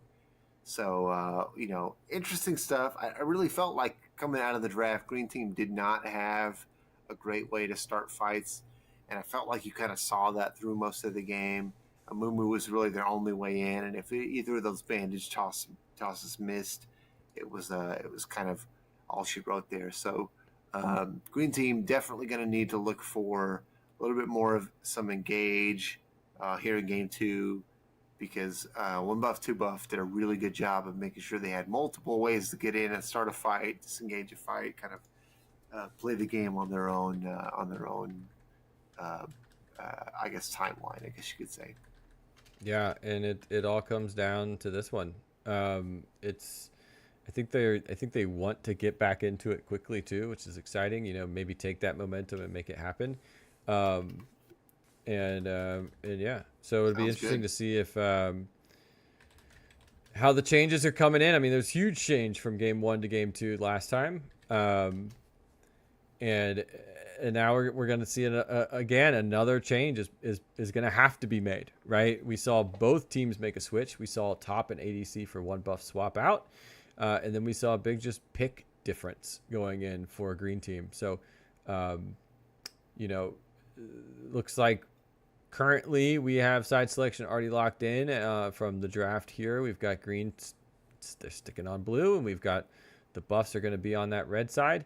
So, you know, interesting stuff. I really felt like coming out of the draft, Green Team did not have a great way to start fights. And I felt like you kind of saw that through most of the game. Amumu was really their only way in. And if either of those bandage tosses missed, it was kind of all she wrote there. So Green Team definitely going to need to look for a little bit more of some engage here in game 2. Because 1 buff, 2 buff did a really good job of making sure they had multiple ways to get in and start a fight, disengage a fight, kind of play the game on their own, I guess, timeline, I guess you could say. Yeah, and it all comes down to this one. I think they want to get back into it quickly too, which is exciting. You know, maybe take that momentum and make it happen. And yeah, so it'd be Sounds interesting good. to see if how the changes are coming in. I mean, there's huge change from game 1 to game 2 last time, and now we're going to see again another change is going to have to be made, right? We saw both teams make a switch. We saw Top and ADC for 1 buff swap out, and then we saw a big just pick difference going in for a Green Team. So, you know, looks like currently we have side selection already locked in from the draft here. We've got green, they're sticking on blue, and we've got the buffs are going to be on that red side.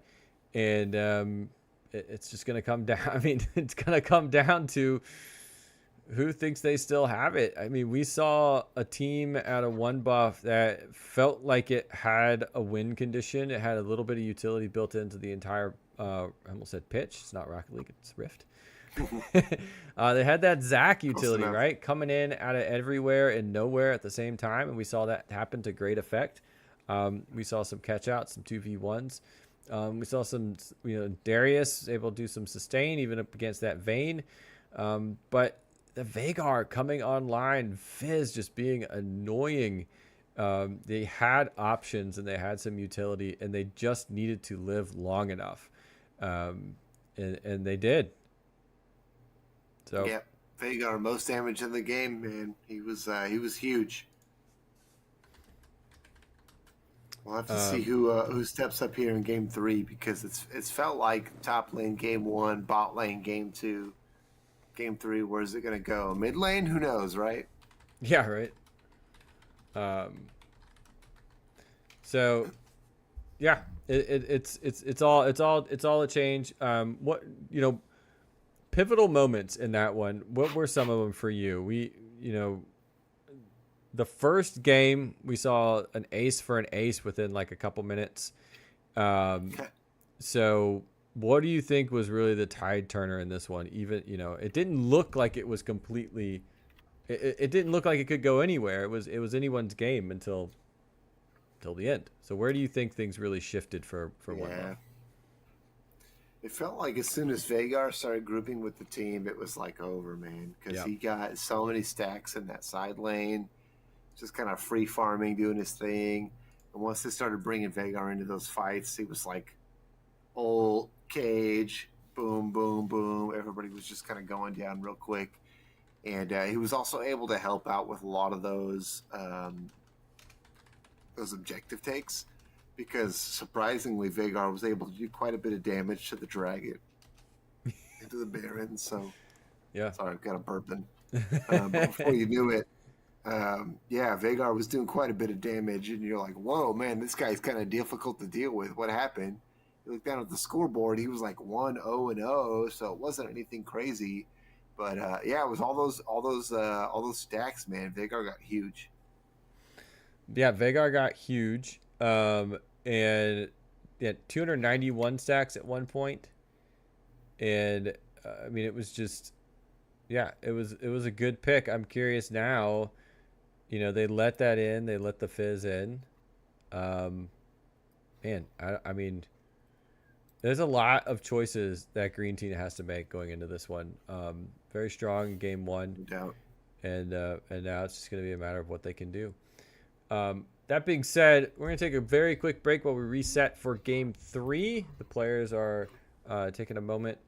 And it's just going to come down. I mean, it's going to come down to who thinks they still have it. I mean, we saw a team at a 1 buff that felt like it had a win condition. It had a little bit of utility built into the entire, I almost said pitch. It's not Rocket League, it's Rift. They had that Zac utility, right? Coming in out of everywhere and nowhere at the same time. And we saw that happen to great effect. We saw some catch outs, some 2v1s. We saw some, you know, Darius able to do some sustain even up against that Vayne. But the Veigar coming online, Fizz just being annoying. They had options and they had some utility and they just needed to live long enough. And they did. So Yep. Vagar, most damage in the game, man. He was huge. We'll have to see who steps up here in game 3 because it's felt like top lane game 1, bot lane game 2, game 3. Where's it gonna go? Mid lane? Who knows, right? Yeah, right. So yeah, it's all a change. What pivotal moments in that one? What were some of them for you? The first game we saw an ace for an ace within like a couple minutes. So what do you think was really the tide turner in this one? Even it didn't look like it was completely. It didn't look like it could go anywhere. It was anyone's game until the end. So where do you think things really shifted for one? It felt like as soon as Vagar started grouping with the team, it was like over, man, because he got so many stacks in that side lane, just kind of free farming, doing his thing. And once they started bringing Vagar into those fights, he was like, old cage, boom, boom, boom. Everybody was just kind of going down real quick. And he was also able to help out with a lot of those objective takes. Because surprisingly, Vagar was able to do quite a bit of damage to the dragon into the Baron. So, yeah, sorry, I've got a burping. But before you knew it, Vagar was doing quite a bit of damage, and you're like, "Whoa, man, this guy's kind of difficult to deal with. What happened?" You look down at the scoreboard; he was like 1-0-0, so it wasn't anything crazy. But it was all those stacks, man. Vagar got huge. Yeah, Vagar got huge. And 291 stacks at one point. And I mean, it was just, it was a good pick. I'm curious now, they let that in, they let the Fizz in. Man, I mean, there's a lot of choices that Green Team has to make going into this one. Very strong in game 1. No doubt. And now it's just going to be a matter of what they can do. That being said, we're going to take a very quick break while we reset for game 3. The players are taking a moment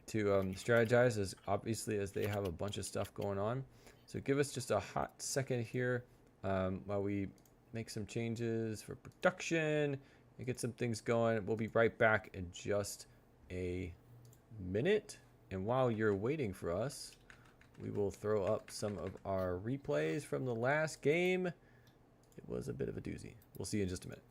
to strategize, as obviously as they have a bunch of stuff going on. So give us just a hot second here while we make some changes for production and get some things going. We'll be right back in just a minute. And while you're waiting for us, we will throw up some of our replays from the last game. It was a bit of a doozy. We'll see you in just a minute.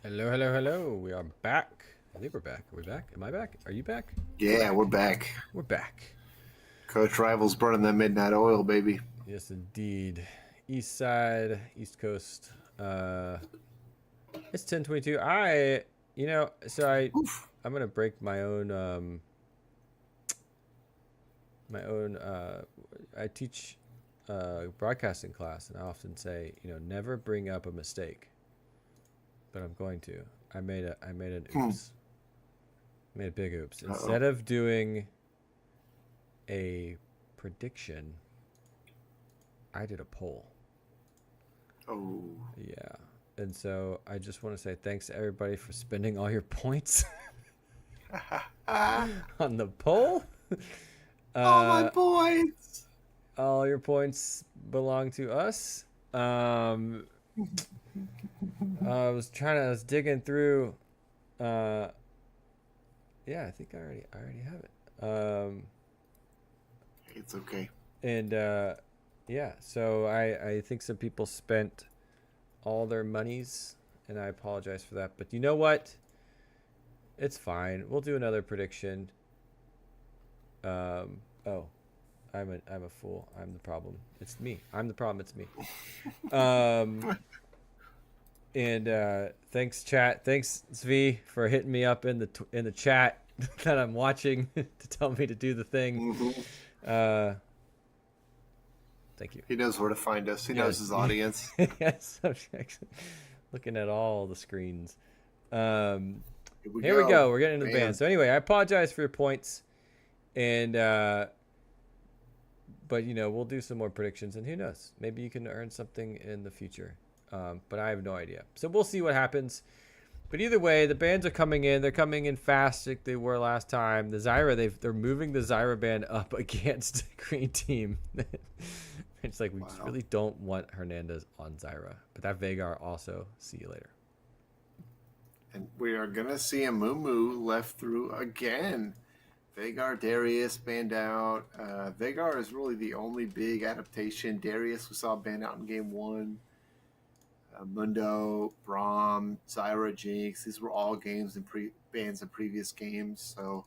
Hello, hello, hello. We are back. I think we're back. Are we back? Am I back? Are you back? Yeah, we're back. We're back. Coach Rivals burning that midnight oil, baby. Yes, indeed. East side, East Coast. It's 10:22. Oof. I'm gonna break my own I teach broadcasting class, and I often say, never bring up a mistake. But I'm going to. I made an oops. Made a big oops. Uh-oh. Instead of doing a prediction, I did a poll. Oh. Yeah. And so I just want to say thanks to everybody for spending all your points on the poll. All my points. All your points belong to us. I was digging through. Yeah, I think I already have it. It's okay. And yeah, so I think some people spent all their monies, and I apologize for that. But you know what? It's fine. We'll do another prediction. Oh, I'm a fool. I'm the problem. It's me. I'm the problem. It's me. And thanks, chat. Thanks, Zvi, for hitting me up in the chat that I'm watching to tell me to do the thing. Mm-hmm. Thank you. He knows where to find us. He knows his audience. Yes, I'm actually looking at all the screens. Here we go. go. We're getting into the Man. band. So anyway, I apologize for your points, and but we'll do some more predictions, and who knows, maybe you can earn something in the future. But I have no idea. So we'll see what happens. But either way, the bands are coming in. They're coming in fast like they were last time. The Zyra, they're moving the Zyra band up against Green Team. It's like we just Wow. really don't want Hernandez on Zyra. But that Veigar also. See you later. And we are going to see a Mumu left through again. Veigar, Darius, banned out. Veigar is really the only big adaptation. Darius we saw banned out in game 1. Mundo, Braum, Zyra, Jinx. These were all games and bans in previous games. So,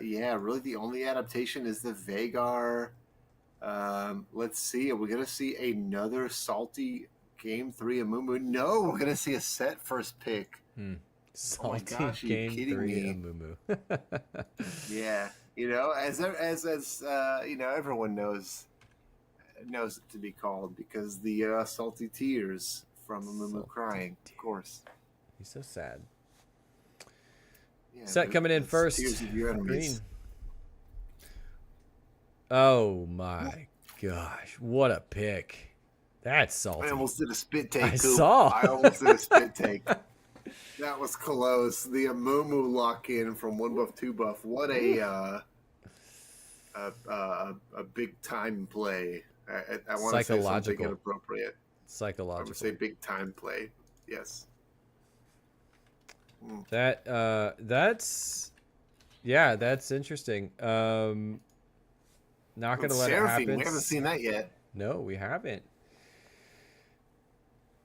yeah, really the only adaptation is the Veigar. Let's see. Are we going to see another salty game 3 of Mumu? No, we're going to see a set first pick. Salty gosh, are you game kidding 3 me? of Mumu. Yeah, as everyone knows it to be called because the salty tears from a Mumu Salty crying, tears. of course. He's so sad. Yeah, Set coming in it's first. Tears of your Green. enemies. Oh my gosh. What a pick. That's salty. I almost did a spit take. I Coop. saw. I almost did a spit take. That was close. The Amumu lock in from 1 buff, 2 buff. What a big time play. I want to say something Psychological. inappropriate. I Psychological. would say big time play. Yes. That's interesting. Not gonna let it Seraphine, happen. we haven't seen that yet. No, we haven't.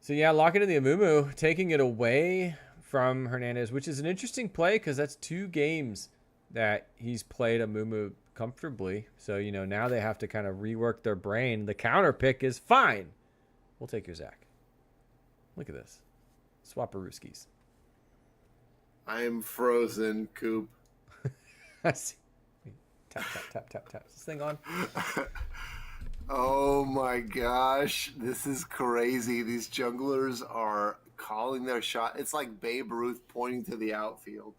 So yeah, locking in the Amumu, taking it away from Hernandez, which is an interesting play because that's 2 games that he's played Amumu comfortably. So now they have to kind of rework their brain. The counter pick is fine. We'll take your Zach. Look at this. Swaparooskies. I am frozen, Coop. I see. Tap, tap, tap, tap, tap. Is this thing on? Oh my gosh, this is crazy. These junglers are calling their shot. It's like Babe Ruth pointing to the outfield.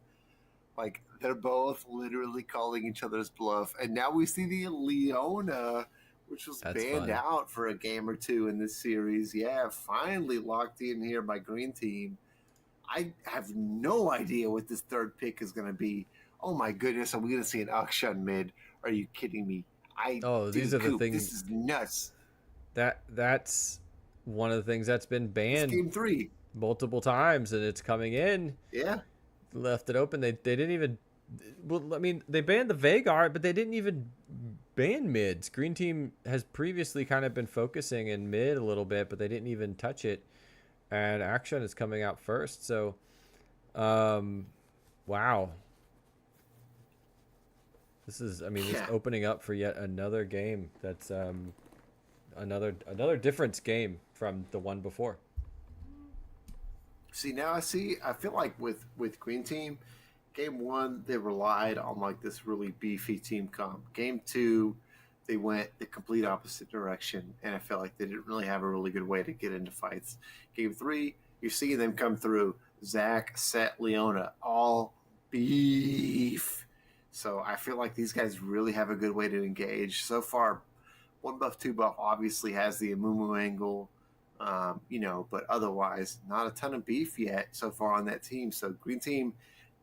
Like they're both literally calling each other's bluff. And now we see the Leona, which was That's banned fun. out for a game or 2 in this series. Yeah, finally locked in here by Green Team. I have no idea what this third pick is going to be. Oh my goodness, are we going to see an Akshan mid? Are you kidding me? These are the Coop, things. This is nuts. That's one of the things that's been It's banned game 3. multiple times, and it's coming in. Yeah. Left it open. They didn't even. Well, I mean, they banned the Veigar, but they didn't even ban mids. Green Team has previously kind of been focusing in mid a little bit, but they didn't even touch it. and Action is coming out first. So, wow. This is, I mean, it's Yeah. opening up for yet another game that's another difference game from the one before. See, now I feel like with Green Team, game one they relied on like this really beefy team comp. Game two, they went the complete opposite direction, and I felt like they didn't really have a really good way to get into fights. Game three, you're seeing them come through. Zach, Set, Leona, all beef. So I feel like these guys really have a good way to engage. So far, one buff, two buff obviously has the Amumu angle, but otherwise, not a ton of beef yet so far on that team. So Green Team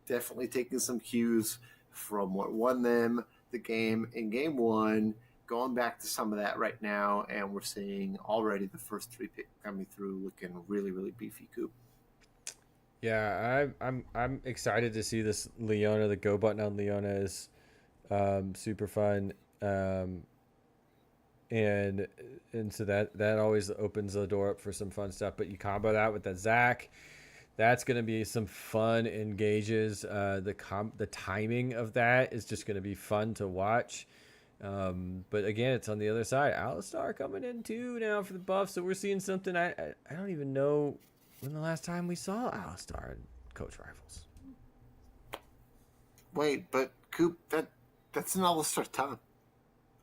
definitely taking some cues from what won them the game in game one, going back to some of that right now, and we're seeing already the first three pick coming through looking really, really beefy, Coop. Yeah, I'm excited to see this Leona. The go button on Leona is super fun. And so that always opens the door up for some fun stuff. But you combo that with that Zach, that's going to be some fun engages. The timing of that is just going to be fun to watch. But again, it's on the other side. Alistar coming in too now for the buff, so we're seeing something. I don't even know when the last time we saw Alistar in Coach Rivals. Wait, but Coop, that's an All-Star top.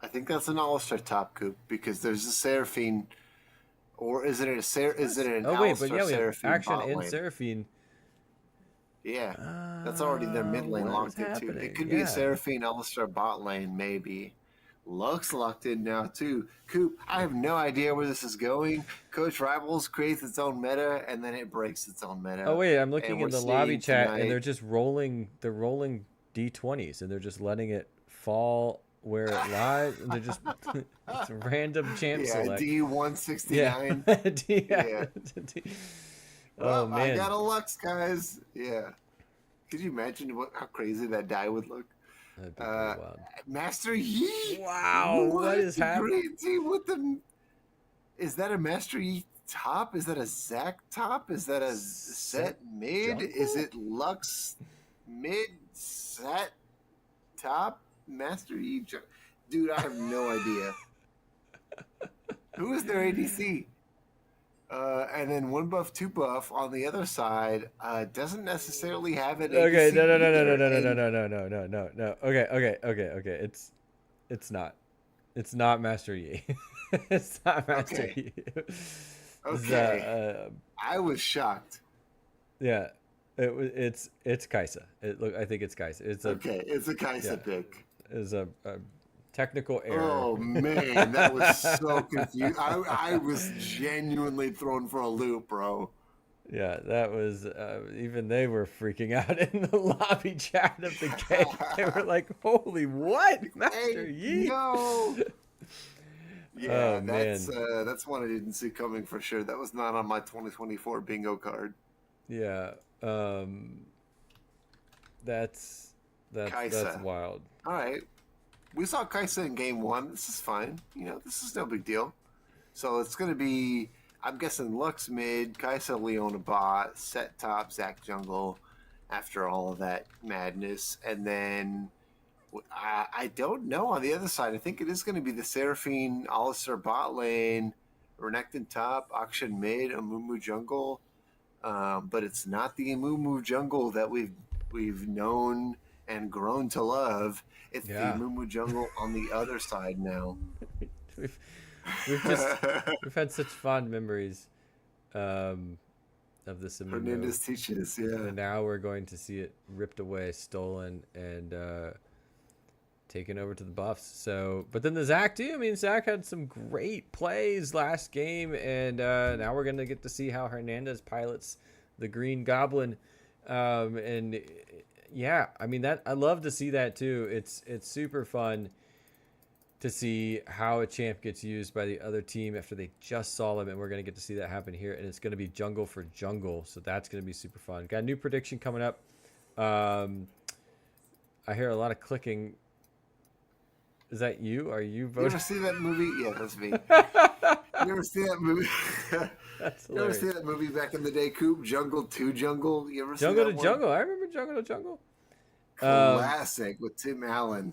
I think that's an All-Star top, Coop, because there's a Seraphine, or is it an Oh wait, but Alistar yeah, we have Seraphine Action bot and lane? Seraphine. Yeah, that's already their mid lane What locked is in too. happening? It could be Yeah. a Seraphine All-Star bot lane, maybe. Lux locked in now too. Coop, I have no idea where this is going. Coach Rivals creates its own meta and then it breaks its own meta. Oh wait, I'm looking And in we're the lobby seeing chat, tonight- and they're just rolling. They're rolling D20s, and they're just letting it fall where it lies. And they're just it's a random champ yeah, select. D169. Yeah. Well, Oh man. I got a Lux, guys. Yeah. Could you imagine how crazy that die would look? That'd be pretty wild. Master Yi. Wow, what is happening? Great team with them. Is that a Master Yi top? Is that a Zac top? Is that a Set mid? jungle? Is it Lux mid Set top? Master Yi. Dude, I have no idea. Who is their ADC? And then one buff, two buff on the other side doesn't necessarily have an Okay, ADC no. either, and- Okay. It's not. It's not Master Yi. It's not Master Okay. Yi. This is, Okay. I was shocked. yeah. It's Kaisa. I think it's Kaisa. It's It's a Kaisa yeah. pick. a technical error. Oh man, that was so confusing. I was genuinely thrown for a loop, bro. Yeah, that was even they were freaking out in the lobby chat of the game. They were like, "Holy what, Master Hey, Yi?" no. Yeah, Oh, that's one I didn't see coming for sure. That was not on my 2024 bingo card. Yeah, that's Kaisa. wild. All right, we saw Kaisa in game one. This is fine. This is no big deal. So it's going to be, I'm guessing, Lux mid, Kaisa Leona bot, Set top, Zac jungle. After all of that madness, and then I don't know on the other side. I think it is going to be the Seraphine Alistar bot lane, Renekton top, Akshan mid, Amumu jungle. But it's not the Amumu jungle that we've known and grown to love. It's Yeah. the Amumu jungle on the other side now. We've had such fond memories of this Amumu. Hernandez teaches, yeah. And now we're going to see it ripped away, stolen, and taken over to the buffs. So, but then the Zac too. I mean, Zac had some great plays last game, and now we're gonna get to see how Hernandez pilots the Green Goblin. And yeah, I mean that I love to see that too. It's super fun to see how a champ gets used by the other team after they just saw him, and we're going to get to see that happen here, and it's going to be jungle for jungle, so that's going to be super fun. Got a new prediction coming up. I hear a lot of clicking. Is that you? Are you You voting? ever see that movie? Yeah, that's me. You ever see that movie? That's You ever hilarious. see that movie back in the day, Coop? Jungle to Jungle. You ever see Jungle that to one? Jungle. I remember Jungle to Jungle. Classic with Tim Allen.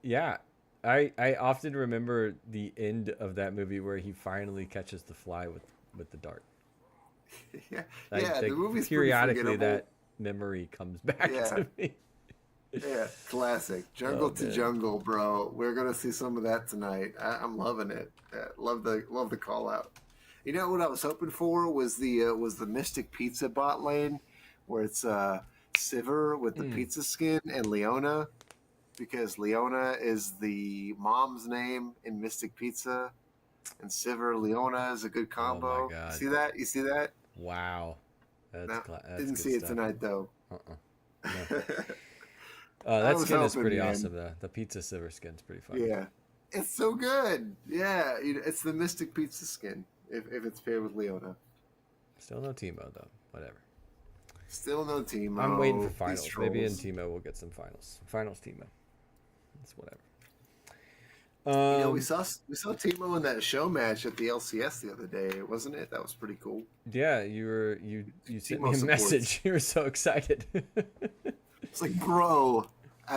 Yeah, I often remember the end of that movie where he finally catches the fly with the dart. Yeah, I yeah. The think movie's pretty periodically forgettable. that memory comes back Yeah, to me. yeah. Classic. Jungle Oh to man. Jungle, bro. We're gonna see some of that tonight. I'm loving it. Love the call out. You know what I was hoping for was the Mystic Pizza bot lane, where it's Sivir with the Mm. pizza skin and Leona, because Leona is the mom's name in Mystic Pizza, and Sivir Leona is a good Oh my combo. god. See that? You see that? Wow. No, That's didn't good see it stuff. tonight though. Uh-uh. No. I That was skin is hoping, pretty man. awesome though. The pizza silver skin's pretty fun. Yeah, it's so good. Yeah, it's the Mystic Pizza skin. If it's paired with Leona, Still no Timo though. Whatever. still no Teemo. I'm waiting for These finals. Maybe in trolls. Timo we'll get some finals. Finals Timo. It's whatever. You know, we Um, saw Teemo in that show match at the LCS the other day, wasn't it? That was pretty cool. yeah, you sent me Timo a supports. message. You were so excited. It's like, bro,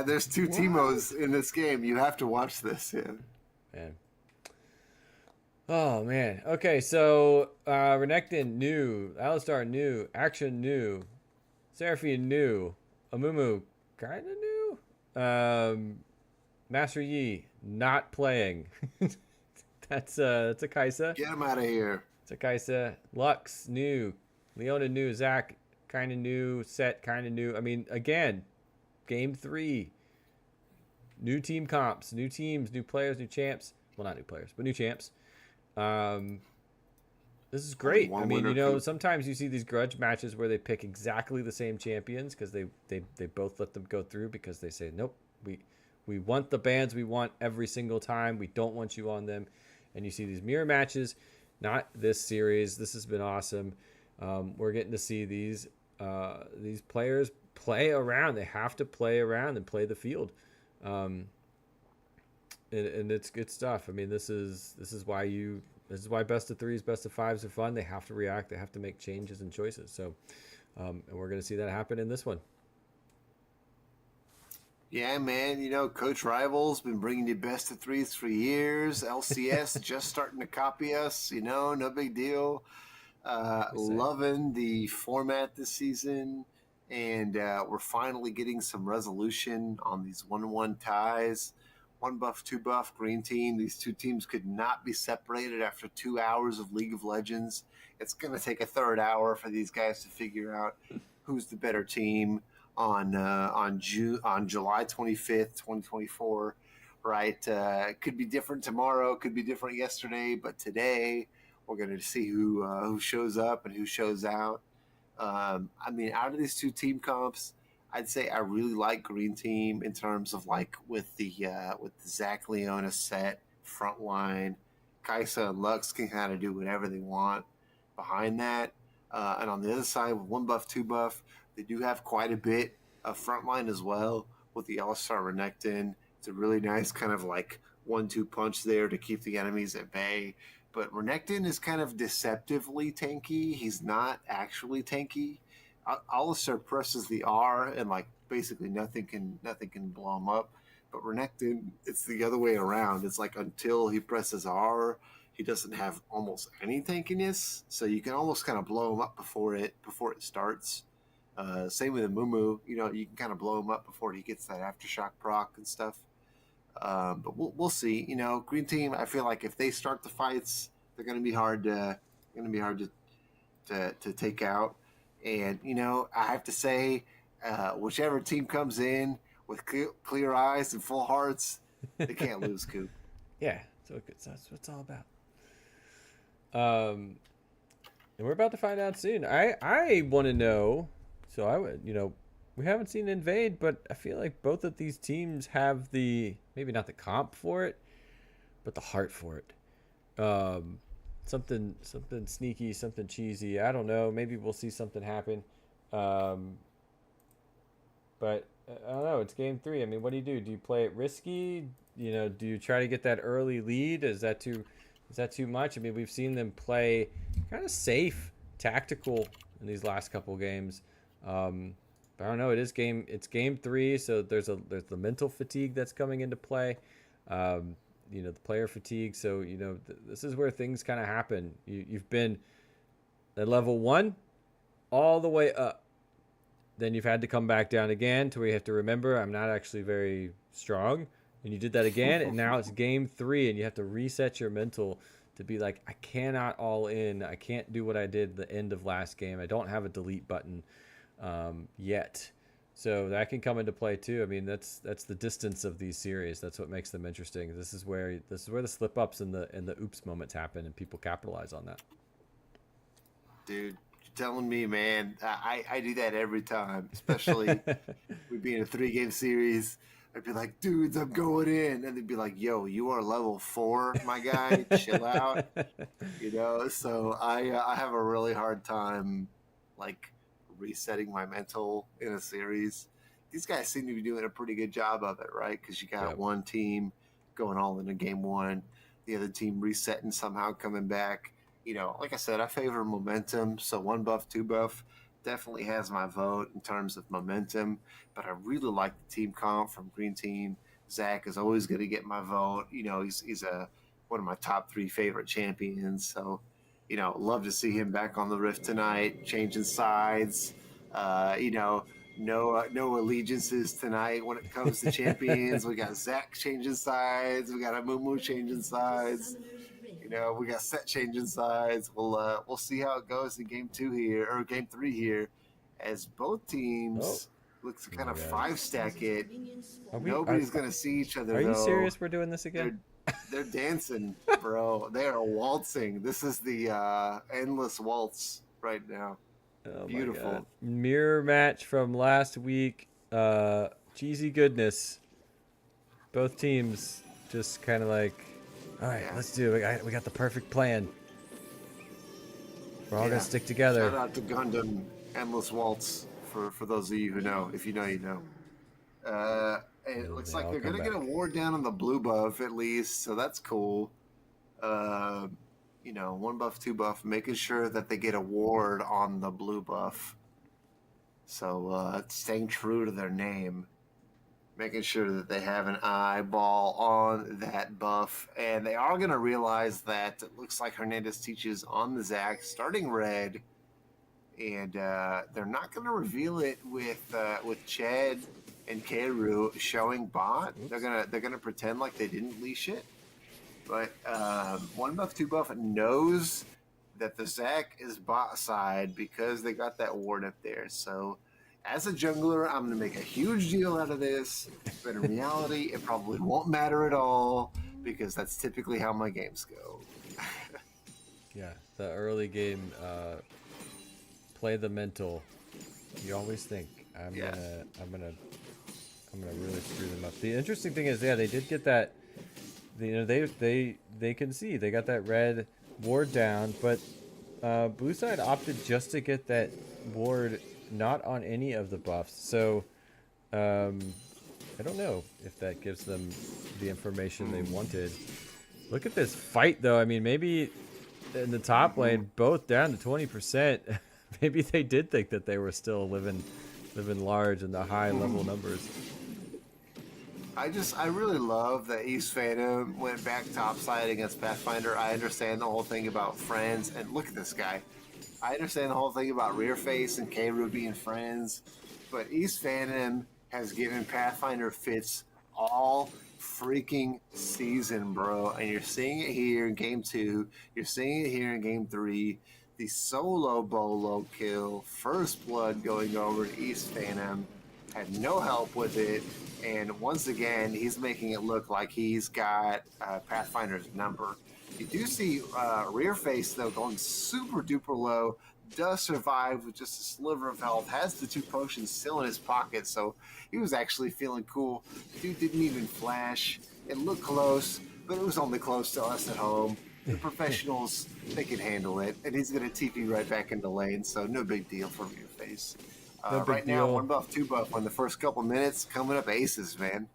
there's two What? Teemos in this game. You have to watch this. Yeah. Man. Oh man. Okay, so Renekton new, Alistar new, Action new, Seraphine new, Amumu kinda new. Master Yi not playing. That's a Kaisa. Get him out of here. It's a Kaisa. Lux new. Leona new. Zac kinda new. Set kinda new. I mean, again, game 3. New team comps, new teams, new players, new champs. Well, not new players, but new champs. This is great. one I mean, winner you know, could- sometimes you see these grudge matches where they pick exactly the same champions because they both let them go through because they say, nope, we want the bans we want every single time. We don't want you on them. And you see these mirror matches. Not this series. This has been awesome. We're getting to see these players play around. They have to play around and play the field. And it's good stuff. I mean, this is why best of threes, best of fives are fun. They have to react. They have to make changes and choices. So, and we're going to see that happen in this one. Yeah, man. You know, Coach Rival's been bringing you best of threes for years. LCS just starting to copy us. You know, no big deal. Loving the format this season, and we're finally getting some resolution on these 1-1 ties. 1 buff, 2 buff, green team. These two teams could not be separated after 2 hours of League of Legends. It's going to take a third hour for these guys to figure out who's the better team on July 25th, 2024. Right? It could be different tomorrow. Could be different yesterday, but today we're going to see who shows up and who shows out. I mean, out of these two team comps, I'd say I really like Green Team in terms of like with the Zac Leona set front line. Kaisa and Lux can kind of do whatever they want behind that. And on the other side, with 1 buff, 2 buff, they do have quite a bit of front line as well with the All-Star Renekton. It's a really nice kind of like 1-2 punch there to keep the enemies at bay. But Renekton is kind of deceptively tanky. He's not actually tanky. Alistar presses the R and like basically nothing can blow him up. But Renekton, it's the other way around. It's like until he presses R, he doesn't have almost any tankiness. So you can almost kind of blow him up before it starts. Same with Amumu. You know, you can kind of blow him up before he gets that aftershock proc and stuff. But we'll see. You know, Green Team. I feel like if they start the fights, they're going to be hard to take out. And you know, I have to say, whichever team comes in with clear eyes and full hearts, they can't lose. Coop. Yeah, so that's what it's all about. And we're about to find out soon. I want to know. So I would, you know, we haven't seen Invade, but I feel like both of these teams have maybe not the comp for it, but the heart for it. Something sneaky, something cheesy. I don't know. Maybe we'll see something happen. But I don't know. It's game 3. I mean, what do? Do you play it risky? You know, do you try to get that early lead? Is that too Is that too much? I mean, we've seen them play kind of safe, tactical in these last couple games. But I don't know. It's game 3, so there's the mental fatigue that's coming into play. The player fatigue. So this is where things kind of happen. You've been at level 1 all the way up. Then you've had to come back down again to where you have to remember I'm not actually very strong. And you did that again, and now it's game 3, and you have to reset your mental to be like, I cannot all in. I can't do what I did the end of last game. I don't have a delete button yet. So that can come into play too. I mean, that's the distance of these series. That's what makes them interesting. This is where the slip ups and the oops moments happen, and people capitalize on that. Dude, you're telling me, man, I do that every time, especially we be in a 3-game series. I'd be like, dudes, I'm going in. And they'd be like, yo, you are level 4, my guy. Chill out. So I have a really hard time, like, resetting my mental in a series. These guys seem to be doing a pretty good job of it, right? Because you got one team going all into game 1, the other team resetting somehow, coming back. Like I said, I favor momentum. So 1 buff, 2 buff definitely has my vote in terms of momentum. But I really like the team comp from Green Team. Zach is always going to get my vote. He's one of my top 3 favorite champions. So, love to see him back on the Rift tonight, changing sides. No allegiances tonight when it comes to champions. We got Zach changing sides. We got Amumu changing sides. We got Set changing sides. We'll see how it goes in game 2 here, or game 3 here, as both teams looks to kind of 5-stack it. Nobody's going to see each other. Are you serious? We're doing this again? They're dancing, bro. They are waltzing. This is the endless waltz right now. Oh, beautiful. My God. Mirror match from last week. Cheesy goodness. Both teams just kind of like, all right, let's do it. We got the perfect plan. We're all going to stick together. Shout out to Gundam Endless Waltz for those of you who know. If you know, you know. It looks like they're going to get a ward down on the blue buff at least, so that's cool. 1 buff, 2 buff, making sure that they get a ward on the blue buff. So staying true to their name. Making sure that they have an eyeball on that buff. And they are going to realize that it looks like Hernandez teaches on the Zac, starting red. And they're not going to reveal it with Chad and Keiru showing bot. They're gonna pretend like they didn't leash it. But 1 buff, 2 buff knows that the Zac is bot side because they got that ward up there. So as a jungler, I'm going to make a huge deal out of this, but in reality, it probably won't matter at all because that's typically how my games go. Yeah, the early game, play the mental. You always think I'm gonna really screw them up. The interesting thing is, they did get that. They can see they got that red ward down, but blue side opted just to get that ward not on any of the buffs. So I don't know if that gives them the information they wanted. Look at this fight though. I mean, maybe in the top lane, both down to 20%. Maybe they did think that they were still living large in the high level numbers. I really love that East Phantom went back topside against Pathfinder. I understand the whole thing about friends, and look at this guy. I understand the whole thing about Rear Face and Keiru being friends, but East Phantom has given Pathfinder fits all freaking season, bro. And you're seeing it here in game 2. You're seeing it here in game 3. The solo bolo kill, first blood going over to East Phantom, had no help with it. And once again, he's making it look like he's got Pathfinder's number. You do see Rear Face, though, going super duper low, does survive with just a sliver of health, has the 2 potions still in his pocket, so he was actually feeling cool. Dude didn't even flash. It looked close, but it was only close to us at home. The professionals, they can handle it, and he's going to TP right back into lane, so no big deal for Rear Face. Right now, 1 buff, 2 buff on the first couple minutes, coming up aces, man.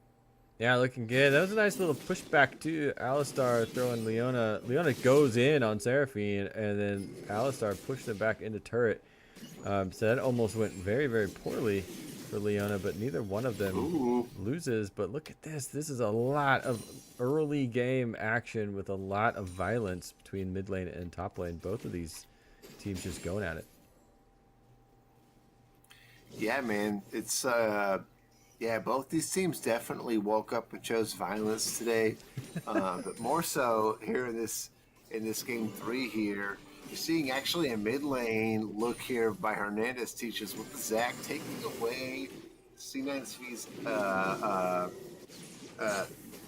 Yeah, looking good. That was a nice little pushback too. Alistar throwing Leona. Leona goes in on Seraphine, and then Alistar pushed them back into turret. So that almost went very, very poorly for Leona, but neither one of them Ooh. loses. But look at this. This is a lot of early game action with a lot of violence between mid lane and top lane. Both of these teams just going at it. Yeah, man. It's yeah, both these teams definitely woke up and chose violence today. But more so here in this game 3 here, you're seeing actually a mid lane look here by Hernandez teaches with Zach taking away C9SV's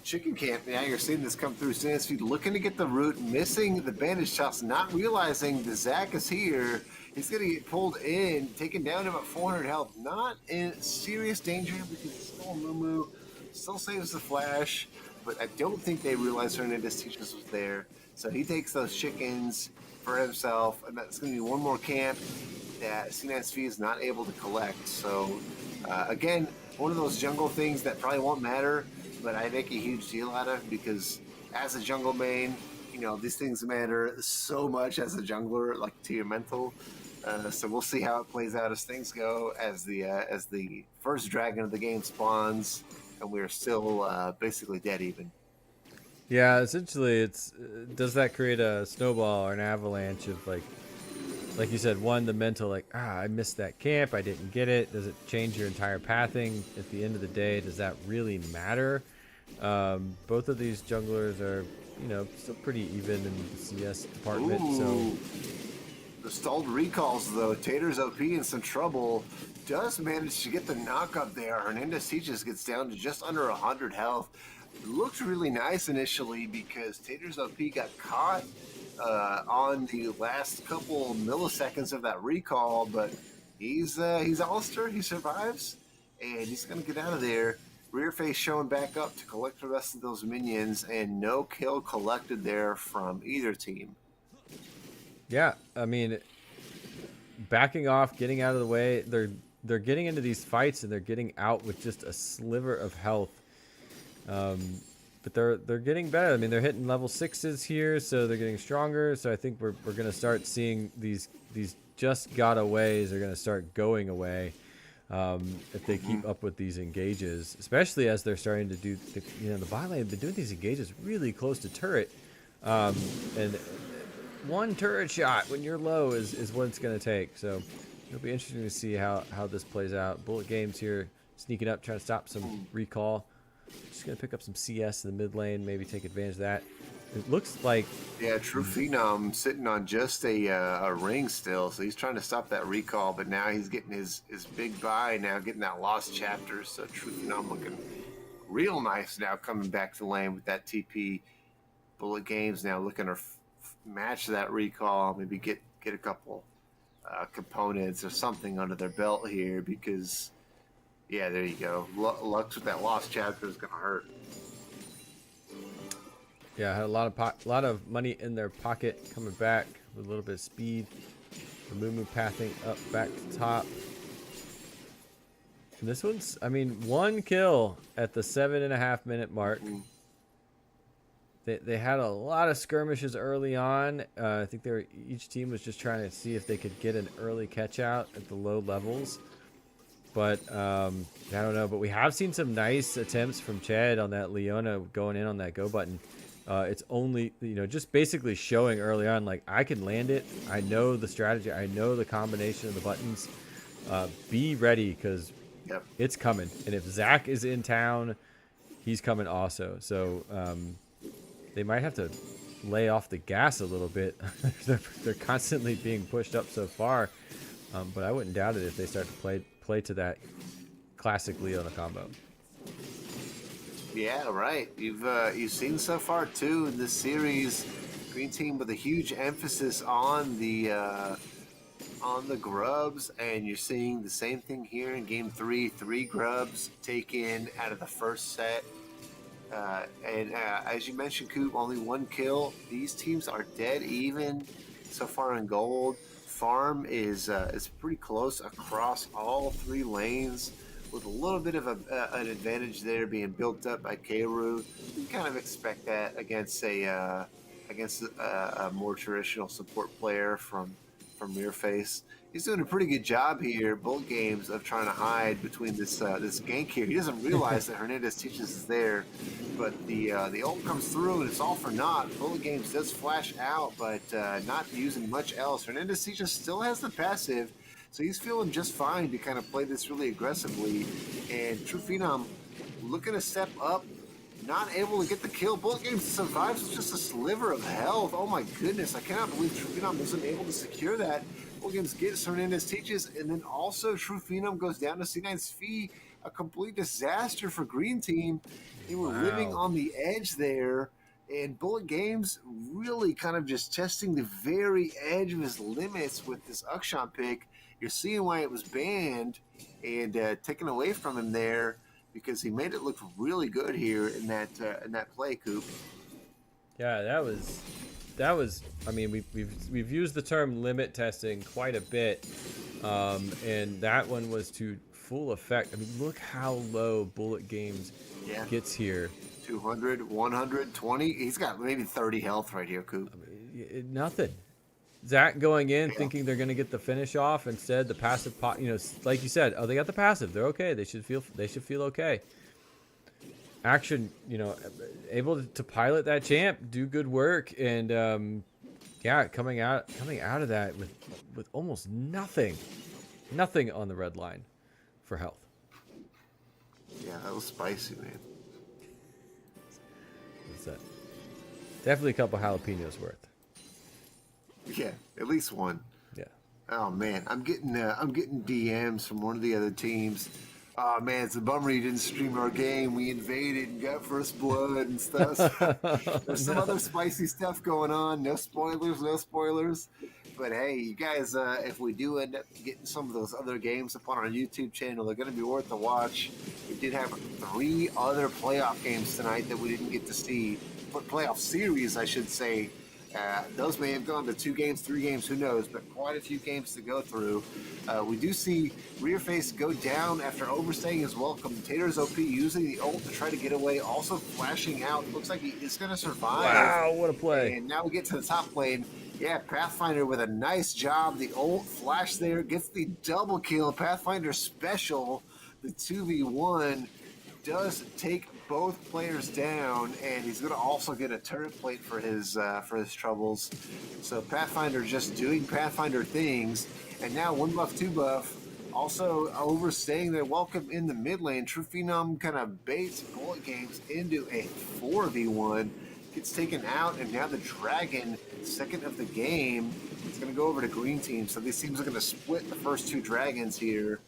chicken camp. Now you're seeing this come through. C9SV looking to get the root, missing the bandage toss, not realizing the Zach is here. He's going to get pulled in, taken down to about 400 health. Not in serious danger because he's still a Mumu, still saves the flash, but I don't think they realized Hernandez Teachers was there. So he takes those chickens for himself, and that's going to be one more camp that C9SV is not able to collect. So, again, one of those jungle things that probably won't matter, but I make a huge deal out of because as a jungle main, you know, these things matter so much as a jungler, like to your mental. So we'll see how it plays out as things go, as the first dragon of the game spawns, and we're still basically dead even. Yeah, essentially, it's does that create a snowball or an avalanche of like you said, one, the mental, like, I missed that camp, I didn't get it. Does it change your entire pathing at the end of the day? Does that really matter? Both of these junglers are, you know, still pretty even in the CS department. Ooh. So The stalled recalls, though. Tater's OP in some trouble. Does manage to get the knock up there. Hernandez Teaches gets down to just under 100 health. It looked really nice initially because Tater's OP got caught on the last couple milliseconds of that recall, but he's Alistair. He survives, and he's going to get out of there. Rear face showing back up to collect the rest of those minions, and no kill collected there from either team. yeah, I mean, backing off, getting out of the way, they're getting into these fights and they're getting out with just a sliver of health. But they're getting better. I mean, they're hitting level 6s here, so they're getting stronger. So I think we're gonna start seeing these just got aways are gonna start going away if they keep up with these engages, especially as they're starting to do the bot lane have been doing these engages really close to turret, and one turret shot when you're low is what it's gonna take. So it'll be interesting to see how this plays out. Bullet Games here sneaking up, trying to stop some recall. Just gonna pick up some CS in the mid lane, maybe take advantage of that. It looks like True Phenom sitting on just a ring still, so he's trying to stop that recall, but now he's getting his big buy, now getting that lost chapter, so True Phenom looking real nice now coming back to lane with that TP. Bullet Games now looking to match that recall, maybe get a couple components or something under their belt here because, yeah, there you go. Lux with that lost chapter is going to hurt. yeah, had a lot of money in their pocket coming back with a little bit of speed. The Mumu pathing up back to top. And this one's, I mean, one kill at the 7.5 minute mark. They had a lot of skirmishes early on. I think each team was just trying to see if they could get an early catch out at the low levels. But I don't know. But we have seen some nice attempts from Chad on that Leona going in on that go button. It's only, just basically showing early on, like, I can land it. I know the strategy. I know the combination of the buttons. Be ready because it's coming. And if Zach is in town, he's coming also. So they might have to lay off the gas a little bit. They're constantly being pushed up so far. But I wouldn't doubt it if they start to play to that classic Leona combo. Yeah, right. You've seen so far too in this series, Green Team with a huge emphasis on the grubs, and you're seeing the same thing here in Game 3. 3 grubs taken out of the first set, and as you mentioned, Coop, only 1 kill. These teams are dead even so far in gold. Farm is pretty close across all 3 lanes. with a little bit of an advantage there being built up by Keiru. You kind of expect that against a more traditional support player from Rearface. He's doing a pretty good job here, both games, of trying to hide between this gank here. He doesn't realize that Hernandez Teaches is there, but the ult comes through and it's all for naught. Bullet Games does flash out, but not using much else. Hernandez Teaches still has the passive, so he's feeling just fine to kind of play this really aggressively. And True Phenom looking to step up, not able to get the kill. Bullet Games survives with just a sliver of health. Oh my goodness, I cannot believe True Phenom wasn't able to secure that. Bullet Games gets Hernandez Teaches, and then also True Phenom goes down to C9's Fee. A complete disaster for Green Team. They were living on the edge there, and Bullet Games really kind of just testing the very edge of his limits with this Akshan pick. You're seeing why it was banned and taken away from him there, because he made it look really good here in that play, Coop. Yeah, that was. I mean, we've used the term limit testing quite a bit, and that one was to full effect. I mean, look how low Bullet Games gets here. 200, 120. He's got maybe 30 health right here, Coop. I mean, nothing. Zach going in thinking they're going to get the finish off. Instead, the passive pot, like you said, oh, they got the passive. They're okay. They should feel okay. Action, able to pilot that champ, do good work, and coming out of that with almost nothing on the red line for health. Yeah, that was spicy, man. What's that? Definitely a couple jalapenos worth. Yeah, at least one. Yeah. Oh man, I'm getting DMs from one of the other teams. Oh man, it's a bummer you didn't stream our game. We invaded and got first blood and stuff. There's some other spicy stuff going on. No spoilers. But hey, you guys, if we do end up getting some of those other games up on our YouTube channel, they're going to be worth the watch. We did have 3 other playoff games tonight that we didn't get to see. But playoff series, I should say. Those may have gone to 2 games, 3 games, who knows, but quite a few games to go through. We do see Rearface go down after overstaying his welcome. Tater's OP using the ult to try to get away, also flashing out. Looks like he is going to survive. Wow, what a play. And now we get to the top lane. Yeah, Pathfinder with a nice job. The ult flash there gets the double kill. Pathfinder special, the 2v1, does take both players down, and he's going to also get a turret plate for his troubles. So Pathfinder just doing Pathfinder things, and now 1 buff, 2 buff, also overstaying their welcome in the mid lane. True Phenom kind of baits Bullet Games into a 4v1, gets taken out, and now the Dragon, second of the game, is going to go over to Green Team. So these teams are going to split the first 2 Dragons here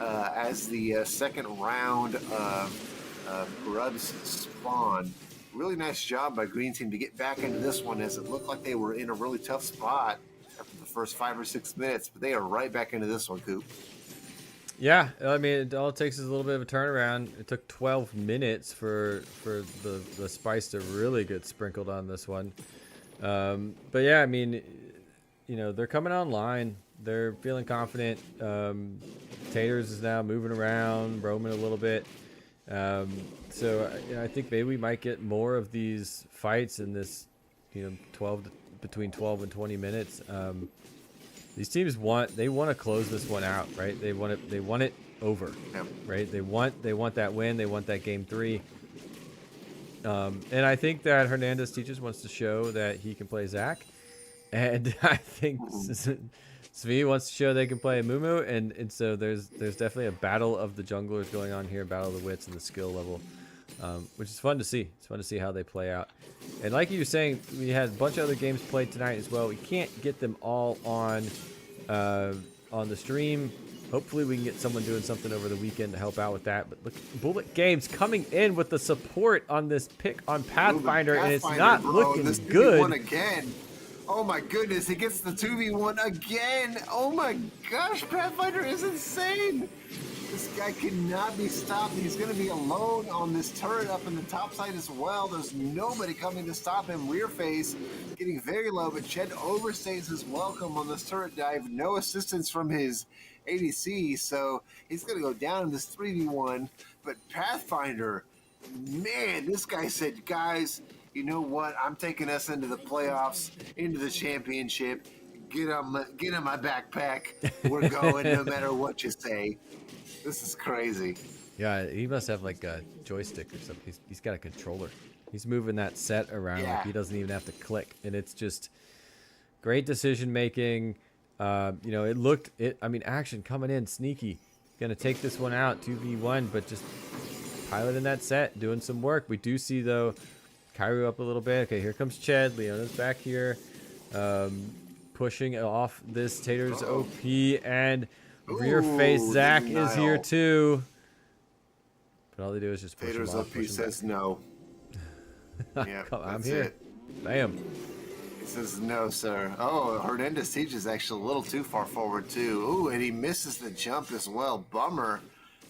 as the second round of Grubs spawn. Really nice job by Green Team to get back into this one, as it looked like they were in a really tough spot after the first 5 or 6 minutes, but they are right back into this one, Coop. Yeah, I mean, all it takes is a little bit of a turnaround. It took 12 minutes for the spice to really get sprinkled on this one. But yeah, I mean, they're coming online. They're feeling confident. Taters is now moving around, roaming a little bit. So I think maybe we might get more of these fights in this, between 12 and 20 minutes. These teams want to close this one out, right? They want it over, right? They want that win. They want that game 3. And I think that Hernandez Teaches wants to show that he can play Zach, and I think Svi wants to show they can play Mumu, and so there's definitely a battle of the junglers going on here, battle of the wits and the skill level, which is fun to see. It's fun to see how they play out. And like you were saying, we had a bunch of other games played tonight as well. We can't get them all on the stream. Hopefully we can get someone doing something over the weekend to help out with that. But look, Bullet Games coming in with the support on this pick on Pathfinder, and it's not looking this good. One again. Oh my goodness, he gets the 2v1 again. Oh my gosh, Pathfinder is insane. This guy cannot be stopped. He's going to be alone on this turret up in the top side as well. There's nobody coming to stop him. Rearface getting very low, but Jed overstays his welcome on this turret dive. No assistance from his ADC, so he's going to go down in this 3v1. But Pathfinder, man, this guy said, guys, you know what? I'm taking us into the playoffs, into the championship. Get on my backpack. We're going no matter what you say. This is crazy. Yeah, he must have like a joystick or something. He's got a controller. He's moving that set around like Yeah. he doesn't even have to click, and it's just great decision making. You know, I mean, action coming in sneaky. Gonna take this one out 2v1, but just piloting that set, doing some work. We do see though, Kairu up a little bit. Okay, here comes Ched. Leona's back here, pushing off this Tater's OP, and rear face Ooh, Zach denial. is here too. But all they do is just push Tater's him off. OP Push him says no. Yeah, I'm that's here. it. Bam. He says no, sir. Oh, Hernandez Siege is actually a little too far forward too. Ooh, and he misses the jump as well. Bummer.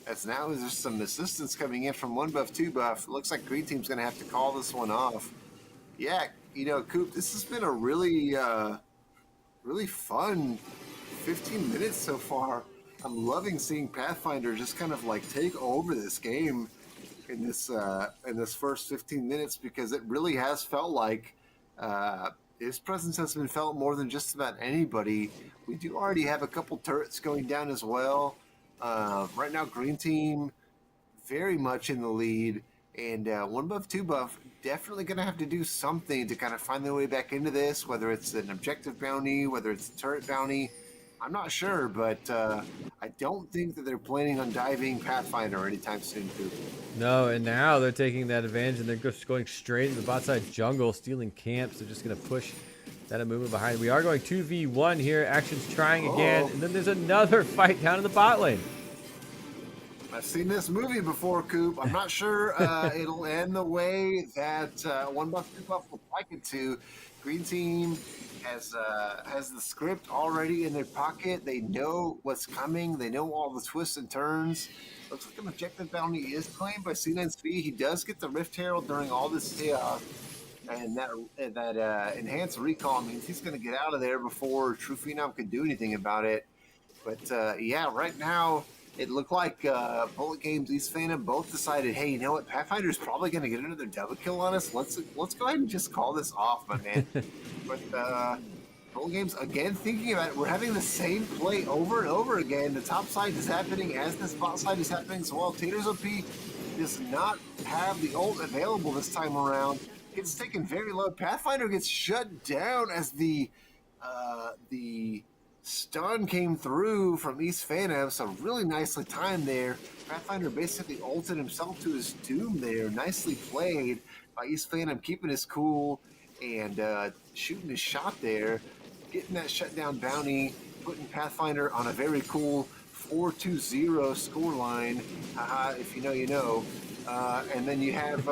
As now there's some assistance coming in from 1 buff, 2 buff. Looks like Green Team's gonna have to call this one off. Yeah, you know, Coop, this has been a really, really fun 15 minutes so far. I'm loving seeing Pathfinder just kind of like take over this game in this first 15 minutes, because it really has felt like his presence has been felt more than just about anybody. We do already have a couple turrets going down as well. Right now, Green Team very much in the lead, and 1 buff, 2 buff definitely going to have to do something to kind of find their way back into this, whether it's an objective bounty, whether it's a turret bounty. I'm not sure, but I don't think that they're planning on diving Pathfinder anytime soon, too. No, and now they're taking that advantage, and they're just going straight into the bot side jungle, stealing camps. They're just going to push that a movement behind. We are going 2v1 here. Action's trying again, and then there's another fight down in the bot lane. I've seen this movie before, Coop. I'm not sure it'll end the way that 1 buff, 2 buff would like it to. Green Team has the script already in their pocket. They know what's coming. They know all the twists and turns. Looks like an objective bounty is claimed by C9SV. He does get the Rift Herald during all this chaos, and that enhanced recall means he's going to get out of there before True Phenom can do anything about it. But yeah, right now it looked like Bullet Games, East Phantom both decided, hey, you know what? Pathfinder's probably going to get another double kill on us. Let's go ahead and just call this off, my man. But Bullet Games, again, thinking about it, we're having the same play over and over again. The top side is happening as the spot side is happening as well. Tater's OP does not have the ult available this time around. Gets taken very low. Pathfinder gets shut down as the stun came through from East Phantom, so really nicely timed there. Pathfinder basically ulted himself to his doom there. Nicely played by East Phantom, keeping his cool and shooting his shot there. Getting that shutdown bounty, putting Pathfinder on a very cool 4-2-0 scoreline. Haha, if you know, you know. And then you have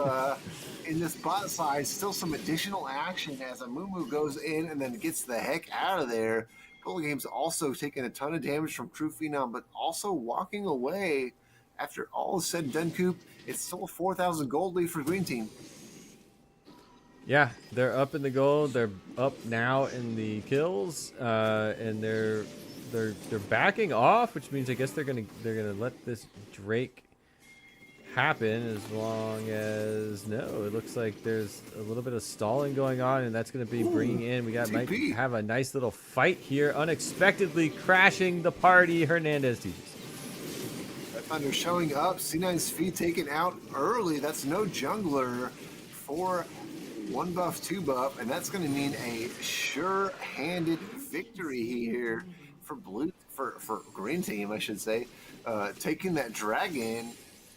in this bot side still some additional action as Amumu goes in and then gets the heck out of there. Bullet Games also taking a ton of damage from True Phenom, but also walking away after all is said and done, Coop. It's still a 4,000 gold lead for Green Team. Yeah, they're up in the gold. They're up now in the kills, and they're backing off, which means I guess they're gonna let this Drake happen as long as it looks like there's a little bit of stalling going on, and that's gonna be bringing in. We might TP. have a nice little fight here, unexpectedly crashing the party. Hernandez teaches. Pathfinder showing up. C9's feet taken out early. That's no jungler for 1 buff, 2 buff, and that's going to mean a sure-handed victory here for for Green Team, I should say. Taking that dragon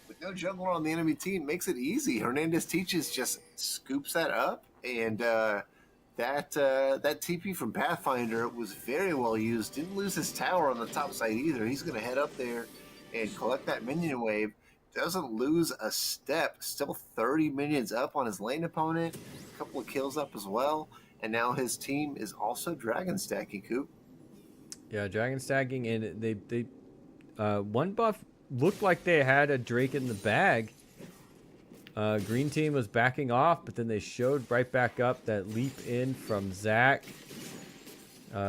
with no jungler on the enemy team makes it easy. Hernandez Teaches just scoops that up, and that TP from Pathfinder was very well used. Didn't lose his tower on the top side either. He's going to head up there and collect that minion wave. Doesn't lose a step. Still 30 minions up on his lane opponent. A couple of kills up as well. And now his team is also dragon stacking, Coop. Yeah, dragon stacking, and they 1 buff looked like they had a Drake in the bag. Green Team was backing off, but then they showed right back up that leap in from Zach.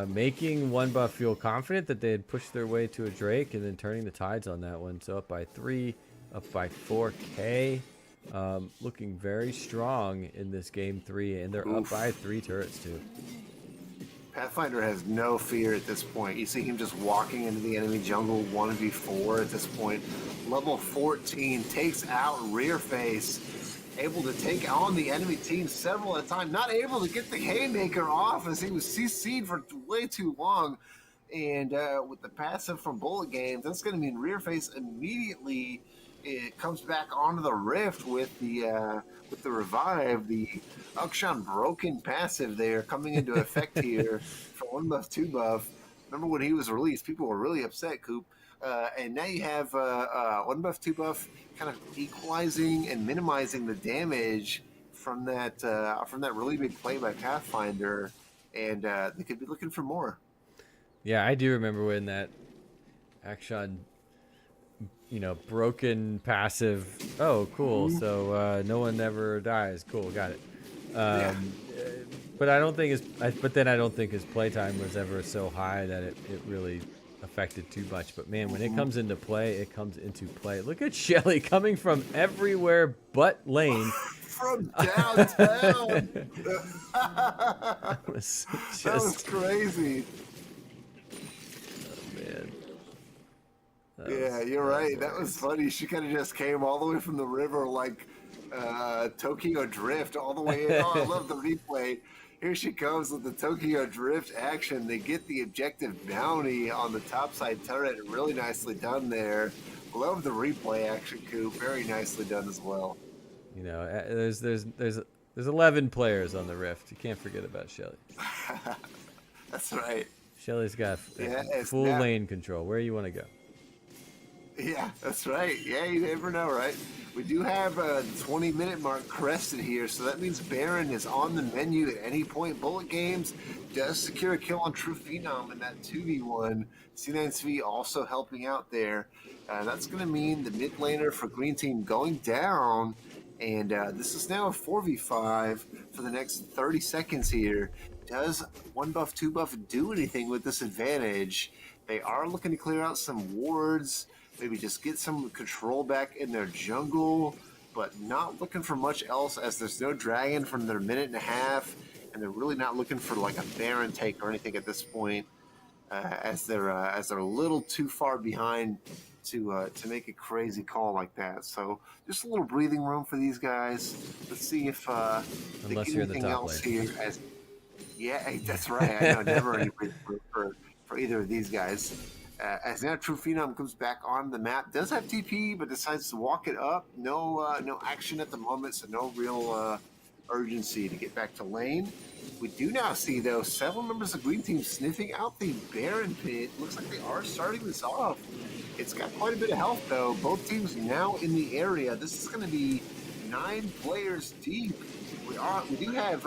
making one buff feel confident that they had pushed their way to a Drake and then turning the tides on that one. So up by 3, up by 4K. Looking very strong in this game 3, and they're up by 3 turrets too. Pathfinder has no fear at this point. You see him just walking into the enemy jungle 1v4 at this point. Level 14 takes out Rear Face, able to take on the enemy team several at a time, not able to get the Haymaker off as he was CC'd for way too long. And with the passive from Bullet Games, that's going to mean Rear Face immediately it comes back onto the Rift with the revive, the Akshan broken passive there coming into effect here for 1 buff, 2 buff. Remember when he was released, people were really upset, Coop. And now you have 1 buff, 2 buff kind of equalizing and minimizing the damage from that really big play by Pathfinder, and they could be looking for more. Yeah, I do remember when that Akshan, broken passive. Oh, cool. So no one ever dies. Cool, got it. But I don't think his playtime was ever so high that it really affected too much. But man, when it comes into play, it comes into play. Look at Shelly coming from everywhere but lane. From downtown. That was That was crazy. Oh, man. Yeah, you're right. That was funny. She kind of just came all the way from the river like Tokyo Drift all the way in. Oh, I love the replay. Here she comes with the Tokyo Drift action. They get the objective bounty on the topside turret. Really nicely done there. Love the replay action, Coop. Very nicely done as well. There's 11 players on the Rift. You can't forget about Shelly. That's right. Shelly's got it's full not- lane control. Where you want to go? Yeah, that's right. Yeah, you never know, right? We do have a 20-minute mark crested here, so that means Baron is on the menu at any point. Bullet Games does secure a kill on True Phenom in that 2v1. C9SV also helping out there. That's going to mean the mid laner for Green Team going down, and this is now a 4v5 for the next 30 seconds here. Does 1 buff, 2 buff do anything with this advantage? They are looking to clear out some wards, maybe just get some control back in their jungle, but not looking for much else as there's no dragon from their minute and a half, and they're really not looking for like a Baron take or anything at this point, as they're a little too far behind to make a crazy call like that. So just a little breathing room for these guys. Let's see if they Unless get you're in the anything top else lane. here. Yeah, that's right. I know, never any breathing room for either of these guys. As now True Phenom comes back on the map, does have TP, but decides to walk it up. No action at the moment, so no real urgency to get back to lane. We do now see, though, several members of Green Team sniffing out the Baron pit. Looks like they are starting this off. It's got quite a bit of health, though. Both teams now in the area. This is going to be 9 players deep. We do have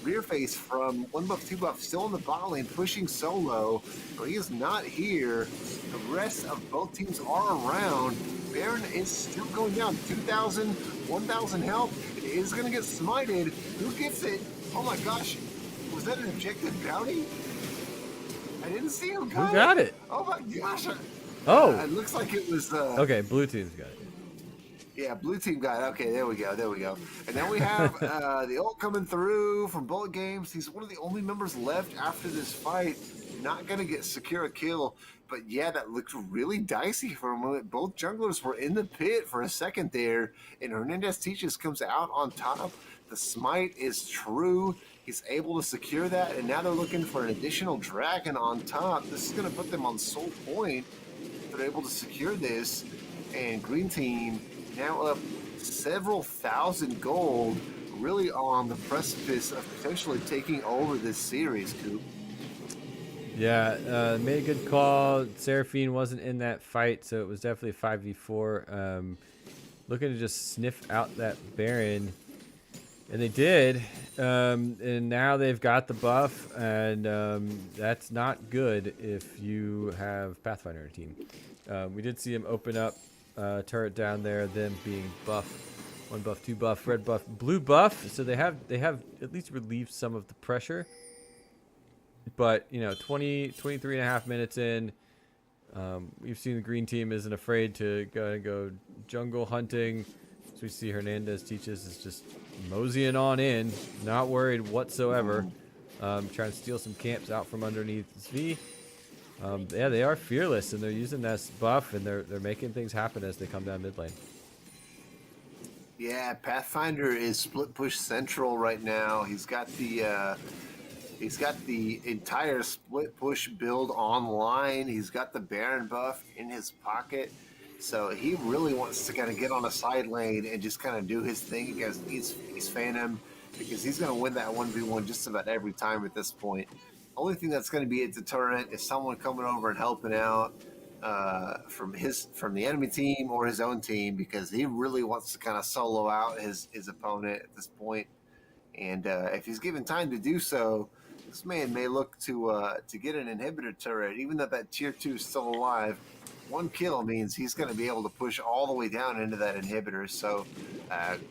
Rear Face from 1 buff, 2 buff still in the bot lane pushing solo, but he is not here. The rest of both teams are around. Baron is still going down 2,000, 1,000 health. It is going to get smited. Who gets it? Oh my gosh. Was that an objective bounty? I didn't see who got it. Who got it? Oh my gosh. Oh. It looks like it was. Okay, blue team's got it. Yeah, blue team got it. Okay, there we go. And then we have the ult coming through from Bullet Games. He's one of the only members left after this fight. Not going to secure a kill. But yeah, that looked really dicey for a moment. Both junglers were in the pit for a second there. And Hernandez Teaches comes out on top. The smite is true. He's able to secure that. And now they're looking for an additional dragon on top. This is going to put them on soul point. They're able to secure this. And Green Team now up several thousand gold, really on the precipice of potentially taking over this series, Coop. Yeah, made a good call. Seraphine wasn't in that fight, so it was definitely 5v4. Looking to just sniff out that Baron, and they did. And now they've got the buff, and that's not good if you have Pathfinder in your team. We did see him open up turret down there, them being buff, 1 buff, 2 buff, red buff, blue buff. So they have at least relieved some of the pressure. But, 23 and a half minutes in, we've seen the green team isn't afraid to go jungle hunting. As we see Hernandez teaches is just moseying on in, not worried whatsoever. Trying to steal some camps out from underneath V. Yeah, they are fearless, and they're using that buff, and they're making things happen as they come down mid lane. Yeah, Pathfinder is split push central right now. He's got the entire split push build online. He's got the Baron buff in his pocket. So he really wants to kind of get on a side lane and just kind of do his thing against East Phantom, because he's going to win that 1v1 just about every time at this point. Only thing that's going to be a deterrent is someone coming over and helping out from the enemy team or his own team, because he really wants to kind of solo out his opponent at this point. And if he's given time to do so, this man may look to get an inhibitor turret, even though that tier 2 is still alive. One kill means he's going to be able to push all the way down into that inhibitor. So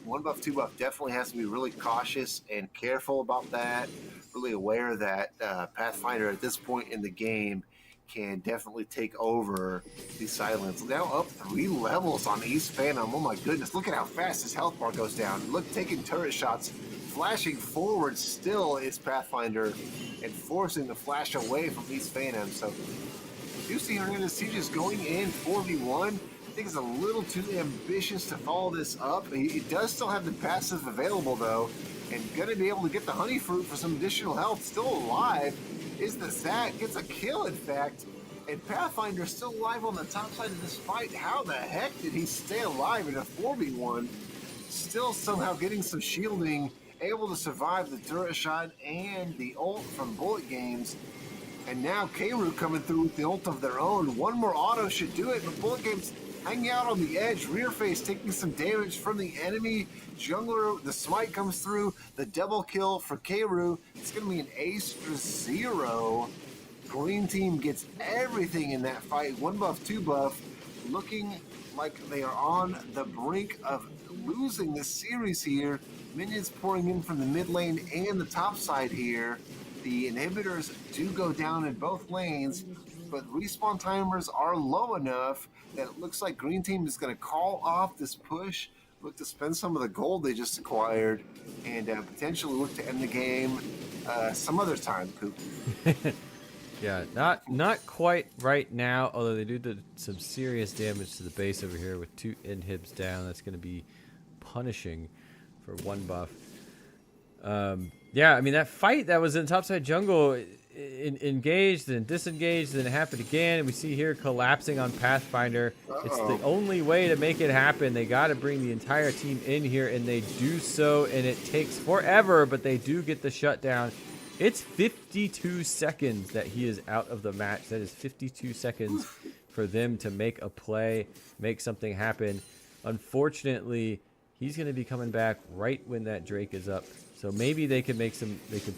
one buff, two buff definitely has to be really cautious and careful about that. Really aware that Pathfinder at this point in the game can definitely take over the silence. Now up 3 levels on East Phantom. Oh my goodness, look at how fast his health bar goes down. Look, taking turret shots, flashing forward still is Pathfinder, and forcing the flash away from East Phantom. So you see Hernandez just going in 4v1. I think it's a little too ambitious to follow this up. He does still have the passive available though, and going to be able to get the honey fruit for some additional health. Still alive is the Zat, gets a kill in fact, and Pathfinder still alive on the top side of this fight. How the heck did he stay alive in a 4v1? Still somehow getting some shielding, able to survive the turret shot and the ult from Bullet Games. And now K-Root coming through with the ult of their own. One more auto should do it, but Bullet Games hanging out on the edge. Rear face taking some damage from the enemy jungler. The smite comes through. The double kill for K-Root. It's going to be an ace for 0. Green team gets everything in that fight. 1 buff, 2 buff. Looking like they are on the brink of losing this series here. Minions pouring in from the mid lane and the top side here. The inhibitors do go down in both lanes, but respawn timers are low enough that it looks like Green Team is going to call off this push, look to spend some of the gold they just acquired, and potentially look to end the game some other time, Coop. Yeah, not quite right now, although they do some serious damage to the base over here with 2 inhibs down. That's going to be punishing for 1 buff. Yeah, I mean, that fight that was in topside jungle, engaged and disengaged, and it happened again. And we see here collapsing on Pathfinder. It's the only way to make it happen. They got to bring the entire team in here, and they do so, and it takes forever, but they do get the shutdown. It's 52 seconds that he is out of the match. That is 52 seconds for them to make a play, make something happen. Unfortunately, he's going to be coming back right when that Drake is up. So maybe they can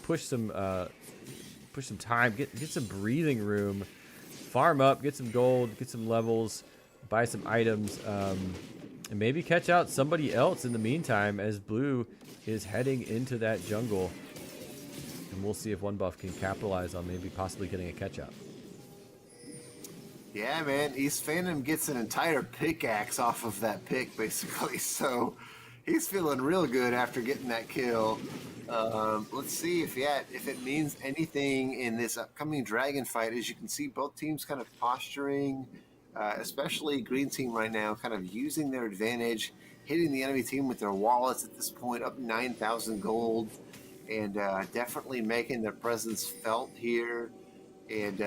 push some time, get some breathing room, farm up, get some gold, get some levels, buy some items, and maybe catch out somebody else in the meantime as Blue is heading into that jungle. And we'll see if 1 buff can capitalize on maybe possibly getting a catch up. Yeah, man, East Phantom gets an entire pickaxe off of that pick, basically. So he's feeling real good after getting that kill. Let's see if it means anything in this upcoming dragon fight. As you can see, both teams kind of posturing, especially Green Team right now, kind of using their advantage, hitting the enemy team with their wallets at this point, up 9,000 gold, and definitely making their presence felt here, and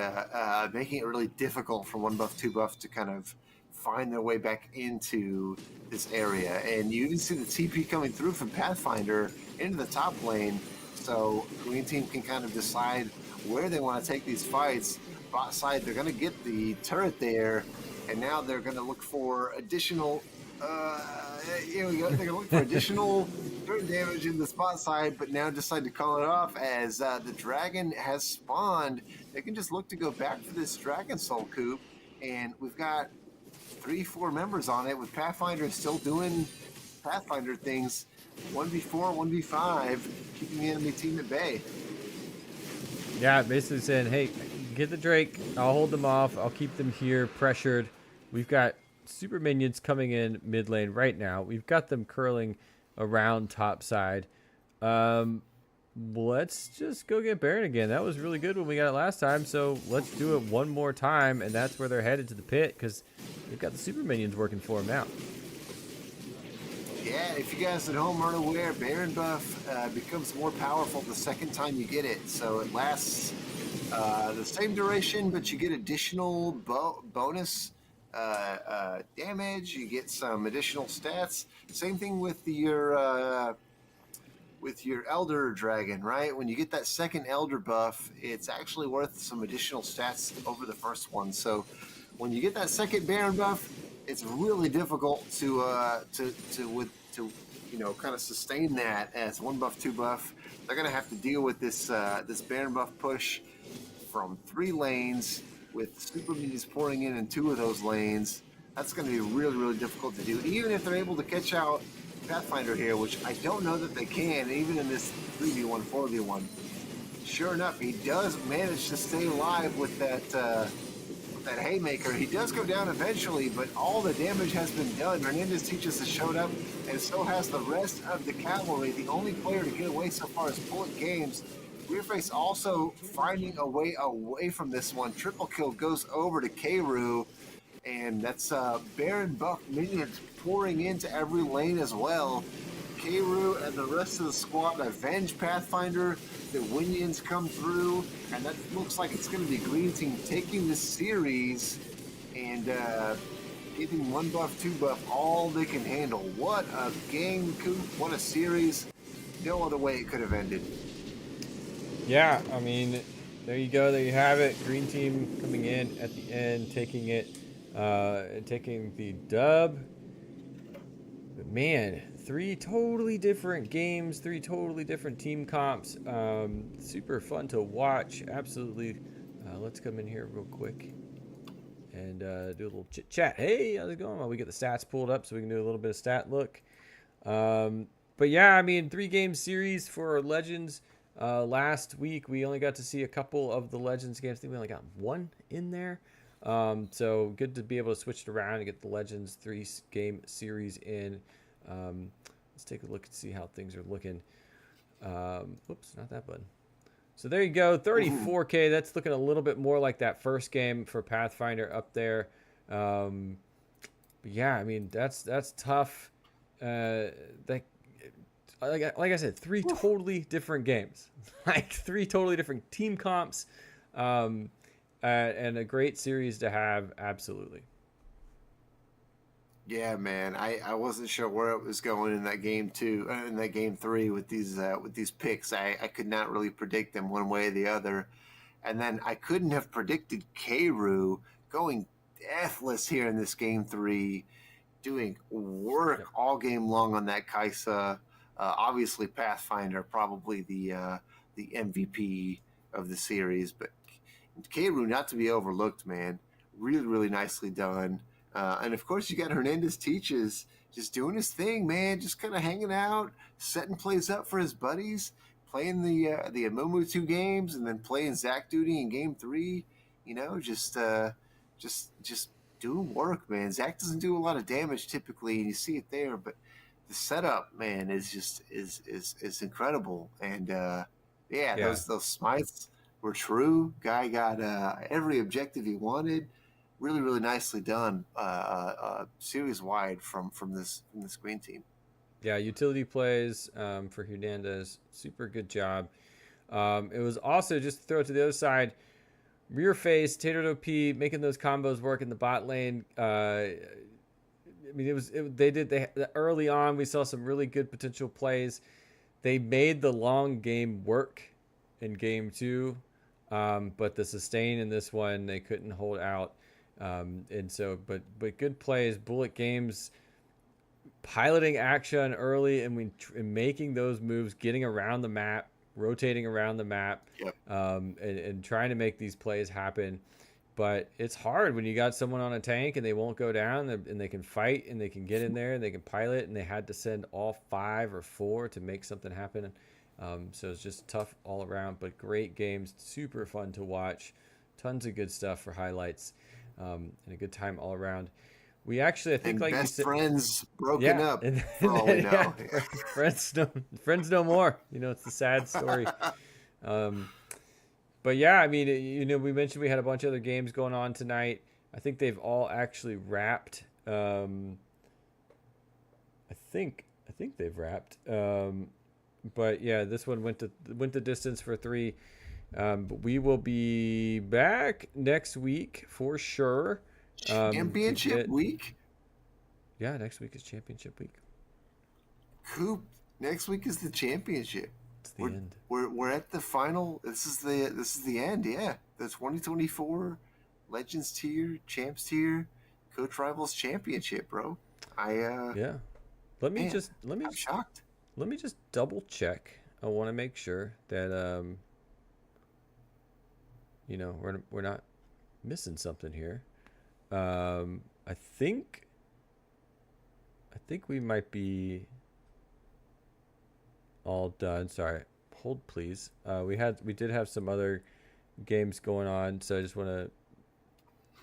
making it really difficult for 1 buff, 2 buff to kind of find their way back into this area. And you even see the TP coming through from Pathfinder into the top lane, so Green Team can kind of decide where they want to take these fights. Bot side, they're going to get the turret there, and now they're going to look for additional here we go. They're going to look for additional turret damage in the spot side, but now decide to call it off as the dragon has spawned. They can just look to go back for this Dragon Soul Coop, and we've got 3-4 members on it, with Pathfinder still doing Pathfinder things. 1v4, 1v5, keeping the enemy team at bay. Yeah, basically saying, hey, get the Drake. I'll hold them off. I'll keep them here pressured. We've got super minions coming in mid lane right now. We've got them curling around top side. Um, let's just go get Baron again. That was really good when we got it last time. So let's do it one more time. And that's where they're headed to the pit because they've got the super minions working for them now. Yeah, if you guys at home aren't aware, Baron buff becomes more powerful the second time you get it. So it lasts the same duration, but you get additional bonus damage. You get some additional stats. Same thing with your Elder Dragon, right? When you get that second Elder buff, it's actually worth some additional stats over the first one. So when you get that second Baron buff, it's really difficult to kind of sustain that as one buff, two buff. They're gonna have to deal with this this Baron buff push from 3 lanes with super minions pouring in 2 of those lanes. That's gonna be really, really difficult to do, even if they're able to catch out Pathfinder here, which I don't know that they can, even in this 3v1, 4v1. Sure enough, he does manage to stay alive with that haymaker. He does go down eventually, but all the damage has been done. Hernandez teaches has showed up, and so has the rest of the cavalry. The only player to get away so far is Bullet Games. Rearface also finding a way away from this one. Triple kill goes over to Kayru, and that's Baron buff minions pouring into every lane as well. Kayru and the rest of the squad avenge Pathfinder. The Winions come through, and that looks like it's going to be Green Team taking this series and giving 1 buff, 2 buff, all they can handle. What a game, Coop. What a series. No other way it could have ended. Yeah, I mean, there you go. There you have it. Green team coming in at the end, taking it, taking the dub. But man, 3 totally different games, 3 totally different team comps. Super fun to watch. Absolutely. Let's come in here real quick and do a little chit chat. Hey, how's it going? Well, we get the stats pulled up so we can do a little bit of stat look. But yeah, I mean, 3-game series for Legends. Last week we only got to see a couple of the Legends games. I think we only got 1 in there. So good to be able to switch it around and get the Legends 3-game series in. Let's take a look and see how things are looking. Oops, not that button. So there you go, 34K. That's looking a little bit more like that first game for Pathfinder up there. But yeah, I mean that's tough. Like I said, 3 totally different games, like 3 totally different team comps, and a great series to have. Absolutely. Yeah, man. I wasn't sure where it was going in that game two, in that game 3 with these picks. I could not really predict them one way or the other, and then I couldn't have predicted Kayru going deathless here in this game 3, doing work all game long on that Kaisa. Obviously, Pathfinder probably the MVP of the series, but Kayru not to be overlooked, man. Really, really nicely done. And of course, you got Hernandez teaches just doing his thing, man. Just kind of hanging out, setting plays up for his buddies, playing the Amumu 2 games, and then playing Zach Duty in game 3. You know, just doing work, man. Zach doesn't do a lot of damage typically, and you see it there, but the setup, man, is just is incredible. And yeah, those smites were true. Guy got every objective he wanted. Really, really nicely done, series wide from this green team. Yeah, utility plays for Hernandez, super good job. It was also, just to throw it to the other side, Rearface, Tater OP, making those combos work in the bot lane. I mean, they early on we saw some really good potential plays. They made the long game work in game 2, but the sustain in this one they couldn't hold out. And so, but good plays. Bullet Games piloting action early and making those moves, getting around the map, rotating around the map, and trying to make these plays happen. But it's hard when you got someone on a tank and they won't go down, and they can fight and they can get in there and they can pilot, and they had to send all 5 or 4 to make something happen So it's just tough all around, but great games, super fun to watch, tons of good stuff for highlights, and a good time all around. We actually, I think, And like you best said, friends broken yeah, up, and for all we yeah, know. friends no more. It's the sad story. Um, but yeah, I mean, we mentioned we had a bunch of other games going on tonight. I think they've all actually wrapped. I think they've wrapped. But yeah, this one went the distance for 3. But we will be back next week for sure. Championship week? Yeah, next week is championship week. Coop, next week is the championship. It's the we're, end. We're at the final. This is the end. Yeah, the 2024 Legends tier, Champs tier, Coach Rivals Championship, bro. Yeah. I'm shocked. Let me just double check. I want to make sure that we're not missing something here. I think we might be all done. Sorry, hold please. We did have some other games going on, so I just want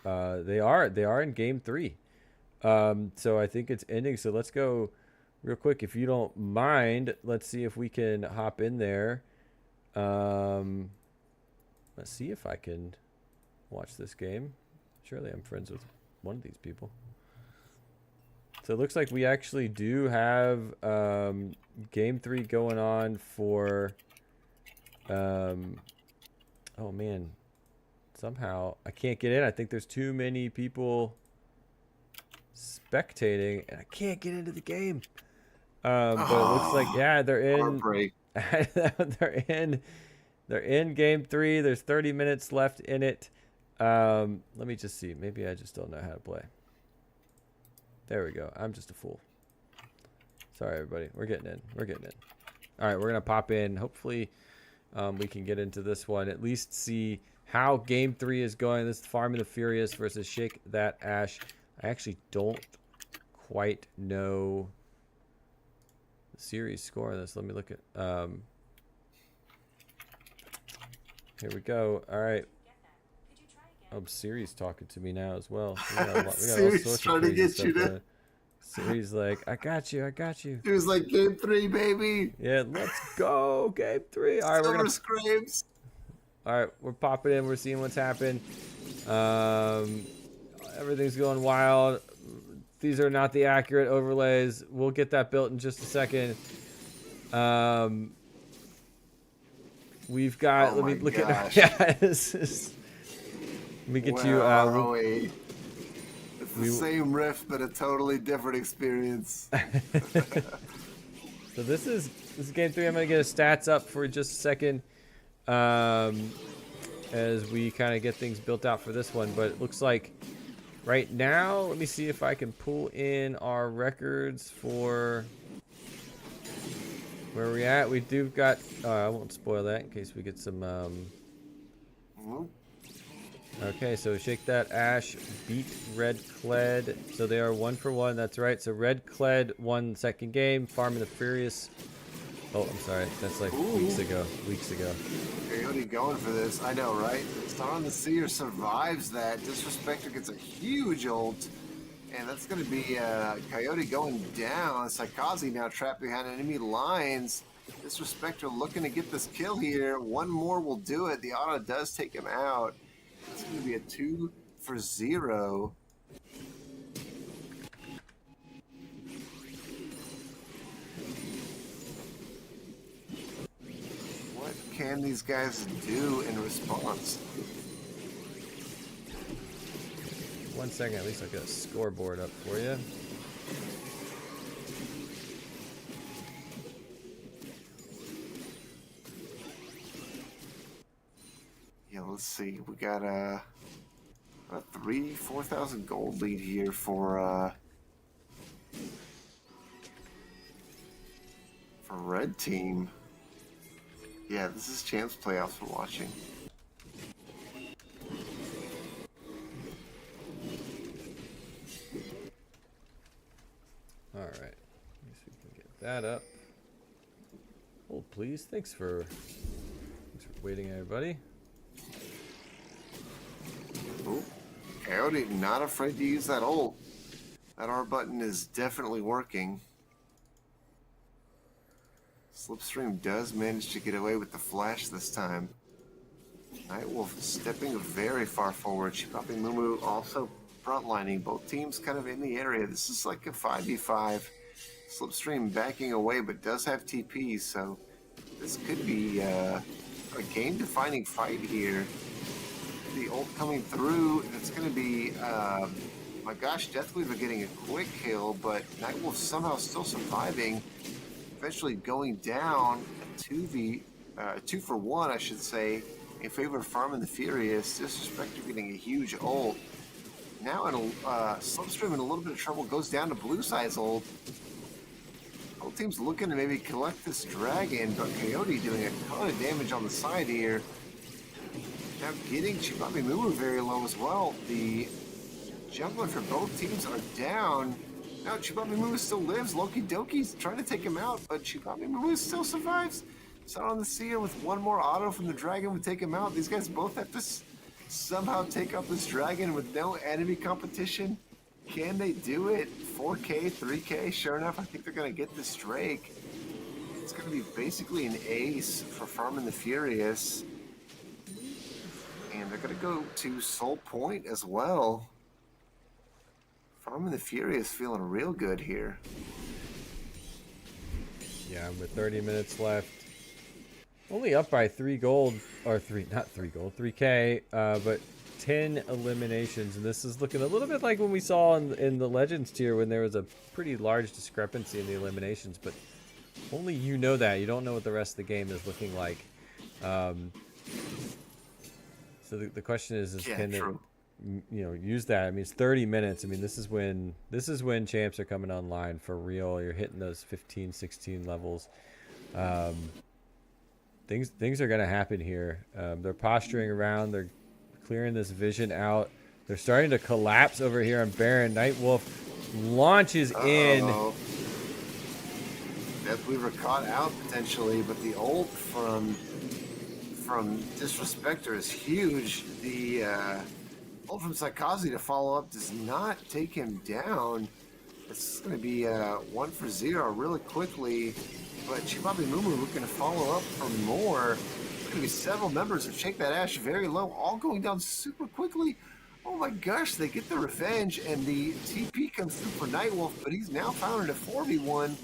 to. They are in game 3. So I think it's ending. So let's go real quick, if you don't mind. Let's see if we can hop in there. Let's see if I can watch this game. Surely I'm friends with one of these people. So it looks like we actually do have game 3 going on for. Oh man, somehow I can't get in. I think there's too many people spectating, and I can't get into the game. But it looks like they're in. Heartbreak. They're in game 3. There's 30 minutes left in it. Let me just see. Maybe I just don't know how to play. There we go. I'm just a fool. Sorry, everybody. We're getting in. All right, we're gonna pop in. Hopefully, we can get into this one. At least see how game 3 is going. This is Farm of the Furious versus Shake That Ash. I actually don't quite know the series score on this. Let me look at. Here we go. All right. Oh, Siri's talking to me now as well. We got all Siri's trying to get you to. Siri's like, I got you. He was like, game 3, baby. Yeah, let's go. Game 3. All right, Silver Scrapes. All right, we're popping in. We're seeing what's happened. Everything's going wild. These are not the accurate overlays. We'll get that built in just a second. We've got. Let me look at. Yeah, this is. Let me get you. It's the same riff, but a totally different experience. So this is game 3. I'm gonna get his stats up for just a second, as we kind of get things built out for this one. But it looks like right now, let me see if I can pull in our records for where we're at. We do got. I won't spoil that in case we get some. Okay, so Shake That Ash beat Red Kled. So they are 1 for 1. That's right. So Red Kled won the second game. Farm of the Furious. Oh, I'm sorry. That's like weeks ago. Coyote going for this. I know, right? Star on the Seer survives that. Disrespector gets a huge ult. And that's going to be Coyote going down. Saikaze now trapped behind enemy lines. Disrespector looking to get this kill here. One more will do it. The auto does take him out. It's going to be a 2 for 0. What can these guys do in response? 1 second, at least I'll get a scoreboard up for you. Yeah, let's see. We got a 4,000 gold lead here for red team. Yeah, this is Champs playoffs we're watching. All right, at least we can get that up. Hold please. Thanks for waiting, everybody. Ooh, Coyote not afraid to use that ult. That R button is definitely working. Slipstream does manage to get away with the flash this time. Nightwolf stepping very far forward. Shipapi Mumu also frontlining. Both teams kind of in the area. This is like a 5v5. Slipstream backing away, but does have TP, so this could be a game-defining fight here. The ult coming through, it's going to be, my gosh, Deathweaver getting a quick kill, but Nightwolf somehow still surviving, eventually going down 2-for-1, I should say, in favor of Farm and the Furious. Disrespector getting a huge ult. Now Slipstream in a little bit of trouble, goes down to Blue Side's ult. Both teams looking to maybe collect this dragon, but Coyote doing a ton of damage on the side here. Now getting Shipapi Mumu very low as well. The jungler for both teams are down. Now Shipapi Mumu still lives. Loki Doki's trying to take him out, but Shipapi Mumu still survives. Sun on the Seer with one more auto from the dragon would take him out. These guys both have to somehow take out this dragon with no enemy competition. Can they do it? 4K, 3K, sure enough, I think they're going to get this Drake. It's going to be basically an ace for Farm and the Furious. And they're going to go to Soul Point as well. Farm and the Furious feeling real good here. Yeah, with 30 minutes left. Only up by 3 gold, or 3K, but 10 eliminations, and this is looking a little bit like when we saw in the Legends tier when there was a pretty large discrepancy in the eliminations, but only you know that. You don't know what the rest of the game is looking like. So the question is can true. they, use that? I mean, it's 30 minutes. I mean, this is when champs are coming online for real. You're hitting those 15, 16 levels. Things are gonna happen here. They're posturing around. They're clearing this vision out. They're starting to collapse over here on Baron. Nightwolf launches in. Deathweaver caught out potentially, but the ult from Disrespector is huge. The ult from Saikazi to follow up does not take him down. This is going to be 1-for-0 really quickly, but Shipapi Mumu looking to follow up for more. Going to be several members of Shake That Ash very low, all going down super quickly. Oh my gosh, they get the revenge, and the TP comes through for Nightwolf, but he's now found in a 4v1.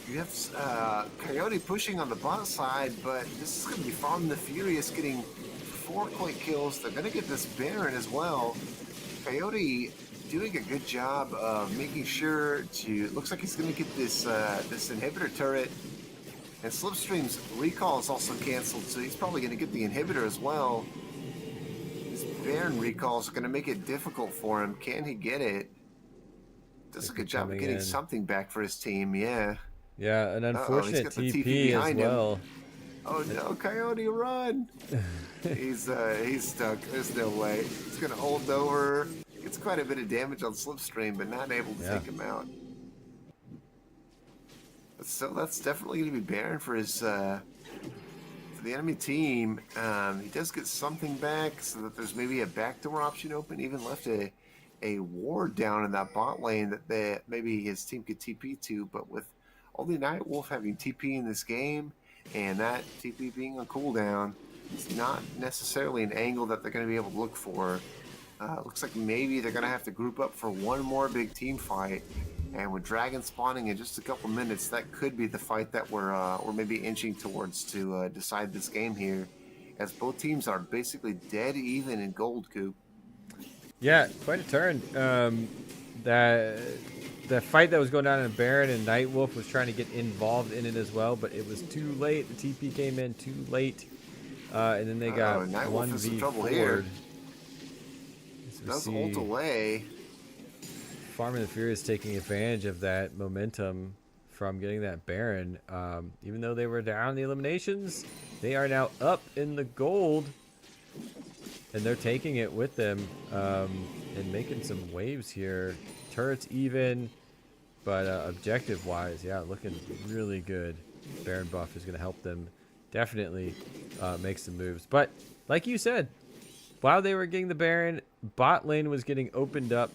You have Coyote pushing on the bot side, but this is going to be Farm the Furious getting 4 quick kills. They're going to get this Baron as well. Coyote doing a good job of making sure to, looks like he's going to get this this inhibitor turret. And Slipstream's recall is also canceled, so he's probably going to get the inhibitor as well. His Baron recalls are going to make it difficult for him. Can he get it? Does a good job of getting something back for his team, yeah. Yeah, an unfortunate TP as well. Oh no, Coyote, run! He's stuck. There's no way. He's going to hold over. Gets quite a bit of damage on Slipstream, but not able to take him out. So that's definitely going to be Baron for his for the enemy team. He does get something back, so that there's maybe a backdoor option open. Even left a ward down in that bot lane that maybe his team could TP to. But with only Nightwolf having TP in this game, and that TP being on cooldown, it's not necessarily an angle that they're going to be able to look for. Looks like maybe they're going to have to group up for one more big team fight. And with Dragon spawning in just a couple minutes, that could be the fight that we're maybe inching towards to decide this game here, as both teams are basically dead even in gold, Coop. Yeah, quite a turn. The fight that was going on in Baron and Nightwolf was trying to get involved in it as well, but it was too late. The TP came in too late, and then they got 1v4'd. Does ult away. Farm and the Furious taking advantage of that momentum from getting that Baron. Even though they were down in the eliminations, they are now up in the gold, and they're taking it with them and making some waves here. Turrets even, but objective-wise, yeah, looking really good. Baron buff is going to help them definitely make some moves. But like you said, while they were getting the Baron, bot lane was getting opened up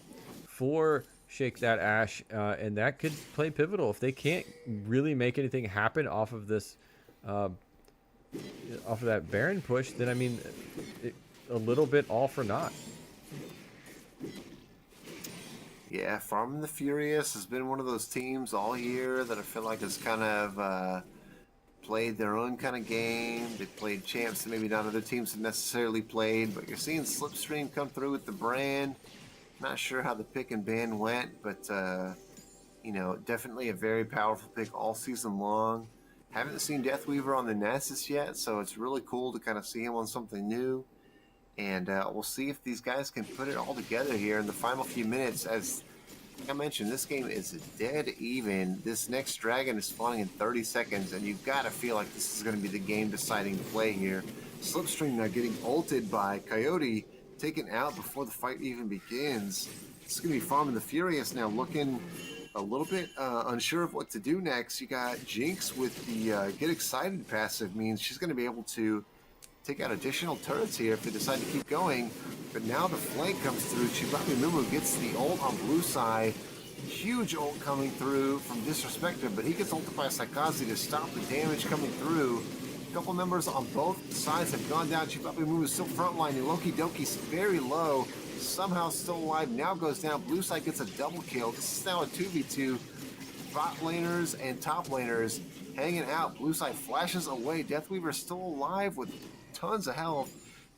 for Shake That Ash, and that could play pivotal if they can't really make anything happen off of this, off of that Baron push. Then I mean, a little bit all for naught. Yeah, Farming the Furious has been one of those teams all year that I feel like has kind of played their own kind of game. They played champs that maybe not other teams have necessarily played, but you're seeing Slipstream come through with the brand. Not sure how the pick and ban went, but you know, definitely a very powerful pick all season long. Haven't seen Deathweaver on the Nasus yet, so it's really cool to kind of see him on something new. And we'll see if these guys can put it all together here in the final few minutes. As like I mentioned, this game is dead even. This next dragon is spawning in 30 seconds, and you've got to feel like this is going to be the game-deciding play here. Slipstream now getting ulted by Coyote, taken out before the fight even begins. This is going to be Farming the Furious now looking a little bit unsure of what to do next. You got Jinx with the Get Excited passive, means she's going to be able to take out additional turrets here if they decide to keep going. But now the flank comes through. Chibaku Mumu gets the ult on blue side. Huge ult coming through from Disrespector, but he gets ulted by Saikaze to stop the damage coming through. A couple members on both sides have gone down. Chibaku Mumu is still frontlining. Loki Doki's very low. Somehow still alive. Now goes down. Blue side gets a double kill. This is now a 2v2. Bot laners and top laners hanging out. Blue side flashes away. Deathweaver still alive with tons of health,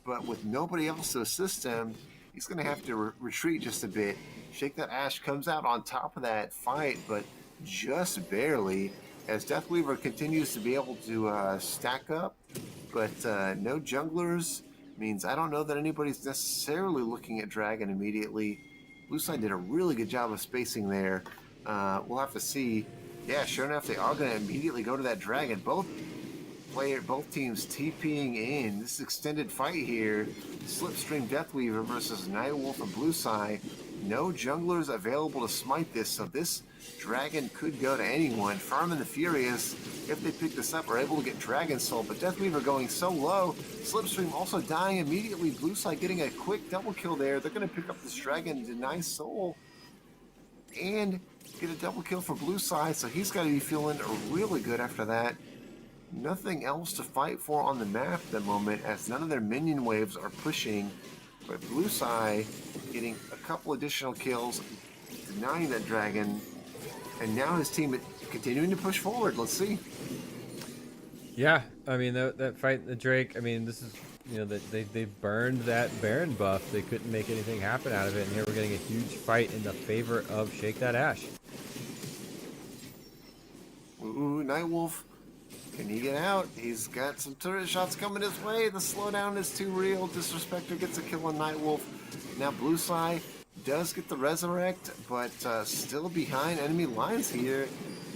but with nobody else to assist him, he's going to have to retreat just a bit. Shake That Ash comes out on top of that fight, but just barely, as Deathweaver continues to be able to stack up, but no junglers means I don't know that anybody's necessarily looking at Dragon immediately. Blue side did a really good job of spacing there. We'll have to see. Yeah, sure enough, they are going to immediately go to that Dragon. Both teams TPing in this extended fight here. Slipstream Deathweaver versus Nightwolf and Blue Side. No junglers available to smite this, so this dragon could go to anyone. Farming the Furious, if they pick this up, are able to get Dragon Soul, but Deathweaver going so low. Slipstream also dying immediately. Blue Side getting a quick double kill there. They're going to pick up this dragon, deny Soul, and get a double kill for Blue Side, so he's got to be feeling really good after that. Nothing else to fight for on the map at the moment, as none of their minion waves are pushing. But Blue Side getting a couple additional kills, denying that dragon, and now his team continuing to push forward. Let's see. Yeah, I mean that fight, the Drake. I mean, this is, you know, they burned that Baron buff. They couldn't make anything happen out of it, and here we're getting a huge fight in the favor of Shake That Ash. Ooh, Nightwolf. Can he get out? He's got some turret shots coming his way. The slowdown is too real. Disrespector gets a kill on Nightwolf. Now Blue Side does get the resurrect, but still behind enemy lines here.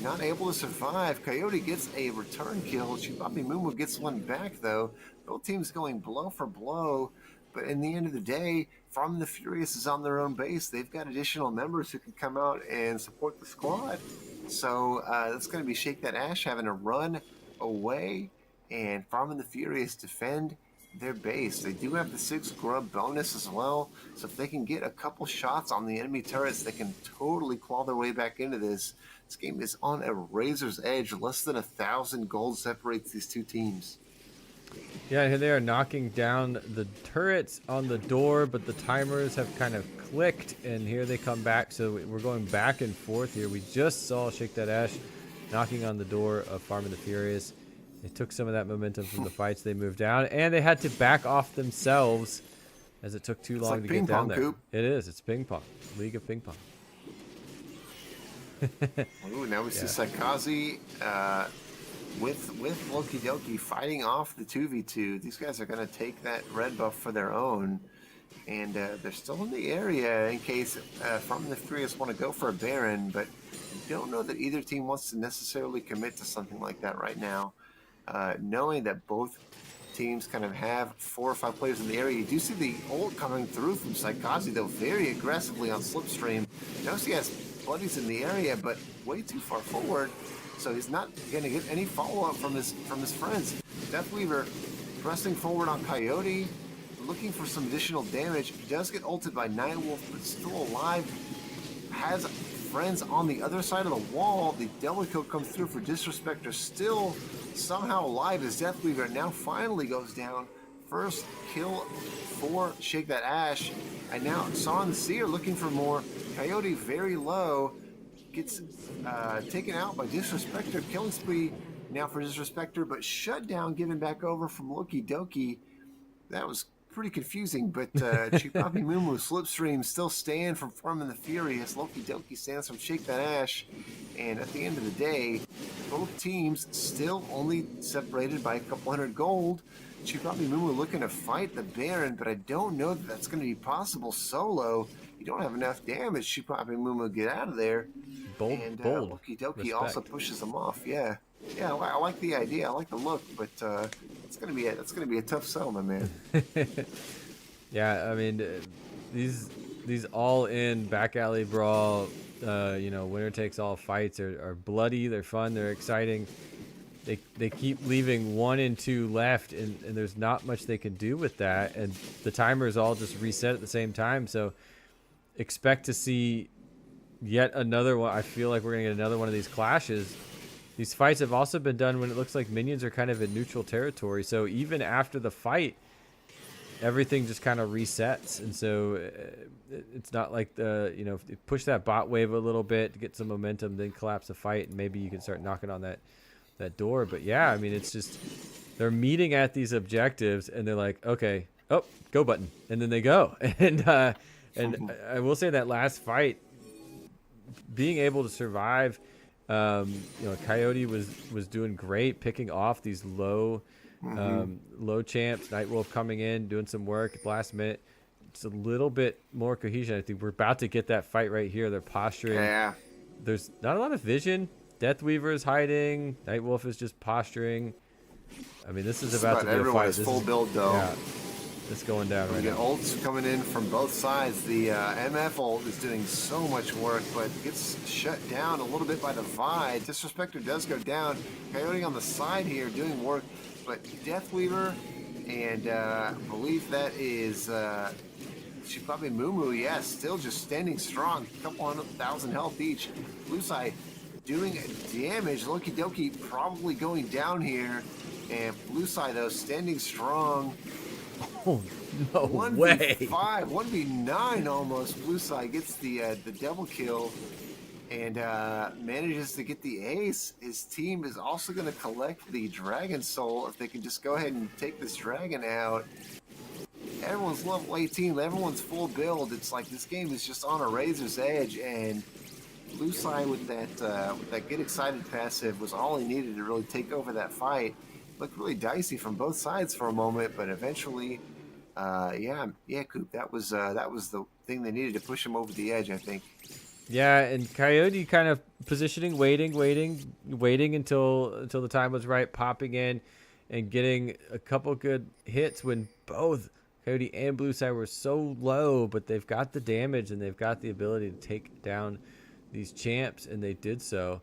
Not able to survive. Coyote gets a return kill. Chibaku Mumu gets one back though. Both teams going blow for blow. But in the end of the day, Farming the Furious is on their own base. They've got additional members who can come out and support the squad. So that's going to be Shake That Ash having a run away, and Farming the Furious defend their base. They do have the 6 grub bonus as well, so if they can get a couple shots on the enemy turrets, they can totally claw their way back into this. This game is on a razor's edge. Less than 1,000 gold separates these two teams. Yeah, here they are knocking down the turrets on the door, but the timers have kind of clicked, and here they come back. So we're going back and forth here. We just saw Shake That Ash knocking on the door of Farming the Furious. They took some of that momentum from the fights. They moved down, and they had to back off themselves as it took too long like to ping get down pong, there. Coop. It is. It's ping pong. League of ping pong. Ooh, now we see Saikaze with Loki Doki fighting off the 2v2. These guys are going to take that red buff for their own, and they're still in the area in case Farming the Furious want to go for a Baron, but I don't know that either team wants to necessarily commit to something like that right now. Knowing that both teams kind of have 4 or 5 players in the area, you do see the ult coming through from Saikaze, though, very aggressively on Slipstream. Notice he has Bloody's in the area, but way too far forward, so he's not going to get any follow-up from his friends. Deathweaver pressing forward on Coyote, looking for some additional damage. He does get ulted by Nightwolf, but still alive. Has friends on the other side of the wall. The double kill comes through for Disrespector, still somehow alive as Deathweaver now finally goes down. First kill for Shake That Ash. And now Saw and the Seer looking for more. Coyote very low. Gets taken out by Disrespector. Killing spree now for Disrespector, but shut down given back over from Loki Doki. That was pretty confusing, but Chipapi Mumu Slipstream still stand from Farming the Furious. Loki Doki stands from Shake That Ash. And at the end of the day, both teams still only separated by a couple hundred gold. Chipapi Mumu looking to fight the Baron, but I don't know that that's going to be possible solo. You don't have enough damage. Chipapi Mumu get out of there. Bold, And bold. Loki Doki Respect. also pushes him off. Yeah, I like the idea. I like the look, but it's gonna be a tough sell, my man. Yeah, I mean, these all-in back alley brawl, winner takes all fights are bloody. They're fun. They're exciting. They keep leaving 1 and 2 left, and there's not much they can do with that. And the timers all just reset at the same time. So expect to see yet another one. I feel like we're gonna get another one of these clashes. These fights have also been done when it looks like minions are kind of in neutral territory. So even after the fight, everything just kind of resets. And so it's not like if you push that bot wave a little bit to get some momentum, then collapse the fight, and maybe you can start knocking on that door. But yeah, I mean, it's just they're meeting at these objectives, and they're like, okay, oh, go button, and then they go. And I will say that last fight, being able to survive, Coyote was doing great, picking off these low champs. Nightwolf coming in, doing some work at the last minute. It's a little bit more cohesion. I think we're about to get that fight right here. They're posturing. Yeah. There's not a lot of vision. Deathweaver is hiding. Nightwolf is just posturing. I mean, this is about to be a everyone fight. is This full build though. Yeah, it's going down We right get now. ults coming in from both sides. The MF ult is doing so much work, but gets shut down a little bit by the Vi. Disrespector does go down. Coyote on the side here doing work, but Deathweaver and I believe that is Chipapi Mumu, yeah, still just standing strong. A couple 100,000 health each. Blue side doing damage. Loki Doki probably going down here. And Blue side, though, standing strong. Oh, no 1v5, way. 1v9 almost. Blue side gets the double kill and manages to get the ace. His team is also going to collect the Dragon Soul if they can just go ahead and take this dragon out. Everyone's level 18, everyone's full build. It's like this game is just on a razor's edge, and Blue side with that Get Excited passive was all he needed to really take over that fight. Looked really dicey from both sides for a moment, but eventually, Coop, that was the thing they needed to push him over the edge, I think. Yeah, and Coyote kind of positioning, waiting until the time was right, popping in and getting a couple good hits when both Coyote and Blue side were so low, but they've got the damage and they've got the ability to take down these champs, and they did so.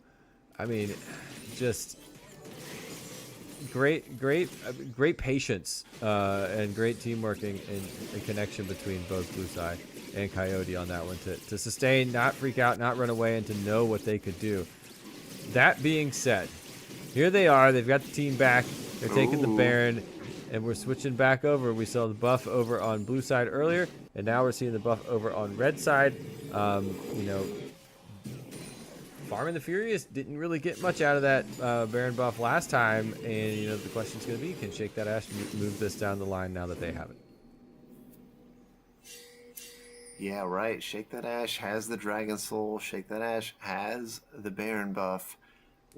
I mean, just great patience and great teamwork and connection between both Blue side and Coyote on that one to sustain, not freak out, not run away, and to know what they could do. That being said, here they are. They've got the team back. They're taking the Baron, and we're switching back over. We saw the buff over on Blue side earlier, and now we're seeing the buff over on Red side. Farming the Furious didn't really get much out of that Baron buff last time, and the question's going to be, can Shake That Ash move this down the line now that they have it? Yeah, right. Shake That Ash has the Dragon Soul. Shake That Ash has the Baron buff.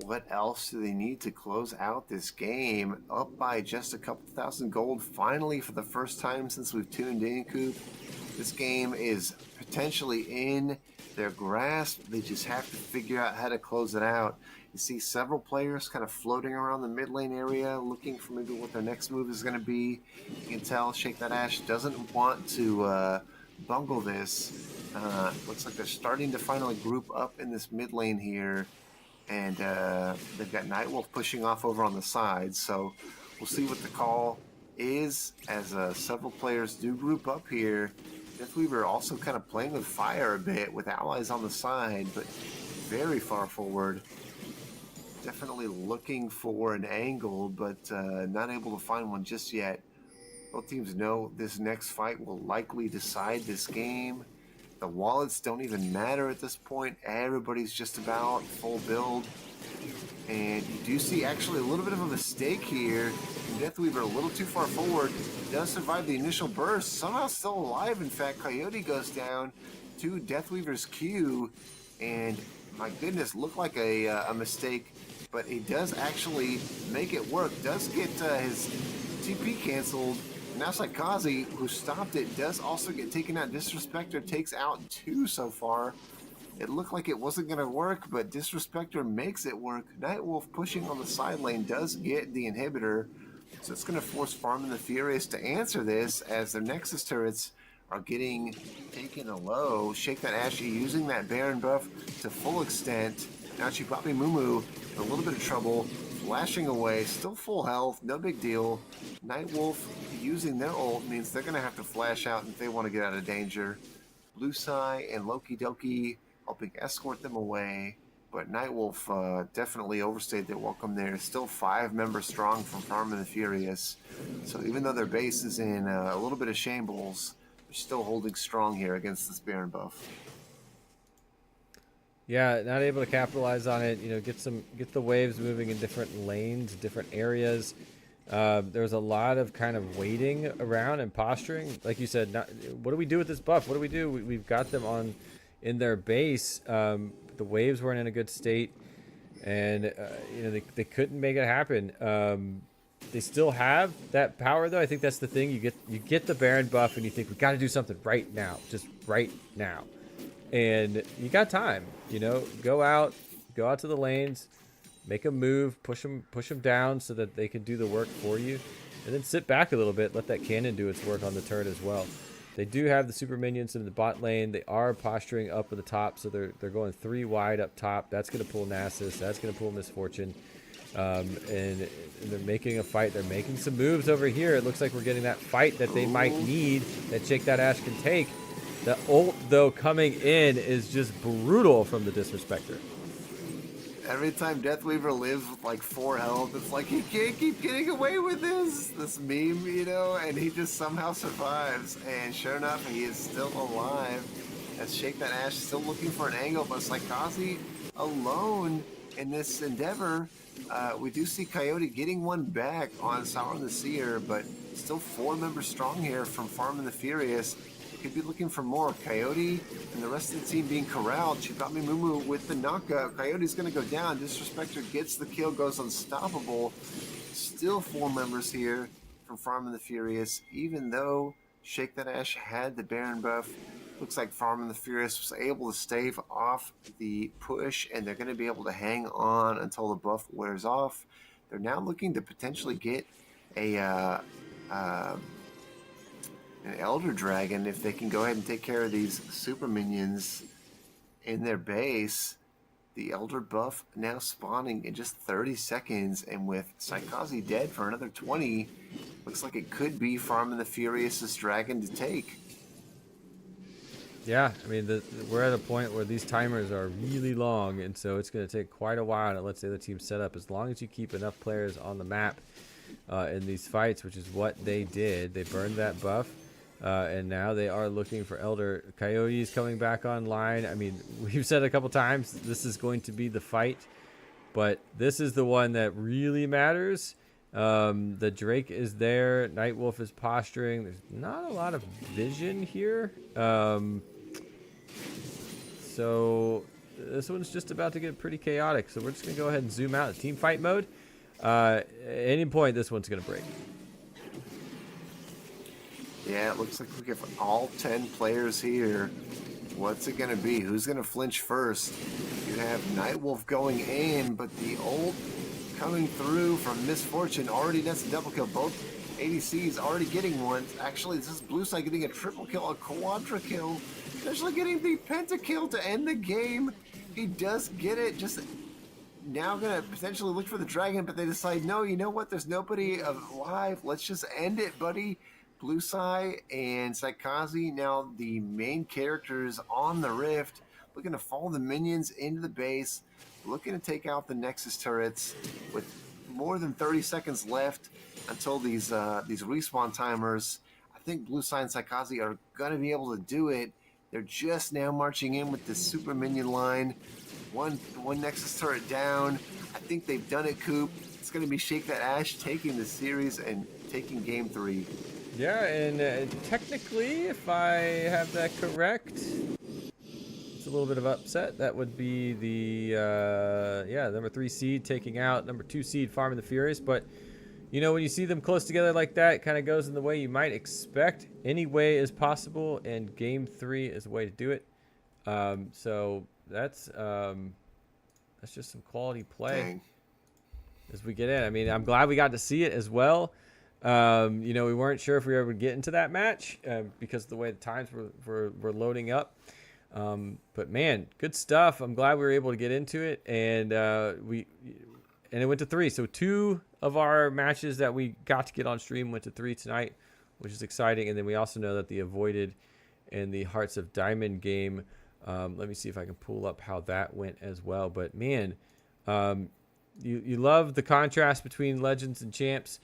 What else do they need to close out this game? Up by just a couple thousand gold, finally, for the first time since we've tuned in, Coop. This game is potentially in their grasp. They just have to figure out how to close it out. You see several players kind of floating around the mid lane area, looking for maybe what their next move is going to be. You can tell Shake That Ash doesn't want to bungle this. Looks like they're starting to finally group up in this mid lane here, and they've got Nightwolf pushing off over on the side. So we'll see what the call is as several players do group up here. Deathweaver also kind of playing with fire a bit with allies on the side, but very far forward. Definitely looking for an angle, but not able to find one just yet. Both teams know this next fight will likely decide this game. The wallets don't even matter at this point. Everybody's just about full build. And you do see actually a little bit of a mistake here. Deathweaver a little too far forward. Does survive the initial burst. Somehow still alive. In fact, Coyote goes down to Deathweaver's Q. And my goodness, looked like a mistake. But he does actually make it work. Does get his TP canceled. Now Saikaze, who stopped it, does also get taken out. Disrespector takes out 2 so far. It looked like it wasn't going to work, but Disrespector makes it work. Nightwolf pushing on the side lane does get the inhibitor. So it's going to force Farm and the Furious to answer this as their Nexus turrets are getting taken a low. Shake That Ashy using that Baron buff to full extent. Now Chipapi Mumu in a little bit of trouble. Flashing away, still full health, no big deal. Nightwolf using their ult means they're going to have to flash out if they want to get out of danger. Blue Sai and Loki Doki helping escort them away. But Nightwolf definitely overstayed their welcome there. Still 5 members strong from Farm and the Furious. So even though their base is in a little bit of shambles, they're still holding strong here against this Baron buff. Yeah, not able to capitalize on it. You know, get the waves moving in different lanes, different areas. There's a lot of kind of waiting around and posturing. Like you said, what do we do with this buff? What do we do? We've got them on in their base. The waves weren't in a good state, and you know they couldn't make it happen. They still have that power though. I think that's the thing. You get the Baron buff, and you think we got to do something right now, just right now. And you got time, you know, go out to the lanes, make a move, push them down so that they can do the work for you, and then sit back a little bit, let that cannon do its work on the turret as well. They do have the super minions in the bot lane. They are posturing up at the top, so they're going 3 wide up top. That's going to pull Nasus. That's going to pull Misfortune. And they're making a fight. They're making some moves over here. It looks like we're getting that fight that they might need, that Shake That Ash can take. The ult, though, coming in is just brutal from the Disrespector. Every time Deathweaver lives with like 4 health, it's like he can't keep getting away with this meme, you know, and he just somehow survives. And sure enough, he is still alive. As Shake That Ash still looking for an angle, but Saikaze alone in this endeavor. We do see Coyote getting one back on Sauron the Seer, but still 4 members strong here from Farm and the Furious. Could be looking for more. Coyote and the rest of the team being corralled. Chibami Mumu with the knockout. Coyote's going to go down. Disrespector gets the kill, goes unstoppable. Still 4 members here from Farm and the Furious. Even though Shake That Ash had the Baron buff, looks like Farm and the Furious was able to stave off the push, and they're going to be able to hang on until the buff wears off. They're now looking to potentially get an Elder Dragon if they can go ahead and take care of these super minions in their base. The Elder buff now spawning in just 30 seconds, and with Saikaze dead for another 20, looks like it could be Farm and the Furious's dragon to take. Yeah, I mean, we're at a point where these timers are really long, and so it's going to take quite a while to let the other team set up. As long as you keep enough players on the map in these fights, which is what they did. They burned that buff. And now they are looking for Elder. Coyote's coming back online. I mean, we've said a couple times this is going to be the fight, but this is the one that really matters. The Drake is there. Nightwolf is posturing. There's not a lot of vision here. So this one's just about to get pretty chaotic. So we're just going to go ahead and zoom out. Team fight mode. At any point, this one's going to break. Yeah, it looks like we have all 10 players here. What's it going to be? Who's going to flinch first? You have Nightwolf going in, but the ult coming through from Misfortune already does a double kill. Both ADC is already getting one. Actually, this is Blue Side getting a triple kill, a quadra kill, potentially getting the pentakill to end the game. He does get it. Just now gonna potentially look for the dragon, but they decide, no, you know what? There's nobody alive. Let's just end it, buddy. Blue Sai and Saikazi, now the main characters on the Rift, looking to follow the minions into the base, looking to take out the Nexus turrets with more than 30 seconds left until these respawn timers. I think Blue Sai and Saikazi are gonna be able to do it. They're just now marching in with this super minion line. One Nexus turret down. I think they've done it, Coop. It's gonna be Shake That Ash taking the series and taking game 3. Yeah, and technically, if I have that correct, it's a little bit of upset. That would be the number 3 seed taking out number 2 seed Farming the Furious. But you know, when you see them close together like that, it kind of goes in the way you might expect. Any way is possible, and game 3 is a way to do it. So that's just some quality play. Dang. As we get in. I mean, I'm glad we got to see it as well. You know, we weren't sure if we were ever get into that match because of the way the times were loading up. But man, good stuff. I'm glad we were able to get into it, and it went to 3. So 2 of our matches that we got to get on stream went to 3 tonight, which is exciting. And then we also know that the Avoided and the Hearts of Diamond game. Let me see if I can pull up how that went as well. But man, you love the contrast between Legends and Champs.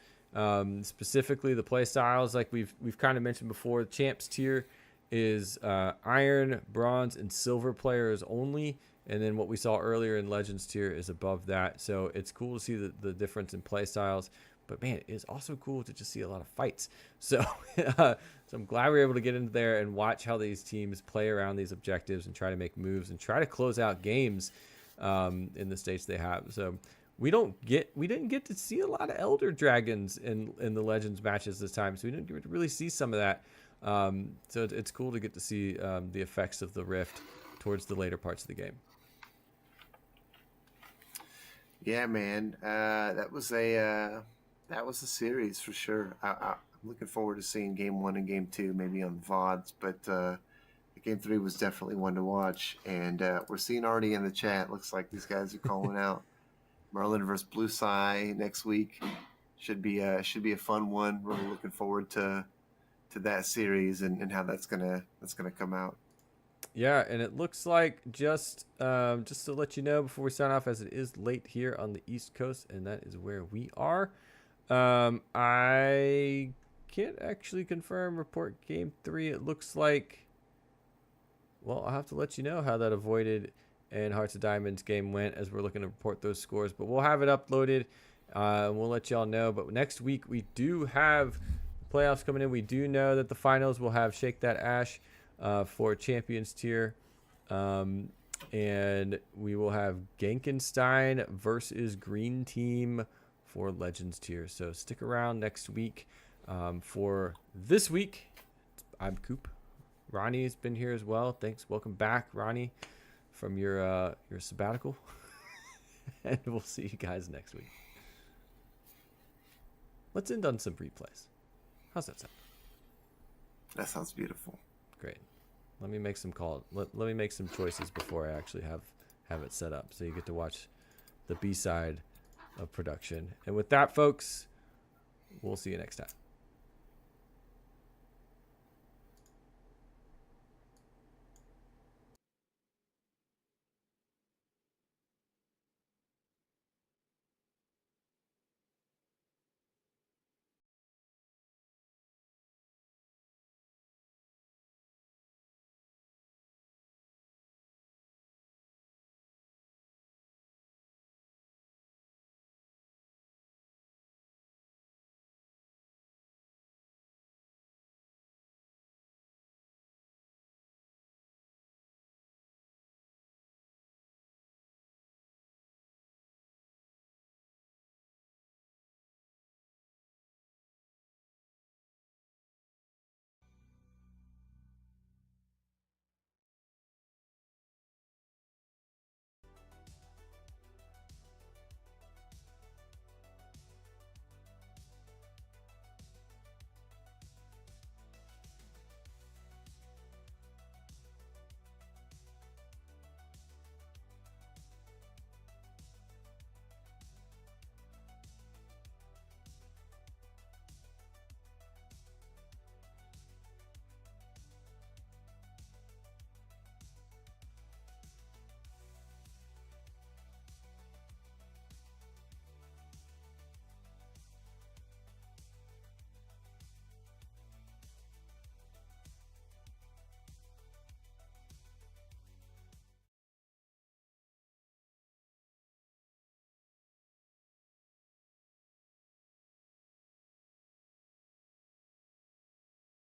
Specifically the play styles, like we've kind of mentioned before. The Champs tier is Iron, Bronze, and Silver players only, and then what we saw earlier in Legends tier is above that. So it's cool to see the difference in play styles, but man, it's also cool to just see a lot of fights. So so I'm glad we were able to get into there and watch how these teams play around these objectives and try to make moves and try to close out games in the states they have. So we didn't get to see a lot of Elder Dragons in the Legends matches this time, so we didn't get to really see some of that. So it's cool to get to see the effects of the Rift towards the later parts of the game. Yeah, man, that was a series for sure. I'm looking forward to seeing game 1 and game 2 maybe on VODs, but game 3 was definitely one to watch. And we're seeing already in the chat, looks like these guys are calling out Merlin versus Blue Sai next week. Should be a fun one. Really looking forward to that series and how that's gonna come out. Yeah, and it looks like just to let you know before we sign off, as it is late here on the East Coast, and that is where we are. I can't actually confirm report game 3. It looks like, well, I'll have to let you know how that Avoided and Hearts of Diamonds game went as we're looking to report those scores, but we'll have it uploaded and we'll let y'all know. But next week we do have playoffs coming in. We do know that the finals will have Shake That Ash for Champions tier, and we will have Genkenstein versus Green Team for Legends tier. So stick around next week. For this week, I'm Coop. Ronnie's been here as well. Thanks. Welcome back, Ronnie, from your sabbatical. And we'll see you guys next week. Let's end on some replays. How's that sound? That sounds beautiful. Great. Let me make some calls. Let me make some choices before I actually have it set up, so you get to watch the B side of production. And with that, folks, we'll see you next time.